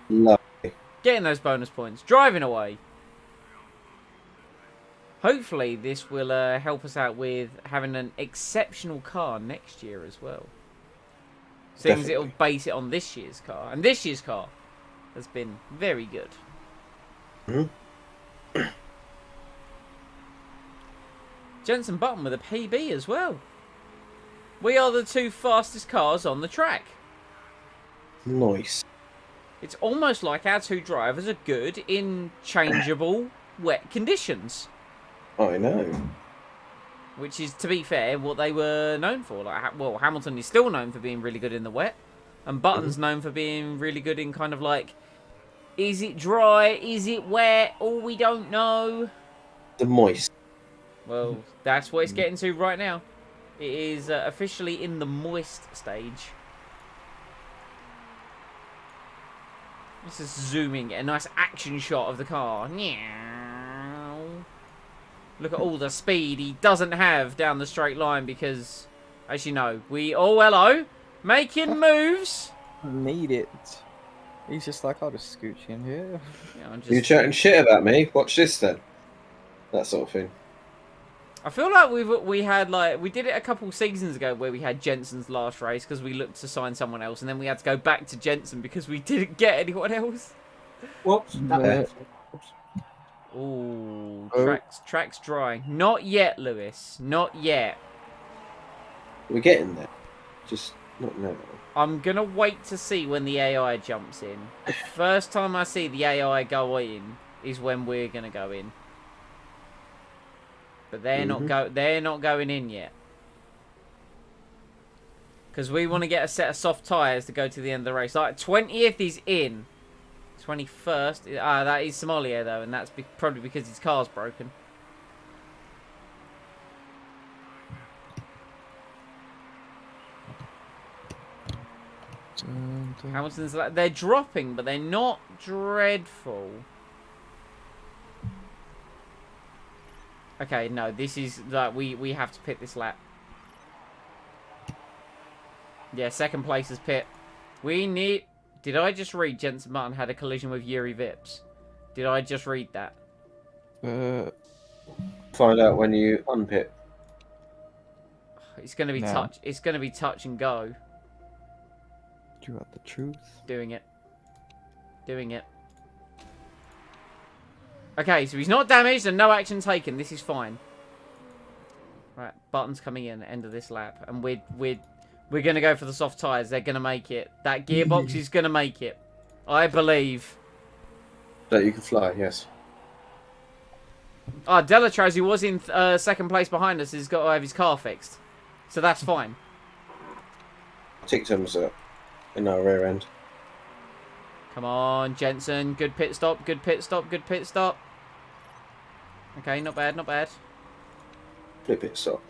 Lovely. Getting those bonus points. Driving away. Hopefully this will help us out with having an exceptional car next year as well. Seeing as it'll base it on this year's car. And this year's car has been very good. Mm-hmm. Jenson Button with a PB as well. We are the 2 fastest cars on the track. Nice. It's almost like our 2 drivers are good in changeable wet conditions. I know. Which is, to be fair, what they were known for. Like, well, Hamilton is still known for being really good in the wet. And Button's known for being really good in kind of like, is it dry? Is it wet? Oh, we don't know. The moist. Well, that's what it's getting to right now. It is officially in the moist stage. This is zooming, a nice action shot of the car. Look at all the speed he doesn't have down the straight line because, as you know, oh, hello, making moves. Need it. He's just like, I'll just scooch in here. Yeah, You chatting shit about me? Watch this then. That sort of thing. I feel like we did it a couple seasons ago where we had Jensen's last race because we looked to sign someone else, and then we had to go back to Jensen because we didn't get anyone else. Whoops. Ooh, track's drying. Not yet, Lewis. Not yet. We're getting there. Just not now. I'm going to wait to see when the AI jumps in. The first time I see the AI go in is when we're going to go in. But they're not going in yet. Because we want to get a set of soft tyres to go to the end of the race. Like, 20th is in. 21st. That is Somalia, though, and that's probably because his car's broken. Hamilton's they're dropping, but they're not dreadful. Okay, no, this is like we have to pit this lap. Yeah, second place is pit. We need. Did I just read Jensen Button had a collision with Yuri Vips? Did I just read that? Find out when you unpit. It's gonna be touch. It's gonna be touch and go. Do you want the truth? Doing it. Doing it. Okay, so he's not damaged and no action taken. This is fine. Right, Button's coming in at the end of this lap, and we're gonna go for the soft tyres. They're gonna make it. That gearbox is gonna make it. I believe. That you can fly, yes. Ah, Delatraz, who was in second place behind us, has got to have his car fixed, so that's fine. Tictum's in our rear end. Come on, Jensen. Good pit stop. Good pit stop. Good pit stop. Okay, not bad. Not bad. Flip it, stop.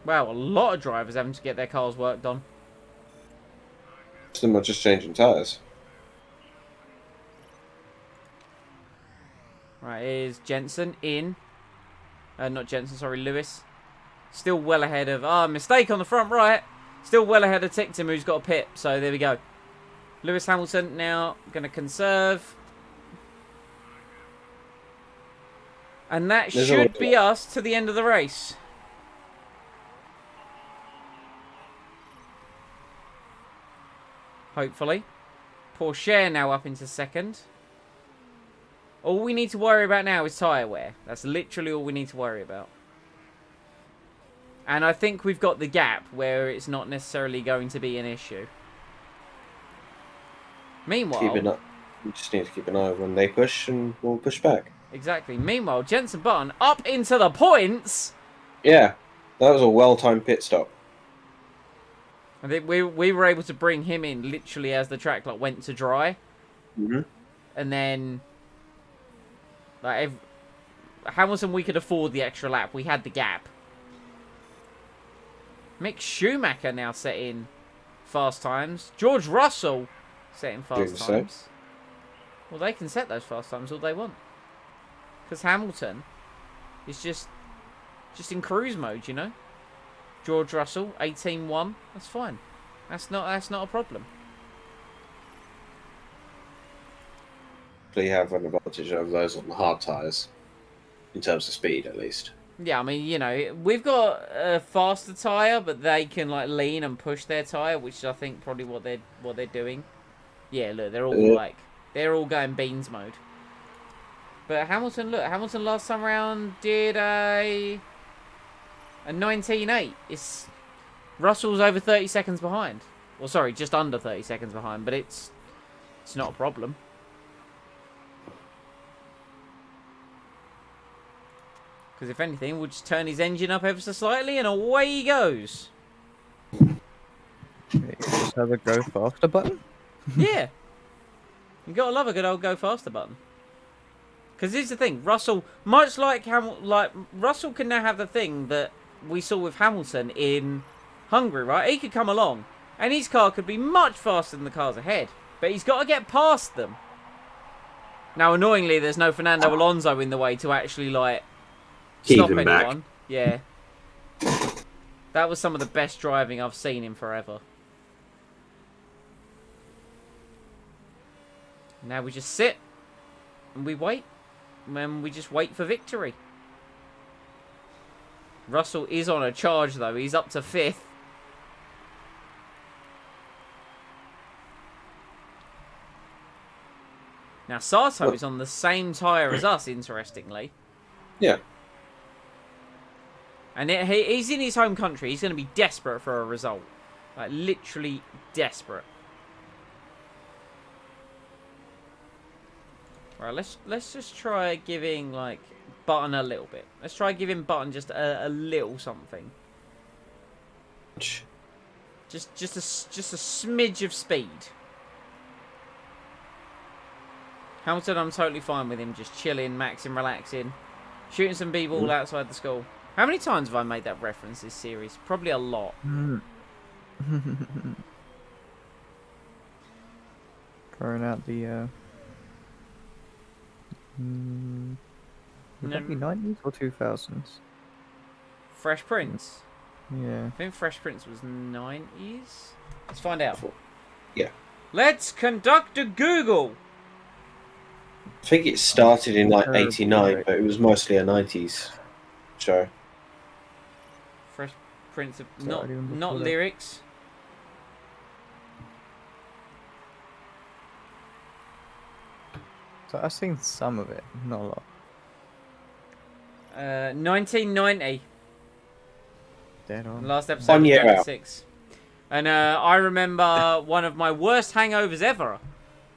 Wow, a lot of drivers having to get their cars worked on. Some are just changing tyres. Right, here's Jensen in. Not Jensen, sorry, Lewis. Still well ahead of... Ah, mistake on the front right. Still well ahead of Tictum, who's got a pit. So there we go. Lewis Hamilton now going to conserve. And that should be us to the end of the race. Hopefully. Porsche now up into second. All we need to worry about now is tyre wear. That's literally all we need to worry about. And I think we've got the gap where it's not necessarily going to be an issue. Meanwhile... We just need to keep an eye when they push and we'll push back. Exactly. Meanwhile, Jensen Button up into the points. Yeah, that was a well-timed pit stop. I think we were able to bring him in literally as the track went to dry. Mm-hmm. And then... Like, Hamilton, we could afford the extra lap. We had the gap. Mick Schumacher now setting fast times. George Russell setting fast times. Well, they can set those fast times all they want. Because Hamilton is just in cruise mode, you know. George Russell, 18-1. That's fine. That's not a problem. You have an advantage over those on the hard tyres, in terms of speed at least. Yeah, I mean, you know, we've got a faster tyre, but they can like lean and push their tyre, which is, I think, probably what they're doing. Yeah, look, they're all going beans mode. But Hamilton, look, Hamilton last time around did a 19.8. It's Russell's over 30 seconds behind. Well, sorry, just under 30 seconds behind, but it's not a problem. Because if anything, we'll just turn his engine up ever so slightly and away he goes. Just have a go faster button? Yeah. You gotta love a good old go faster button. Because here's the thing, Russell, much like Russell can now have the thing that we saw with Hamilton in Hungary, right? He could come along and his car could be much faster than the cars ahead. But he's got to get past them. Now, annoyingly, there's no Fernando Alonso in the way to actually, like, stop anyone. Back. Yeah. That was some of the best driving I've seen in forever. Now we just sit and we wait. And we just wait for victory. Russell is on a charge though. He's up to 5th. Now Sato is on the same tyre as us, interestingly. Yeah. And he's in his home country. He's going to be desperate for a result. Like, literally desperate. Right, let's just try giving, like, Button a little bit. Let's try giving Button just a little something. Just a smidge of speed. Hamilton, I'm totally fine with him just chilling, maxing, relaxing. Shooting some b-ball outside the school. How many times have I made that reference this series? Probably a lot. Throwing out the would that be 90s or 2000s? Fresh Prince. Yeah. I think Fresh Prince was 90s. Let's find out. Yeah. Let's conduct a Google. I think it started in like Terrible, 89, right? but it was mostly a 90s show. Fresh Prince of Sorry, even not before that. lyrics. So I've seen some of it, not a lot. 1990. Dead on. Last episode 1 was year out. 96. And I remember one of my worst hangovers ever.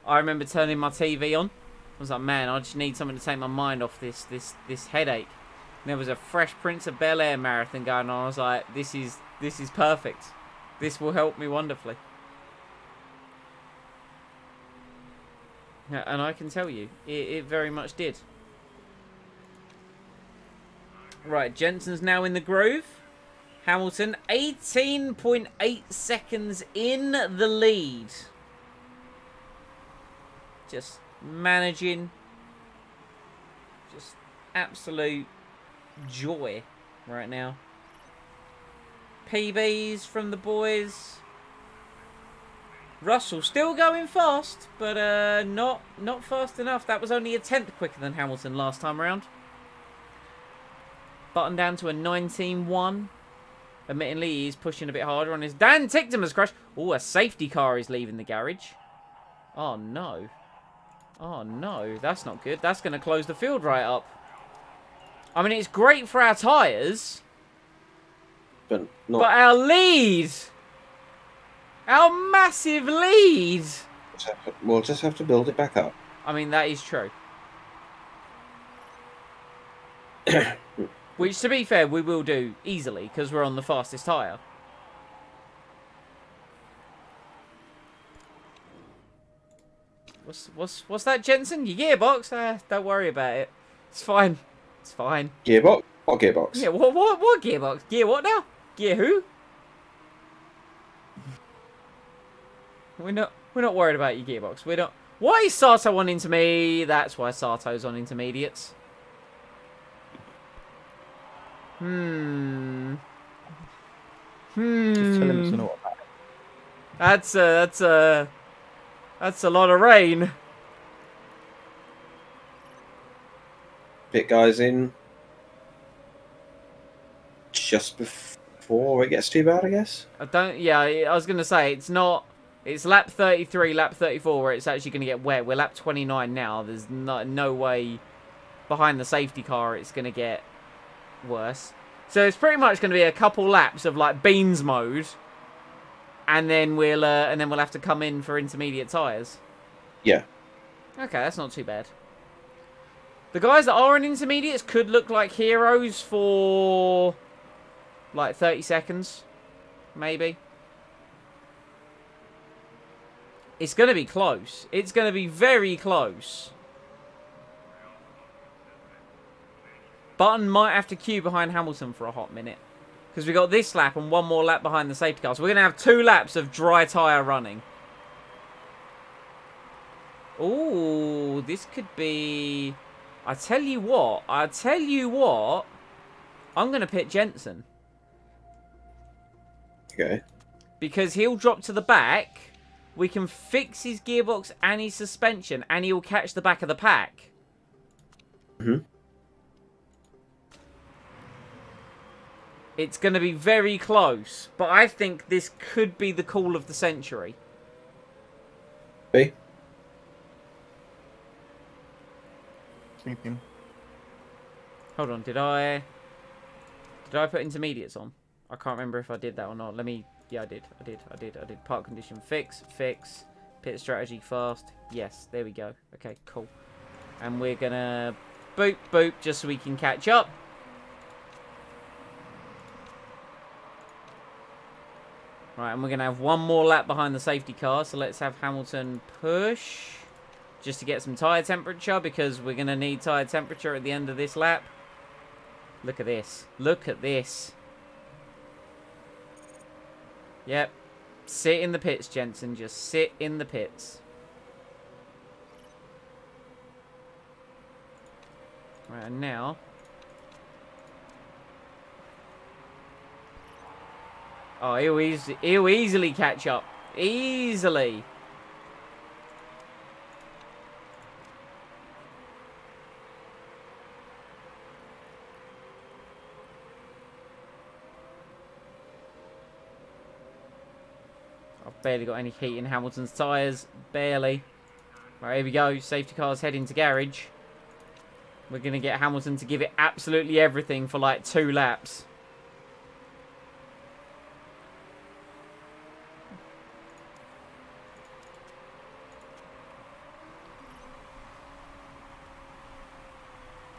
I remember turning my TV on. I was like, man, I just need something to take my mind off this headache. And there was a Fresh Prince of Bel-Air marathon going on. I was like, this is perfect. This will help me wonderfully. Yeah, and I can tell you, it very much did. Right, Jensen's now in the groove. Hamilton, 18.8 seconds in the lead. Just managing. Just absolute joy right now. PBs from the boys. Russell still going fast, but not fast enough. That was only a tenth quicker than Hamilton last time around. Button down to a 19.1. Admittingly, he's pushing a bit harder on his... Dan Tictum has crashed. Oh, a safety car is leaving the garage. Oh, no. Oh, no. That's not good. That's going to close the field right up. I mean, it's great for our tyres. But not. But our lead... Our massive lead... We'll just have to build it back up. I mean, that is true. Which, to be fair, we will do easily, because we're on the fastest tyre. What's that, Jensen? Your gearbox? Don't worry about it. It's fine. It's fine. Gearbox? What gearbox? Yeah, what gearbox? Gear what now? Gear who? We're not worried about your gearbox. We're not... Why is Sato on into me? That's why Sato's on intermediates. Just tell him it's an automatic. That's a lot of rain. Pit guys in just before it gets too bad, I guess. Yeah, I was gonna say it's not. It's lap 33, lap 34 where it's actually gonna get wet. We're lap 29 now. There's no way behind the safety car it's gonna get worse. So it's pretty much gonna be a couple laps of like beans mode, and then we'll have to come in for intermediate tyres. Yeah. Okay, that's not too bad. The guys that are in intermediates could look like heroes for like 30 seconds, maybe. It's going to be close. It's going to be very close. Button might have to queue behind Hamilton for a hot minute. Because we got this lap and one more lap behind the safety car. So we're going to have 2 laps of dry tyre running. Ooh, this could be... I tell you what. I'm going to pit Jensen. Okay. Because he'll drop to the back. We can fix his gearbox and his suspension. And he'll catch the back of the pack. It's going to be very close. But I think this could be the call of the century. B? Sleeping. Hold on, did I put intermediates on? I can't remember if I did that or not. Let me... Yeah, I did. Park condition fix. Pit strategy fast. Yes, there we go. Okay, cool. And we're going to boop, just so we can catch up. Right, and we're going to have one more lap behind the safety car. So let's have Hamilton push. Just to get some tyre temperature, because we're going to need tyre temperature at the end of this lap. Look at this. Look at this. Yep. Sit in the pits, Jensen. Just sit in the pits. Right, and now... Oh, he'll easily catch up. Easily. I've barely got any heat in Hamilton's tyres. Barely. Right, here we go. Safety car's heading to garage. We're going to get Hamilton to give it absolutely everything for like 2 laps.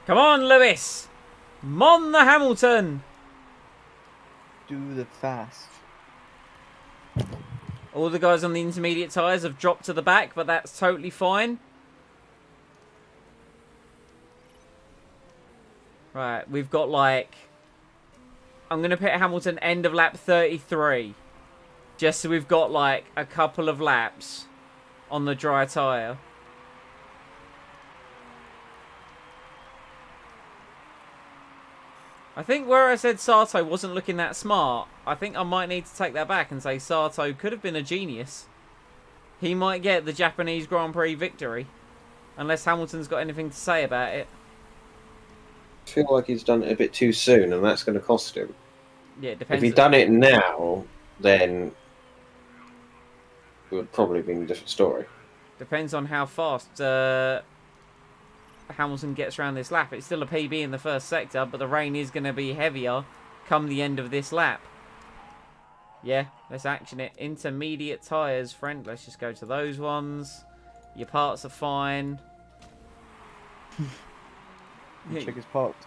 Come on, Lewis! Mon the Hamilton! Do the fast. All the guys on the intermediate tyres have dropped to the back, but that's totally fine. Right, we've got like... I'm going to put Hamilton end of lap 33. Just so we've got like a couple of laps on the dry tyre. I think where I said Sato wasn't looking that smart, I think I might need to take that back and say Sato could have been a genius. He might get the Japanese Grand Prix victory. Unless Hamilton's got anything to say about it. I feel like he's done it a bit too soon, and that's going to cost him. Yeah, it depends. If he'd done it now, then it would probably be a different story. Depends on how fast Hamilton gets around this lap. It's still a PB in the first sector, but the rain is going to be heavier come the end of this lap. Yeah, let's action it. Intermediate tyres, friend. Let's just go to those ones. Your parts are fine. Check his parts.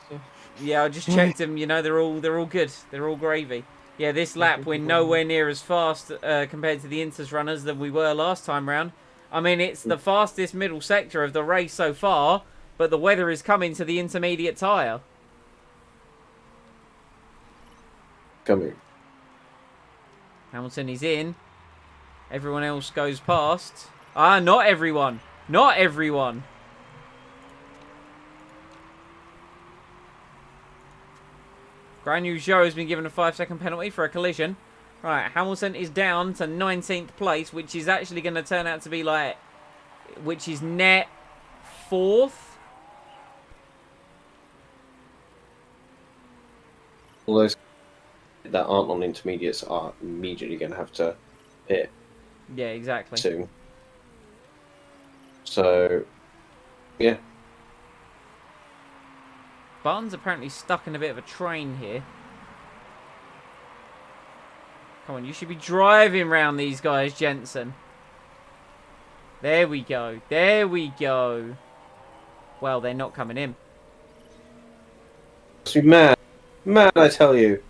Yeah, I just checked them. You know, they're all good. They're all gravy. Yeah, this lap we're nowhere near as fast compared to the Inters runners than we were last time round. I mean, it's the fastest middle sector of the race so far, but the weather is coming to the intermediate tyre. Coming. Hamilton is in. Everyone else goes past. Ah, not everyone. Not everyone. Guanyu Zhou has been given a 5-second penalty for a collision. Right, Hamilton is down to 19th place, which is actually going to turn out to be like... Which is net 4th. All those that aren't on intermediates are immediately going to have to hit Yeah, exactly. soon. So, yeah. Barton's apparently stuck in a bit of a train here. Come on, you should be driving round these guys, Jensen. There we go. There we go. Well, they're not coming in. Must be mad. Mad, I tell you.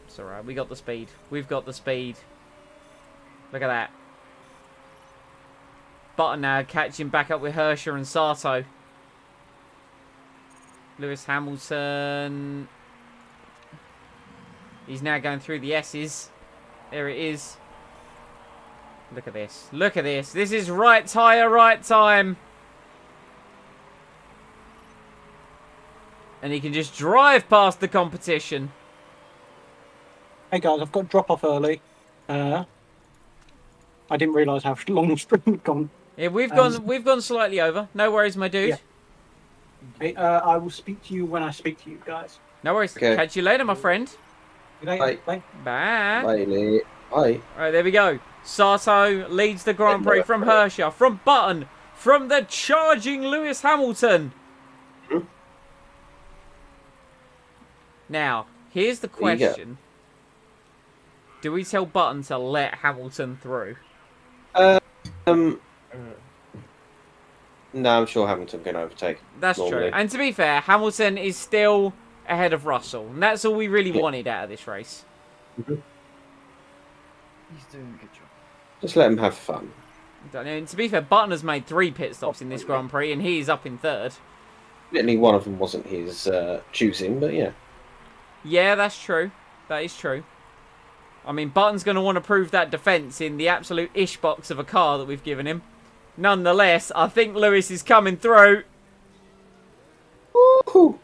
It's alright, we got the speed. We've got the speed. Look at that. Button now catching back up with Hirscher and Sato. Lewis Hamilton. He's now going through the S's. There it is. Look at this. Look at this. This is right tyre, right time. And he can just drive past the competition. Hey guys, I've got drop off early. I didn't realise how long the sprint had gone. Yeah, we've gone slightly over. No worries, my dude. Yeah. Hey, I will speak to you when I speak to you guys. No worries. Okay. Catch you later, my friend. Good night. Bye. Bye. Bye, Lee. Bye. Alright, there we go. Sato leads the Grand Prix from Hirscher, from Button, from the charging Lewis Hamilton. Now, here's the question. Do we tell Button to let Hamilton through? No, I'm sure Hamilton can overtake. That's normally. true. And to be fair, Hamilton is still ahead of Russell. And that's all we really wanted out of this race. Mm-hmm. He's doing a good job. Just let him have fun. And to be fair, Button has made 3 pit stops in this Grand Prix, and he's up in 3rd. Admittedly, one of them wasn't his choosing, but yeah. Yeah, that's true. That is true. I mean, Button's going to want to prove that defence in the absolute ish box of a car that we've given him. Nonetheless, I think Lewis is coming through. Woo-hoo.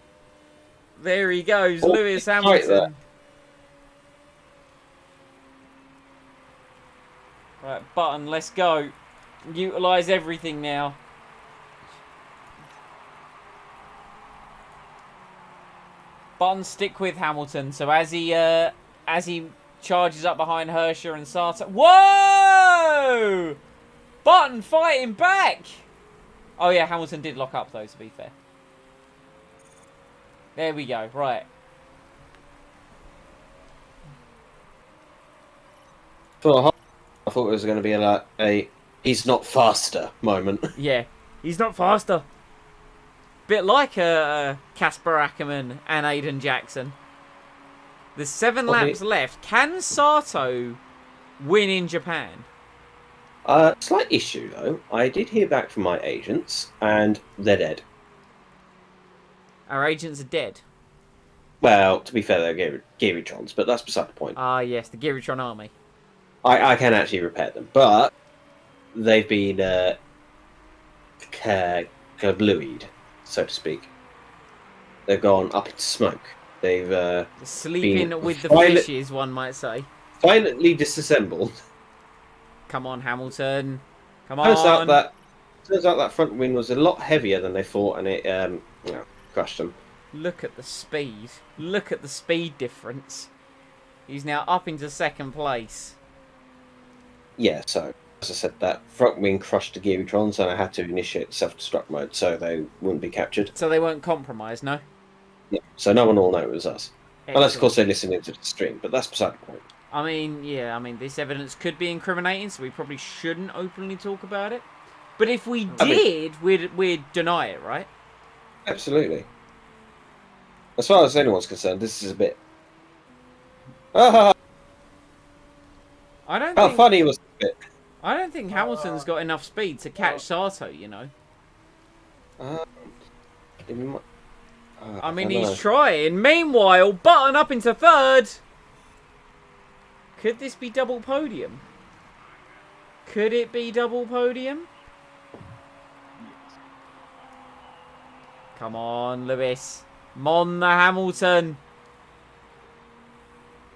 There he goes, Oh, Lewis right Hamilton. there. Right, Button, let's go. Utilise everything now. Button, stick with Hamilton. So as he charges up behind Hirscher and Sartor. Whoa! Button fighting back. Oh yeah, Hamilton did lock up though, to be fair. There we go. Right. For I thought it was going to be like a he's not faster moment. Yeah, he's not faster. Bit like Casper Ackerman and Aiden Jackson. There's 7 laps left. Can Sato win in Japan? Slight issue though. I did hear back from my agents, and they're dead. Our agents are dead. Well, to be fair, they're Gearytrons, but that's beside the point. Ah, yes, the Giritron army. I can actually repair them, but they've been kablooied, so to speak. They've gone up into smoke. They've sleeping with the fishes, one might say. Violently disassembled. Come on, Hamilton. Come on. Turns out that front wing was a lot heavier than they thought, and it crushed them. Look at the speed. Look at the speed difference. He's now up into 2nd place. Yeah, so as I said, that front wing crushed the Gearytrons, and I had to initiate self-destruct mode so they wouldn't be captured. So they weren't compromised, no? Yeah, so no one will know it was us. Excellent. Unless, of course, they listen into the stream, but that's beside the point. I mean, yeah, this evidence could be incriminating, so we probably shouldn't openly talk about it. But if we did, we'd deny it, right? Absolutely. As far as anyone's concerned, this is a bit... How funny was the bit? I don't think Hamilton's got enough speed to catch Sato, you know. I mean, he's trying. Meanwhile, Button up into 3rd. Could this be double podium? Could it be double podium? Come on, Lewis. Mon the Hamilton.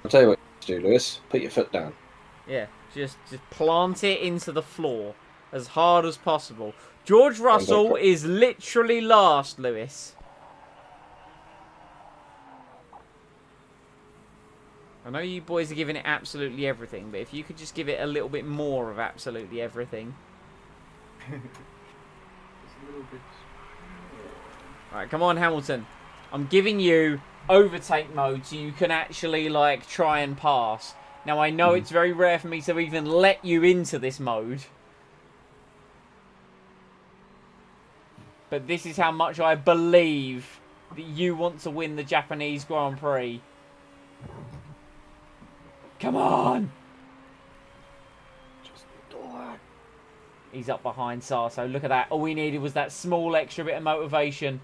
I'll tell you what you do, Lewis. Put your foot down. Yeah, just plant it into the floor as hard as possible. George Russell is literally last, Lewis. I know you boys are giving it absolutely everything, but if you could just give it a little bit more of absolutely everything. Alright, come on, Hamilton. I'm giving you overtake mode so you can actually, like, try and pass. Now, I know it's very rare for me to even let you into this mode. But this is how much I believe that you want to win the Japanese Grand Prix. Come on! He's up behind Sato. Look at that. All we needed was that small extra bit of motivation.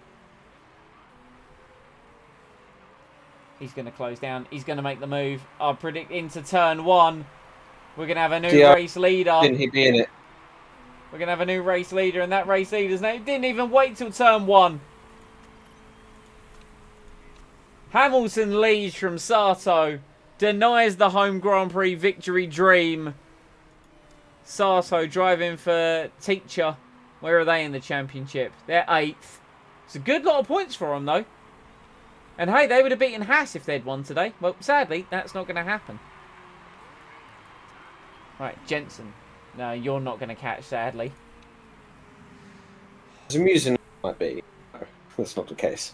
He's going to close down. He's going to make the move. I predict into turn 1. We're going to have a new race leader. Didn't he be in it? We're going to have a new race leader, and that race leader's name didn't even wait till turn 1. Hamilton leads from Sato. Denies the home Grand Prix victory dream. Sato driving for Teacher. Where are they in the championship? They're 8th. It's a good lot of points for them, though. And hey, they would have beaten Haas if they'd won today. Well, sadly, that's not going to happen. Right, Jensen. No, you're not going to catch, sadly. As amusing as it might be, no, that's not the case.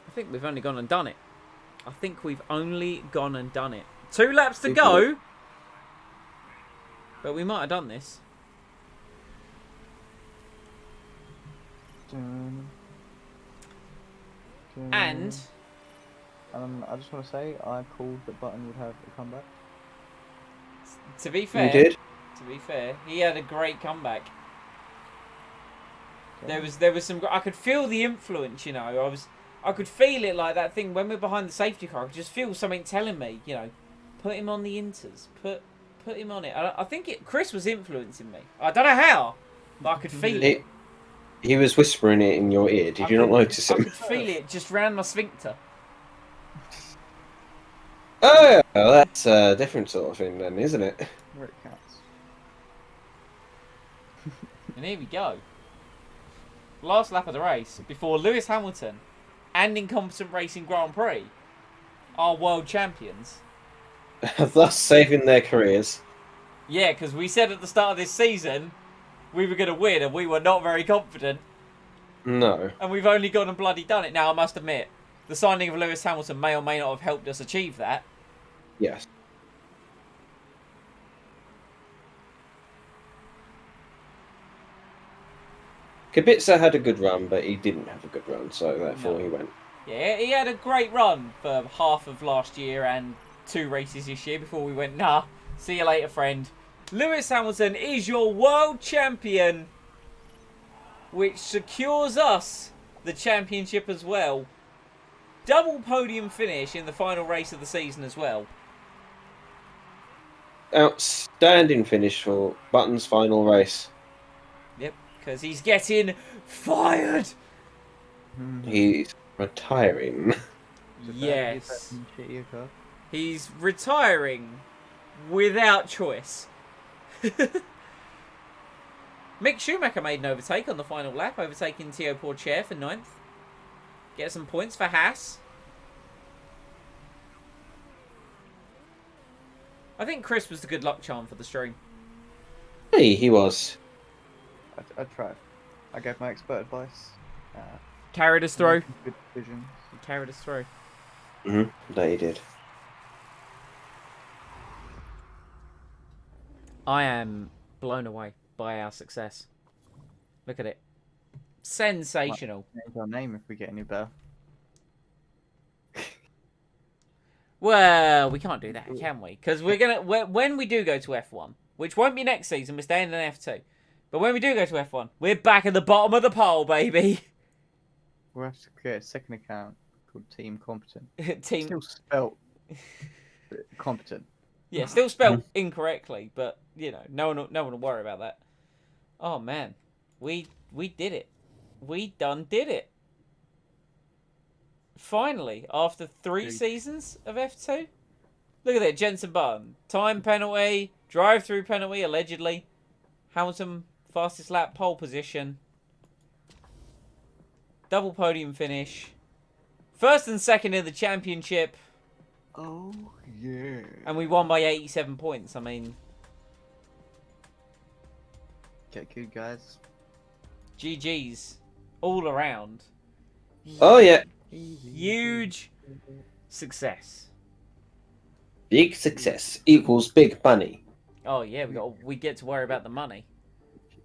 I think we've only gone and done it. 2 laps to go. But we might have done this. And I just want to say I called that Button would have a comeback. To be fair, You did? To be fair, he had a great comeback. Okay. There was some. I could feel the influence, you know. I could feel it like that thing when we're behind the safety car. I could just feel something telling me, you know, put him on the inters, put him on it. I think Chris was influencing me. I don't know how, but I could feel it. He was whispering it in your ear. Did you not notice him? I could feel it just round my sphincter. Oh, that's a different sort of thing then, isn't it? Where it counts. And here we go. Last lap of the race before Lewis Hamilton and Incompetent Racing Grand Prix are world champions. Thus saving their careers. Yeah, because we said at the start of this season we were going to win and we were not very confident. No. And we've only gone and bloody done it. Now, I must admit, the signing of Lewis Hamilton may or may not have helped us achieve that. Yes. Kubica had a good run, but he didn't have a good run, so therefore he went. Yeah, he had a great run for half of last year and 2 races this year before we went, nah, see you later, friend. Lewis Hamilton is your world champion, which secures us the championship as well. Double podium finish in the final race of the season as well. Outstanding finish for Button's final race. Yep, because he's getting fired. He's retiring. Yes. He's retiring without choice. Mick Schumacher made an overtake on the final lap, overtaking Théo Pourchaire for 9th. Get some points for Haas. I think Chris was the good luck charm for the stream. Hey, he was. I tried. I gave my expert advice. Carried us through. Good decisions. Carried us through. That he did. I am blown away by our success. Look at it. Sensational. Change our name if we get any better. Well, we can't do that, can we? Because when we do go to F1, which won't be next season, we're staying in F2. But when we do go to F1, we're back at the bottom of the pole, baby. We'll have to create a second account called Team Competent. Team. Still spelt competent. Yeah, still spelled incorrectly, but you know, no one will worry about that. Oh man, we did it. We done did it. Finally, after 3 seasons of F2. Look at that, Jensen Button. Time penalty, drive-through penalty, allegedly. Hamilton, fastest lap, pole position. Double podium finish. 1st and 2nd in the championship. Oh, yeah. And we won by 87 points. I mean... Get good, guys. GG's. All around. Oh, yeah. Huge success. Big success equals big money. Oh yeah, we get to worry about the money.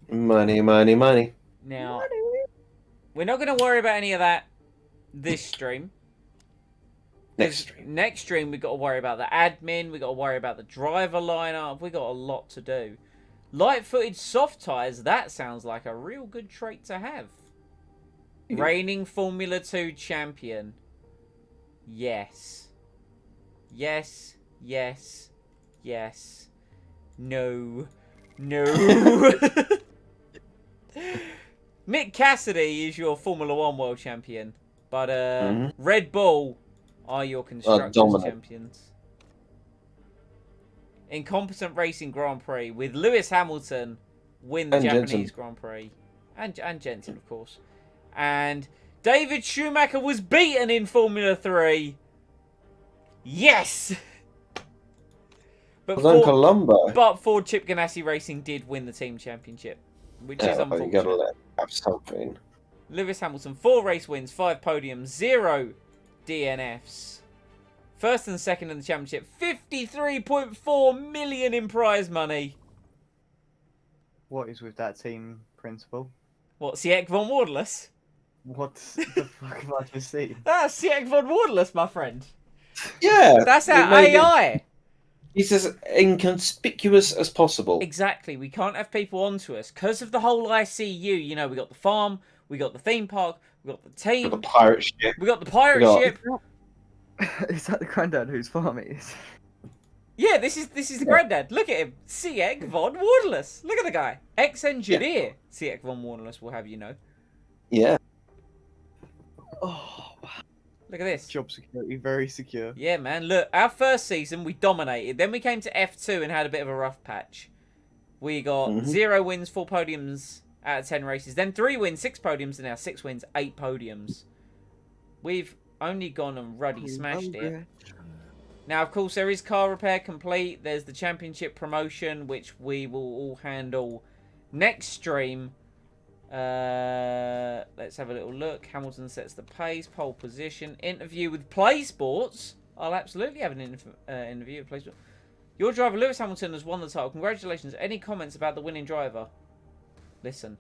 Money, money, money. Now, we're not going to worry about any of that this stream. Next stream, we've got to worry about the admin. We've got to worry about the driver lineup. We've got a lot to do. Light-footed soft tyres, that sounds like a real good trait to have. Reigning Formula 2 champion. Yes. Yes. Yes. Yes. No. No. Mick Cassidy is your Formula 1 world champion. But Red Bull are your Constructors champions. Incompetent Racing Grand Prix with Lewis Hamilton win the Japanese Grand Prix. And Jensen, of course. And David Schumacher was beaten in Formula 3. Yes! But Ford Chip Ganassi Racing did win the team championship, which is unfortunate. You gotta let him have something. Lewis Hamilton, 4 race wins, 5 podiums, 0 DNFs. 1st and 2nd in the championship, 53.4 million in prize money. What is with that team principal? What, Sieg von Wardless? What the fuck have I just seen? That's Sieg von Wardless, my friend. Yeah. That's our AI. He's as inconspicuous as possible. Exactly. We can't have people onto us. Because of the whole ICU, you know, we got the farm, we got the theme park, we got the Got team, the pirate ship. we got the pirate We got- ship. Is that the granddad whose farm it is? Yeah, this is the granddad. Look at him, Sieg von Wardless. Look at the guy, ex-engineer. Sieg von Wardless will have you know. Yeah. Oh, Look at this. job security, very secure. Yeah, man. Look, our first season we dominated. Then we came to F2 and had a bit of a rough patch. We got 0 wins, 4 podiums out of 10 races. Then 3 wins, 6 podiums, and now 6 wins, 8 podiums. We've only gone and ruddy smashed it. Now, of course, there is car repair complete. There's the championship promotion, which we will all handle next stream. Let's have a little look. Hamilton sets the pace, pole position, interview with Play Sports. I'll absolutely have an interview with Play Sports. Your driver, Lewis Hamilton, has won the title. Congratulations. Any comments about the winning driver? Listen.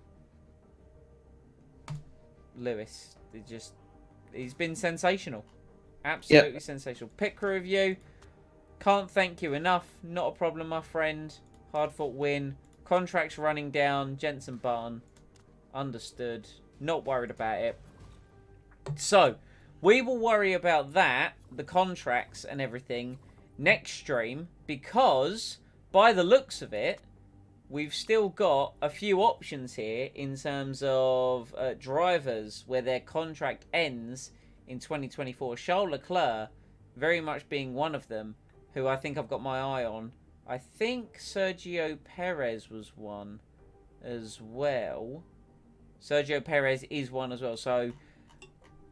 Lewis, he's been sensational. Absolutely sensational. Pit crew review. Can't thank you enough. Not a problem, my friend. Hard fought win. Contracts running down. Jensen Button. Understood. Not worried about it. So, we will worry about that, the contracts and everything, next stream, because by the looks of it, we've still got a few options here in terms of drivers where their contract ends in 2024. Charles Leclerc very much being one of them, who I think I've got my eye on. I think Sergio Perez was one as well. Sergio Perez is one as well. So,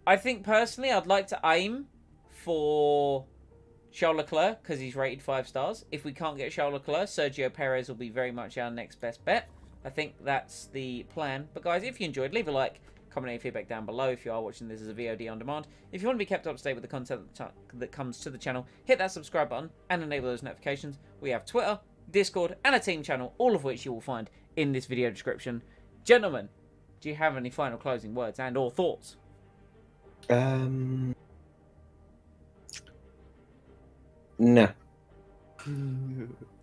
I think personally I'd like to aim for Charles Leclerc because he's rated 5 stars. If we can't get Charles Leclerc, Sergio Perez will be very much our next best bet. I think that's the plan. But guys, if you enjoyed, leave a like, comment any feedback down below if you are watching this as a VOD on demand. If you want to be kept up to date with the content that comes to the channel, hit that subscribe button and enable those notifications. We have Twitter, Discord, and a team channel, all of which you will find in this video description. Gentlemen, do you have any final closing words and or thoughts? No.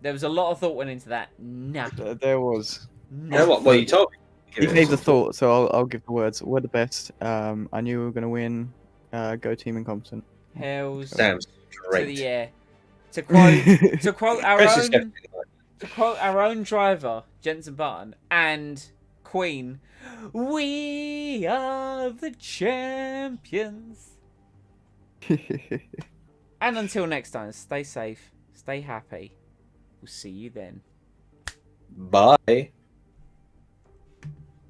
There was a lot of thought went into that. Nah. There was. No, what? Well, you told me. He gave the thought, so I'll give the words. We're the best. I knew we were going to win. Go team incompetent. Hells Damn to straight. the air. To quote our Chris is own definitely like- to quote our own driver, Jensen Button, and Queen, we are the champions. And until next time, stay safe, stay happy. We'll see you then. Bye.